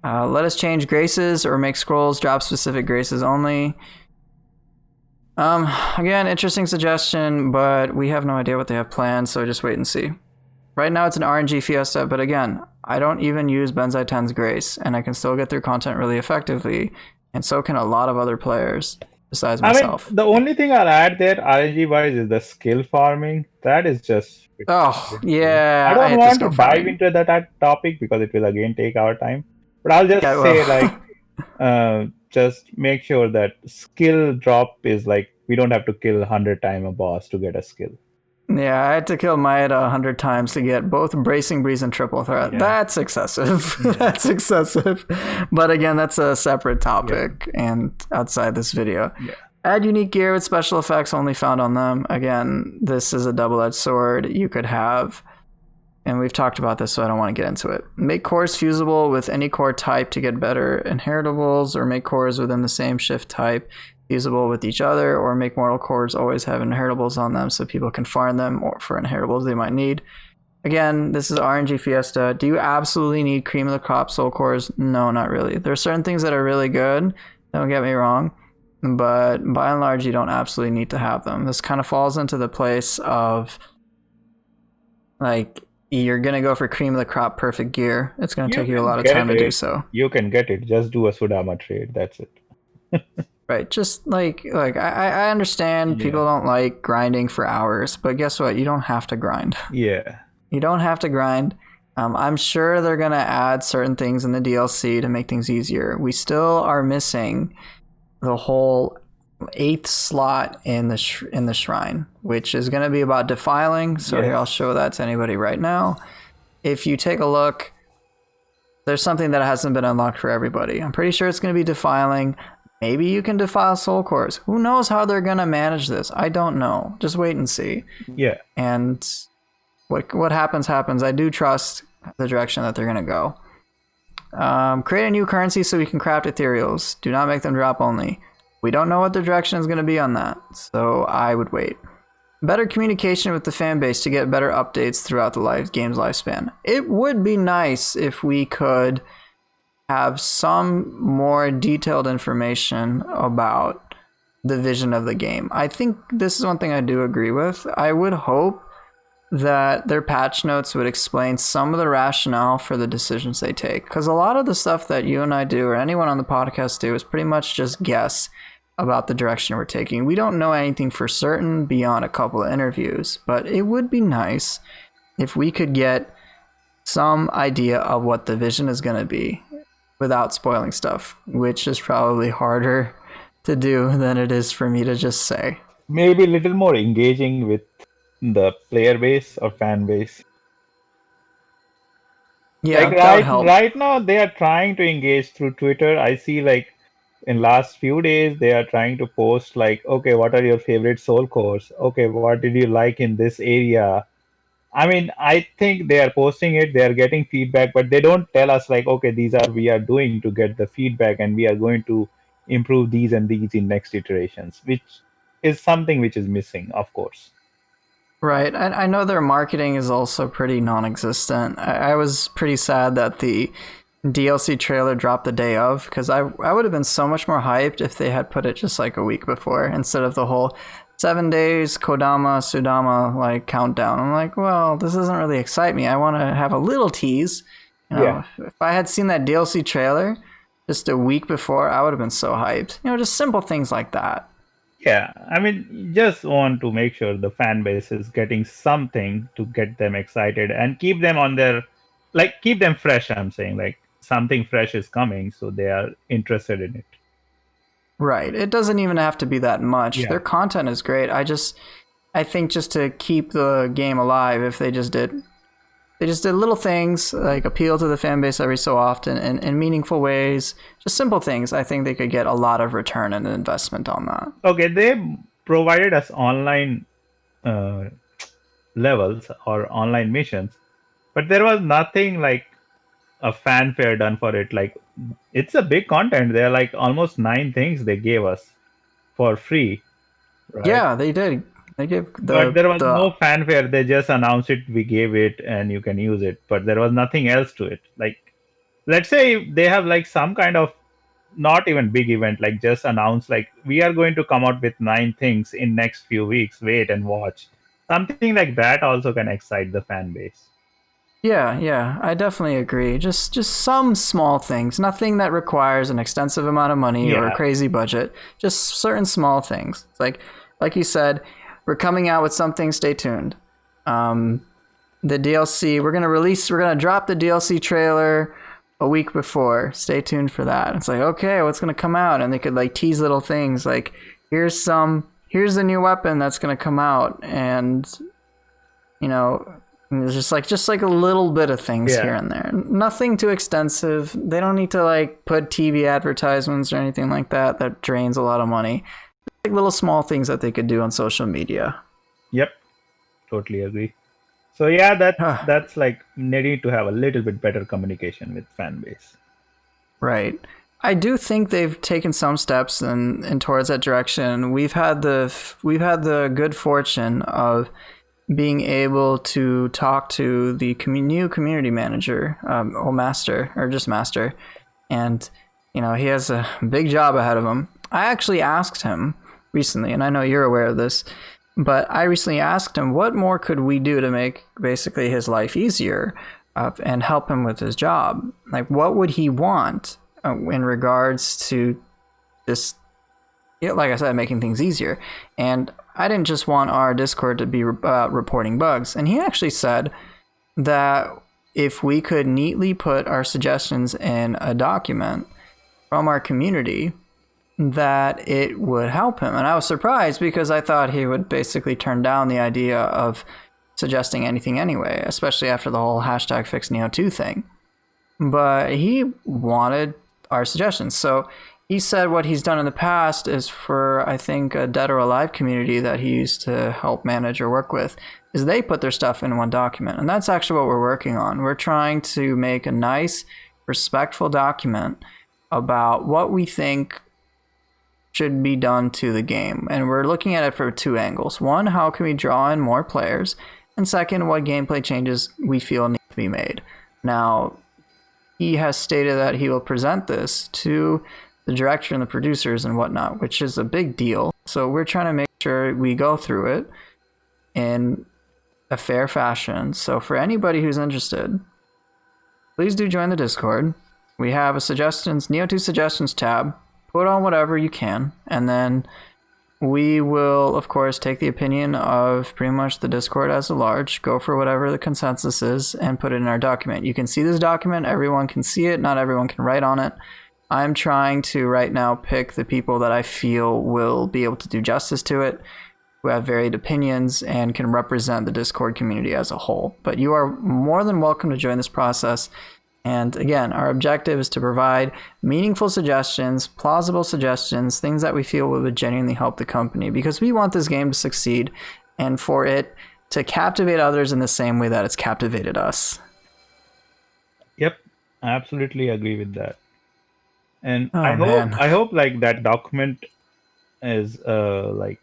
Let us change graces or make scrolls drop specific graces only. Again, interesting suggestion, but we have no idea what they have planned, so just wait and see. Right now it's an RNG fiesta, but again, I don't even use Benzai 10's Grace, and I can still get through content really effectively, and so can a lot of other players besides myself. I mean, the only thing I'll add there, RNG-wise, is the skill farming. That is just... yeah. I don't want to dive into that topic because it will again take our time, but I'll just say, just make sure that skill drop is like we don't have to kill 100 times a boss to get a skill. Yeah, I had to kill Maeda 100 times to get both Bracing Breeze and Triple Threat. Yeah. That's excessive. Yeah. That's excessive. But again, that's a separate topic and outside this video. Yeah. Add unique gear with special effects only found on them. Again, this is a double-edged sword. You could have... And we've talked about this, so I don't want to get into it. Make cores fusible with any core type to get better inheritables, or make cores within the same shift type fusible with each other, or make mortal cores always have inheritables on them so people can farm them or for inheritables they might need. Again, this is RNG Fiesta. Do you absolutely need Cream of the Crop soul cores? No, not really. There are certain things that are really good, don't get me wrong, but by and large, you don't absolutely need to have them. This kind of falls into the place of, like, you're going to go for Cream of the Crop perfect gear. It's going to take you a lot of time to do so. You can get it. Just do a Sudama trade. That's it. Right. Just like I understand people don't like grinding for hours, but guess what? You don't have to grind. Yeah. You don't have to grind. I'm sure they're going to add certain things in the DLC to make things easier. We still are missing the whole 8th slot in the shrine, which is going to be about defiling. So here, I'll show that to anybody right now. If you take a look, there's something that hasn't been unlocked for everybody. I'm pretty sure it's going to be defiling. Maybe you can defile soul cores. Who knows how they're going to manage this? I don't know. Just wait and see. Yeah. And what happens. I do trust the direction that they're going to go. Create a new currency so we can craft ethereals. Do not make them drop only. We don't know what the direction is going to be on that, so I would wait. Better communication with the fan base to get better updates throughout the game's lifespan. It would be nice if we could have some more detailed information about the vision of the game. I think this is one thing I do agree with. I would hope that their patch notes would explain some of the rationale for the decisions they take, because a lot of the stuff that you and I do or anyone on the podcast do is pretty much just guess about the direction we're taking. We don't know anything for certain beyond a couple of interviews, but it would be nice if we could get some idea of what the vision is going to be without spoiling stuff, which is probably harder to do than it is for me to just say. Maybe a little more engaging with the player base or fan base. Yeah, like right now they are trying to engage through Twitter. I see like in last few days they are trying to post like, okay, what are your favorite soul cores? Okay, what did you like in this area? I mean, I think they are posting it, they are getting feedback, but they don't tell us like, okay, we are doing to get the feedback and we are going to improve these and these in next iterations, which is something which is missing, of course. Right. I know their marketing is also pretty non-existent. I was pretty sad that the DLC trailer dropped the day of, because I would have been so much more hyped if they had put it just like a week before instead of the whole 7 days Kodama Sudama like countdown. I'm like, well, this doesn't really excite me. I want to have a little tease. Yeah. If I had seen that DLC trailer just a week before, I would have been so hyped. Just simple things like that. Yeah, I mean, you just want to make sure the fan base is getting something to get them excited and keep them on their, like, keep them fresh. I'm saying, like, something fresh is coming, so they are interested in it. Right. It doesn't even have to be that much. Yeah. Their content is great. I think just to keep the game alive, if they just did little things like appeal to the fan base every so often in meaningful ways, just simple things, I think they could get a lot of return and investment on that. Okay, they provided us online levels or online missions, but there was nothing like a fanfare done for it. Like, it's a big content. There are like almost 9 things they gave us for free, right? Yeah, they did. They gave But there was the no fanfare. They just announced it. We gave it, and you can use it. But there was nothing else to it. Like, let's say they have like some kind of not even big event, like just announce like we are going to come out with 9 things in next few weeks. Wait and watch. Something like that also can excite the fan base. Yeah, I definitely agree. Just some small things, nothing that requires an extensive amount of money or a Yeah. crazy budget. Just certain small things. It's like you said, we're coming out with something. Stay tuned. The DLC we're gonna drop the DLC trailer a week before. Stay tuned for that. It's like, okay, what's gonna come out? And they could like tease little things like here's the new weapon that's gonna come out, and it's just like a little bit of things Yeah. here and there. Nothing too extensive. They don't need to like put TV advertisements or anything like that. That drains a lot of money. Like little small things that they could do on social media. Yep. Totally agree. So yeah, that's like they need to have a little bit better communication with fan base. Right. I do think they've taken some steps in towards that direction. We've had the good fortune of being able to talk to the new community manager, or master, or just master, and he has a big job ahead of him. I actually asked him recently, and I know you're aware of this, but I recently asked him what more could we do to make basically his life easier, and help him with his job. Like, what would he want in regards to this? Like I said, making things easier. And I didn't just want our Discord to be reporting bugs. And he actually said that if we could neatly put our suggestions in a document from our community, that it would help him. And I was surprised because I thought he would basically turn down the idea of suggesting anything anyway, especially after the whole hashtag fix Nioh 2 thing. But he wanted our suggestions. So he said what he's done in the past is for, I think, a Dead or Alive community that he used to help manage or work with, is they put their stuff in one document. And that's actually what we're working on. We're trying to make a nice, respectful document about what we think should be done to the game. And we're looking at it from 2 angles. One, how can we draw in more players? And second, what gameplay changes we feel need to be made. Now, he has stated that he will present this to the director and the producers and whatnot, which is a big deal. So we're trying to make sure we go through it in a fair fashion. So for anybody who's interested, please do join the Discord. We have a Nioh 2 suggestions tab. Put on whatever you can, and then we will, of course, take the opinion of pretty much the Discord as a large, go for whatever the consensus is, and put it in our document. You can see this document. Everyone can see it. Not everyone can write on it. I'm trying to right now pick the people that I feel will be able to do justice to it, who have varied opinions and can represent the Discord community as a whole. But you are more than welcome to join this process. And again, our objective is to provide meaningful suggestions, plausible suggestions, things that we feel would genuinely help the company, because we want this game to succeed and for it to captivate others in the same way that it's captivated us. Yep, I absolutely agree with that. And Oh, I man. hope like that document is like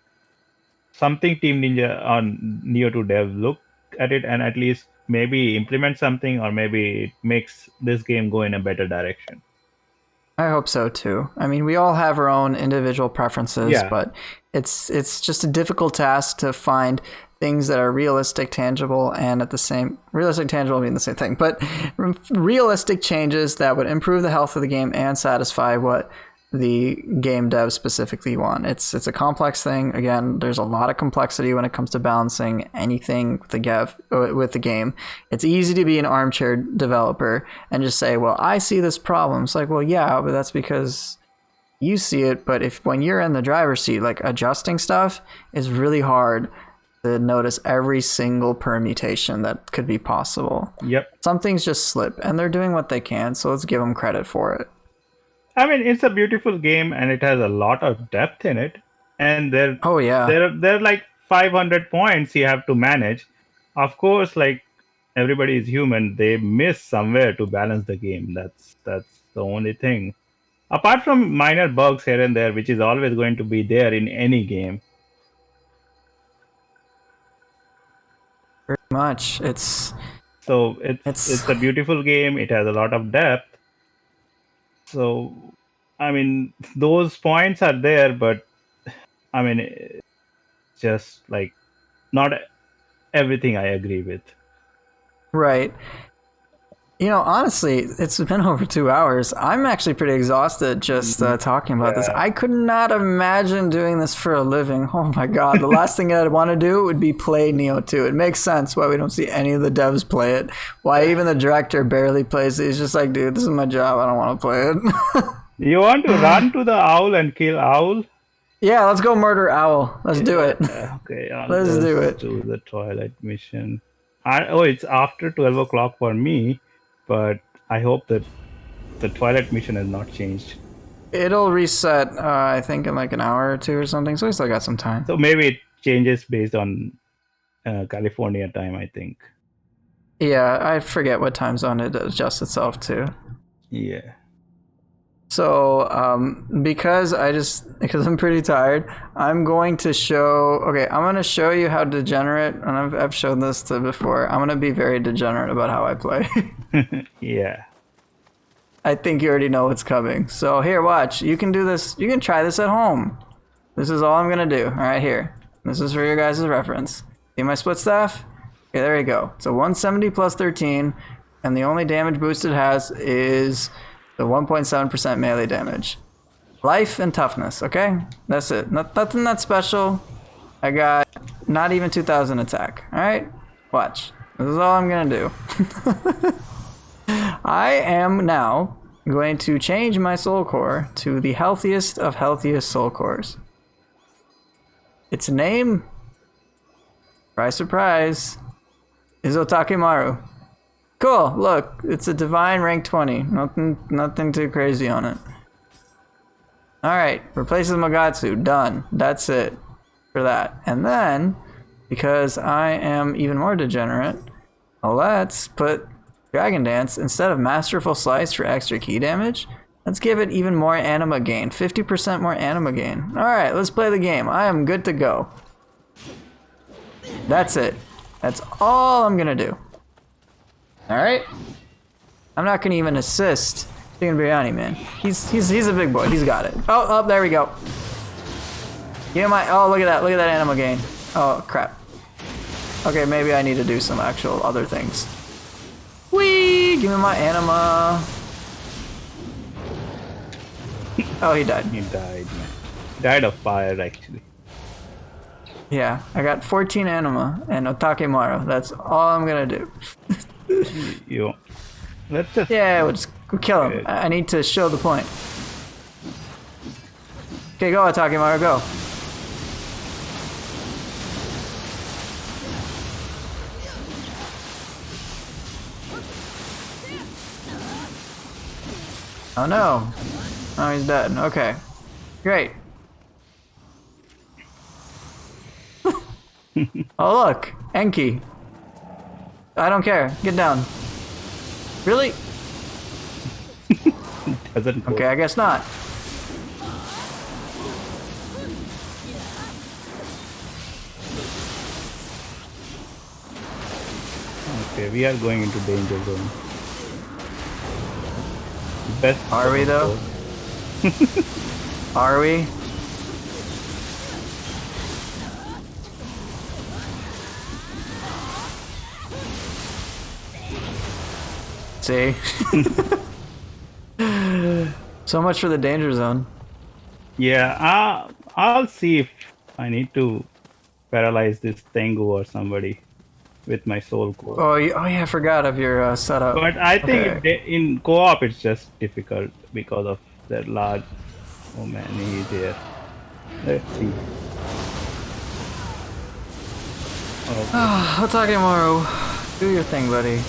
something Team Ninja on Nioh 2 dev look at it and at least maybe implement something, or maybe it makes this game go in a better direction. I hope so too. I mean, we all have our own individual preferences, Yeah. but it's just a difficult task to find things that are realistic, tangible, and at the same realistic, tangible being the same thing, but realistic changes that would improve the health of the game and satisfy what the game devs specifically want. It's a complex thing. Again, there's a lot of complexity when it comes to balancing anything with the game. It's easy to be an armchair developer and just say, well, I see this problem. It's like, well, yeah, but that's because you see it. But when you're in the driver's seat, like adjusting stuff is really hard to notice every single permutation that could be possible. Yep. Some things just slip, and they're doing what they can, so let's give them credit for it. I mean, it's a beautiful game, and it has a lot of depth in it. And there are like 500 points you have to manage. Of course, like everybody is human, they miss somewhere to balance the game. That's the only thing. Apart from minor bugs here and there, which is always going to be there in any game. Very much. It's a beautiful game. It has a lot of depth. So, I mean, those points are there, but I mean, just like not everything I agree with. Right. You know, honestly, it's been over 2 hours. I'm actually pretty exhausted just talking about this. I could not imagine doing this for a living. Oh my god, the last thing I'd want to do would be play Nioh 2. It makes sense why we don't see any of the devs play it. Why even the director barely plays it. He's just like, dude, this is my job. I don't want to play it. You want to run to the owl and kill Owl? Yeah, let's go murder Owl. Let's do it. Okay, let's do it. Do the Twilight mission. It's after 12 o'clock for me. But I hope that the Twilight mission has not changed. It'll reset, I think, in like an hour or two or something, so we still got some time. So maybe it changes based on California time, I think. Yeah, I forget what time zone it adjusts itself to. Yeah. So, because I'm pretty tired, I'm going to show you how degenerate, and I've shown this to before. I'm going to be very degenerate about how I play. Yeah. I think you already know what's coming. So here, watch. You can do this. You can try this at home. This is all I'm going to do. All right, here. This is for your guys' reference. See my split staff? Okay, there you go. So 170 plus 13, and the only damage boost it has is the 1.7% melee damage. Life and toughness, okay? That's it. Nothing that special. I got not even 2,000 attack. Alright? Watch. This is all I'm gonna do. I am now going to change my soul core to the healthiest of healthiest soul cores. Its name, surprise, surprise, is Otakemaru. Cool, look, it's a divine rank 20. Nothing too crazy on it. Alright, replaces Magatsu. Done. That's it for that. And then, because I am even more degenerate, let's put Dragon Dance instead of Masterful Slice for extra key damage. Let's give it even more anima gain. 50% more anima gain. Alright, let's play the game. I am good to go. That's it. That's all I'm gonna do. Alright? I'm not gonna even assist Chicken Biryani, man. He's a big boy. He's got it. Oh, there we go. Look at that anima gain. Oh, crap. Okay, maybe I need to do some actual other things. Whee! Give me my anima. Oh, he died. He died, man. He died of fire, actually. Yeah, I got 14 anima and Otakemaru. That's all I'm gonna do. Let's just... Yeah, we'll kill him. I need to show the point. Okay, go Otakemaru, go. Oh no. Oh, he's dead. Okay. Great. Oh look, Enki. I don't care. Get down. Really? Doesn't go. Okay, I guess not. Okay, we are going into danger zone. Best. Are we though? Are we? See? So much for the danger zone. Yeah, I'll see if I need to paralyze this Tengu or somebody with my soul core. Oh, oh yeah, I forgot of your setup. But I think Okay. in co-op it's just difficult because of that large. Oh man, he's here. Let's see. Okay. Otakemaru, do your thing, buddy.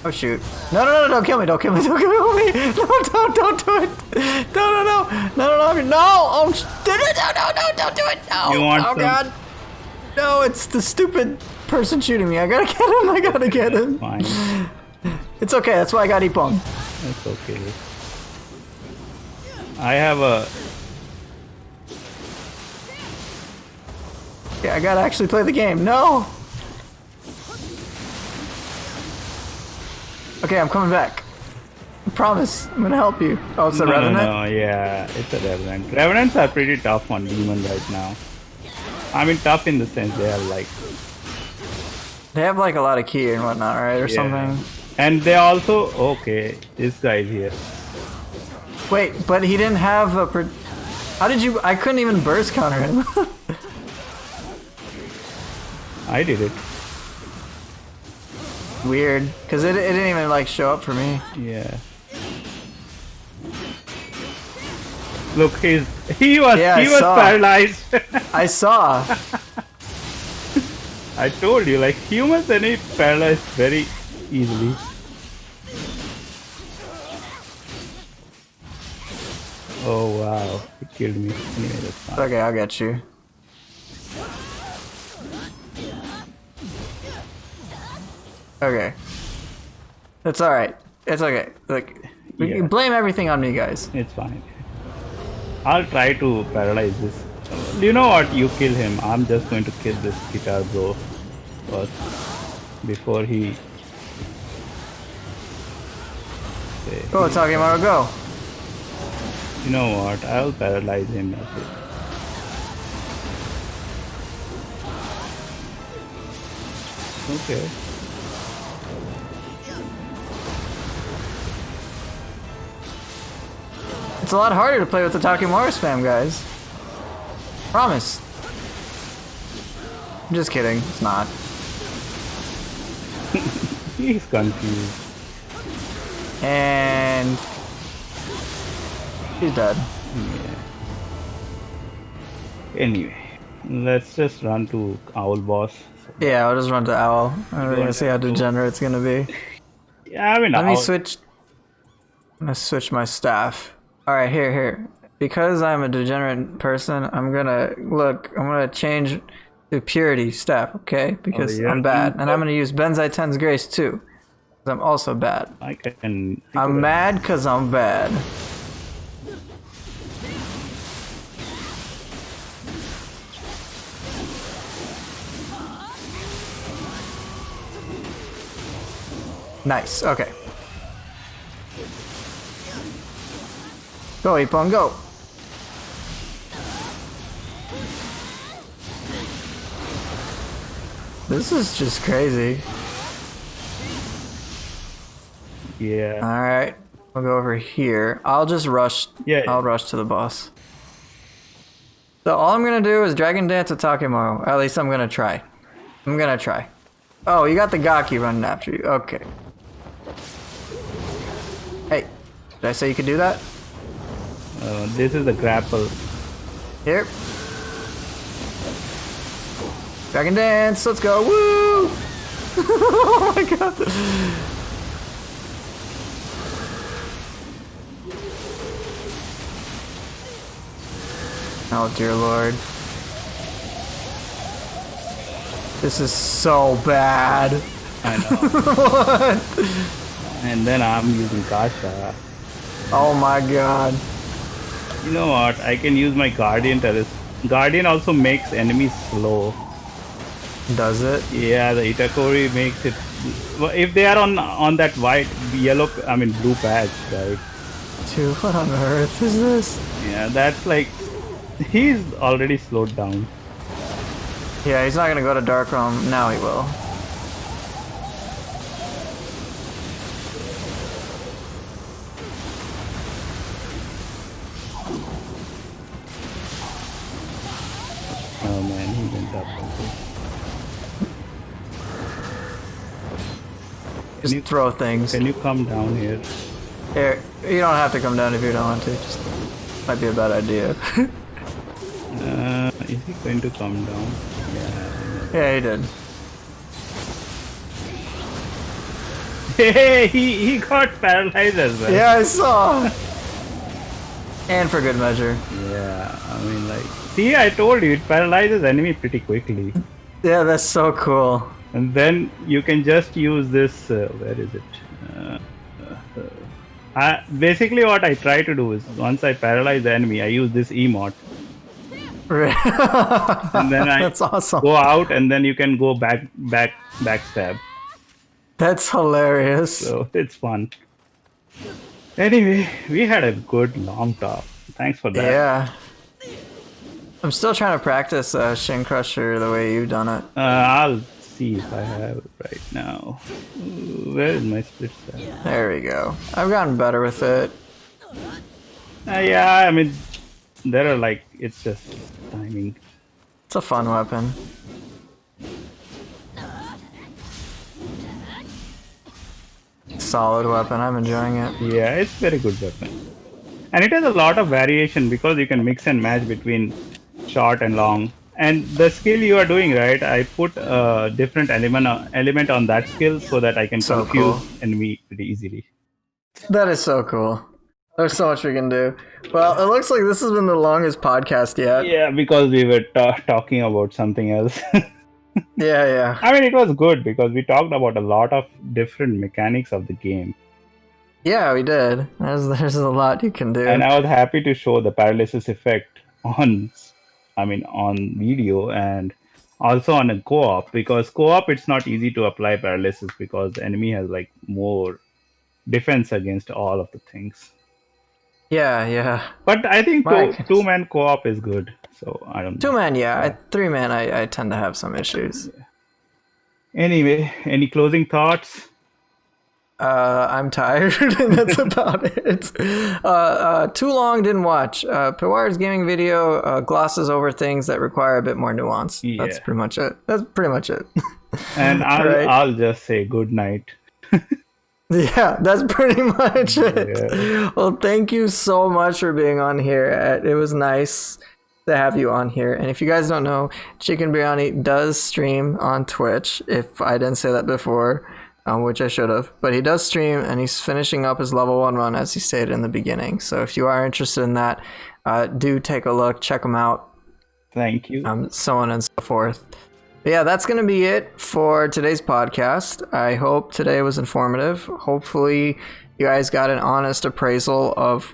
Oh shoot! No, no, no, don't kill me! Don't kill me! Don't kill me! No, don't do it! No, no, no, no, no, no, no! Oh, no, no, don't do it! No! You want oh some? God! No, it's the stupid person shooting me. I gotta get him! I gotta get him! Fine. It's okay. That's why I got Ippon. That's okay. I have a. Yeah, I gotta actually play the game. No! Okay, I'm coming back. I promise. I'm gonna help you. Oh, it's a Revenant? No, yeah, it's a Revenant. Revenants are pretty tough on Demon right now. I mean, tough in the sense they are like. They have like a lot of key and whatnot, right? Or something. And they also. Okay, this guy's here. Wait, but he didn't have a. How did you? I couldn't even burst counter him. I did it. Weird, because it didn't even like show up for me. Yeah. Look, he was saw. paralyzed. I saw. I told you, like humans, they need paralyzed very easily. Oh wow, he killed me. Anyway, that's fine. Okay, I'll get you. Okay. It's alright. It's okay. Like, you blame everything on me, guys. It's fine. I'll try to paralyze this. You know what? You kill him. I'm just going to kill this guitar bro first before he. Okay. Go, Otakemaru, go. You know what? I'll paralyze him. That's it. Okay. It's a lot harder to play with the Otakemaru spam, guys. Promise. I'm just kidding. It's not. He's confused. And he's dead. Yeah. Anyway, let's just run to Owl Boss. Yeah, I'll just run to Owl. I'm gonna see how degenerate it's gonna be. Yeah, I mean, Let me switch. I'm gonna switch my staff. All right, here. Because I'm a degenerate person, I'm gonna change to purity staff, okay? Because I'm bad, and I'm gonna use Benzai 10's Grace too. Because I'm also bad. I'm mad because I'm bad. Nice. Okay. Go, Ippon, go! This is just crazy. Yeah. Alright. I'll go over here. I'll just rush. Yeah. I'll rush to the boss. So all I'm gonna do is Dragon Dance Otakemaru. At least I'm gonna try. Oh, you got the Gaki running after you. Okay. Hey. Did I say you could do that? This is the grapple. Here. Dragon Dance, let's go. Woo! Oh my god. Oh dear lord. This is so bad. I know. What? And then I'm using Kasha. Oh my god. You know what? I can use my Guardian Talisman. Guardian also makes enemies slow. Does it? Yeah, the Itakori makes it if they are on that white, yellow, blue patch, right? Dude, what on earth is this? Yeah, that's like he's already slowed down. Yeah, he's not gonna go to Dark Realm. Now he will. Oh man, he went up. Just throw things. Can you come down here? Here, you don't have to come down if you don't want to. Just might be a bad idea. Is he going to come down? Yeah, he did. Hey, he got paralyzed as well. Yeah, I saw. And for good measure. Yeah, see, I told you, it paralyzes enemy pretty quickly. Yeah, that's so cool. And then you can just use this, where is it? Basically what I try to do is, once I paralyze the enemy, I use this emote. And then I That's awesome. go out and then you can go backstab. That's hilarious. So it's fun. Anyway, we had a good long talk. Thanks for that. Yeah. I'm still trying to practice Shin Crusher the way you've done it. I'll see if I have it right now. Where is my split stab? There we go. I've gotten better with it. Yeah, there are it's just timing. It's a fun weapon. Solid weapon. I'm enjoying it. Yeah, it's very good weapon. And it has a lot of variation because you can mix and match between short and long. And the skill you are doing, right? I put a different element on that skill so that I can So confuse cool. enemy pretty easily. That is so cool. There's so much we can do. Well, it looks like this has been the longest podcast yet. Yeah, because we were talking about something else. Yeah. It was good because we talked about a lot of different mechanics of the game. Yeah, we did. There's a lot you can do. And I was happy to show the paralysis effect on video and also on a co-op, because co-op it's not easy to apply paralysis because the enemy has more defense against all of the things. Yeah. But I think My two-man co-op is good. So I don't know. 2-man, yeah. 3-man, I tend to have some issues. Anyway, any closing thoughts? I'm tired, and that's about it. Too long, didn't watch. PWARGaming video glosses over things that require a bit more nuance. Yeah. That's pretty much it. And I'll just say good night. Yeah, that's pretty much it. Yeah. Well, thank you so much for being on here. It was nice to have you on here. And if you guys don't know, Chicken Biryani does stream on Twitch, if I didn't say that before, which I should have. But he does stream, and he's finishing up his level 1 run, as he stated in the beginning. So if you are interested in that, do take a look, check him out. Thank you. So on and so forth. But yeah, that's going to be it for today's podcast. I hope today was informative. Hopefully you guys got an honest appraisal of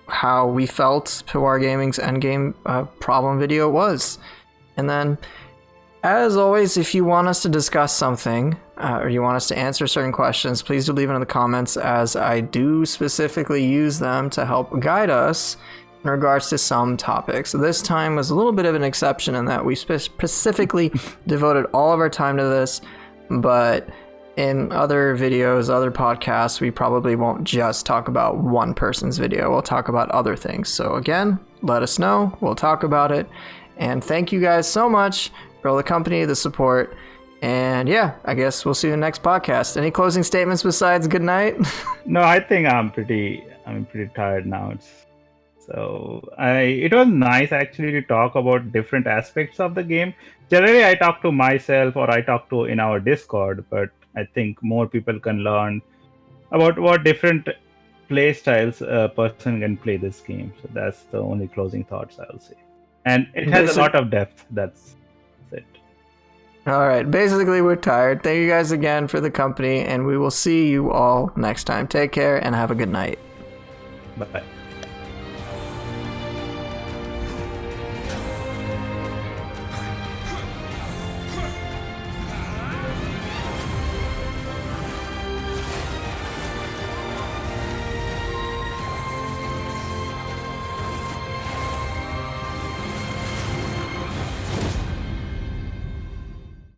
how we felt PWARGaming's Endgame problem video was. And then, as always, if you want us to discuss something, or you want us to answer certain questions, please do leave it in the comments, as I do specifically use them to help guide us in regards to some topics. So this time was a little bit of an exception in that we specifically devoted all of our time to this, but in other videos, other podcasts, we probably won't just talk about one person's video. We'll talk about other things. So again, let us know. We'll talk about it. And thank you guys so much for all the company, the support. And yeah, I guess we'll see you in the next podcast. Any closing statements besides good night? No, I think I'm pretty tired now. It was nice actually to talk about different aspects of the game. Generally, I talk to myself or I talk to in our Discord, but I think more people can learn about what different play styles a person can play this game. So that's the only closing thoughts I'll say. And it has a lot of depth. That's it. All right. Basically, we're tired. Thank you guys again for the company, and we will see you all next time. Take care and have a good night. Bye.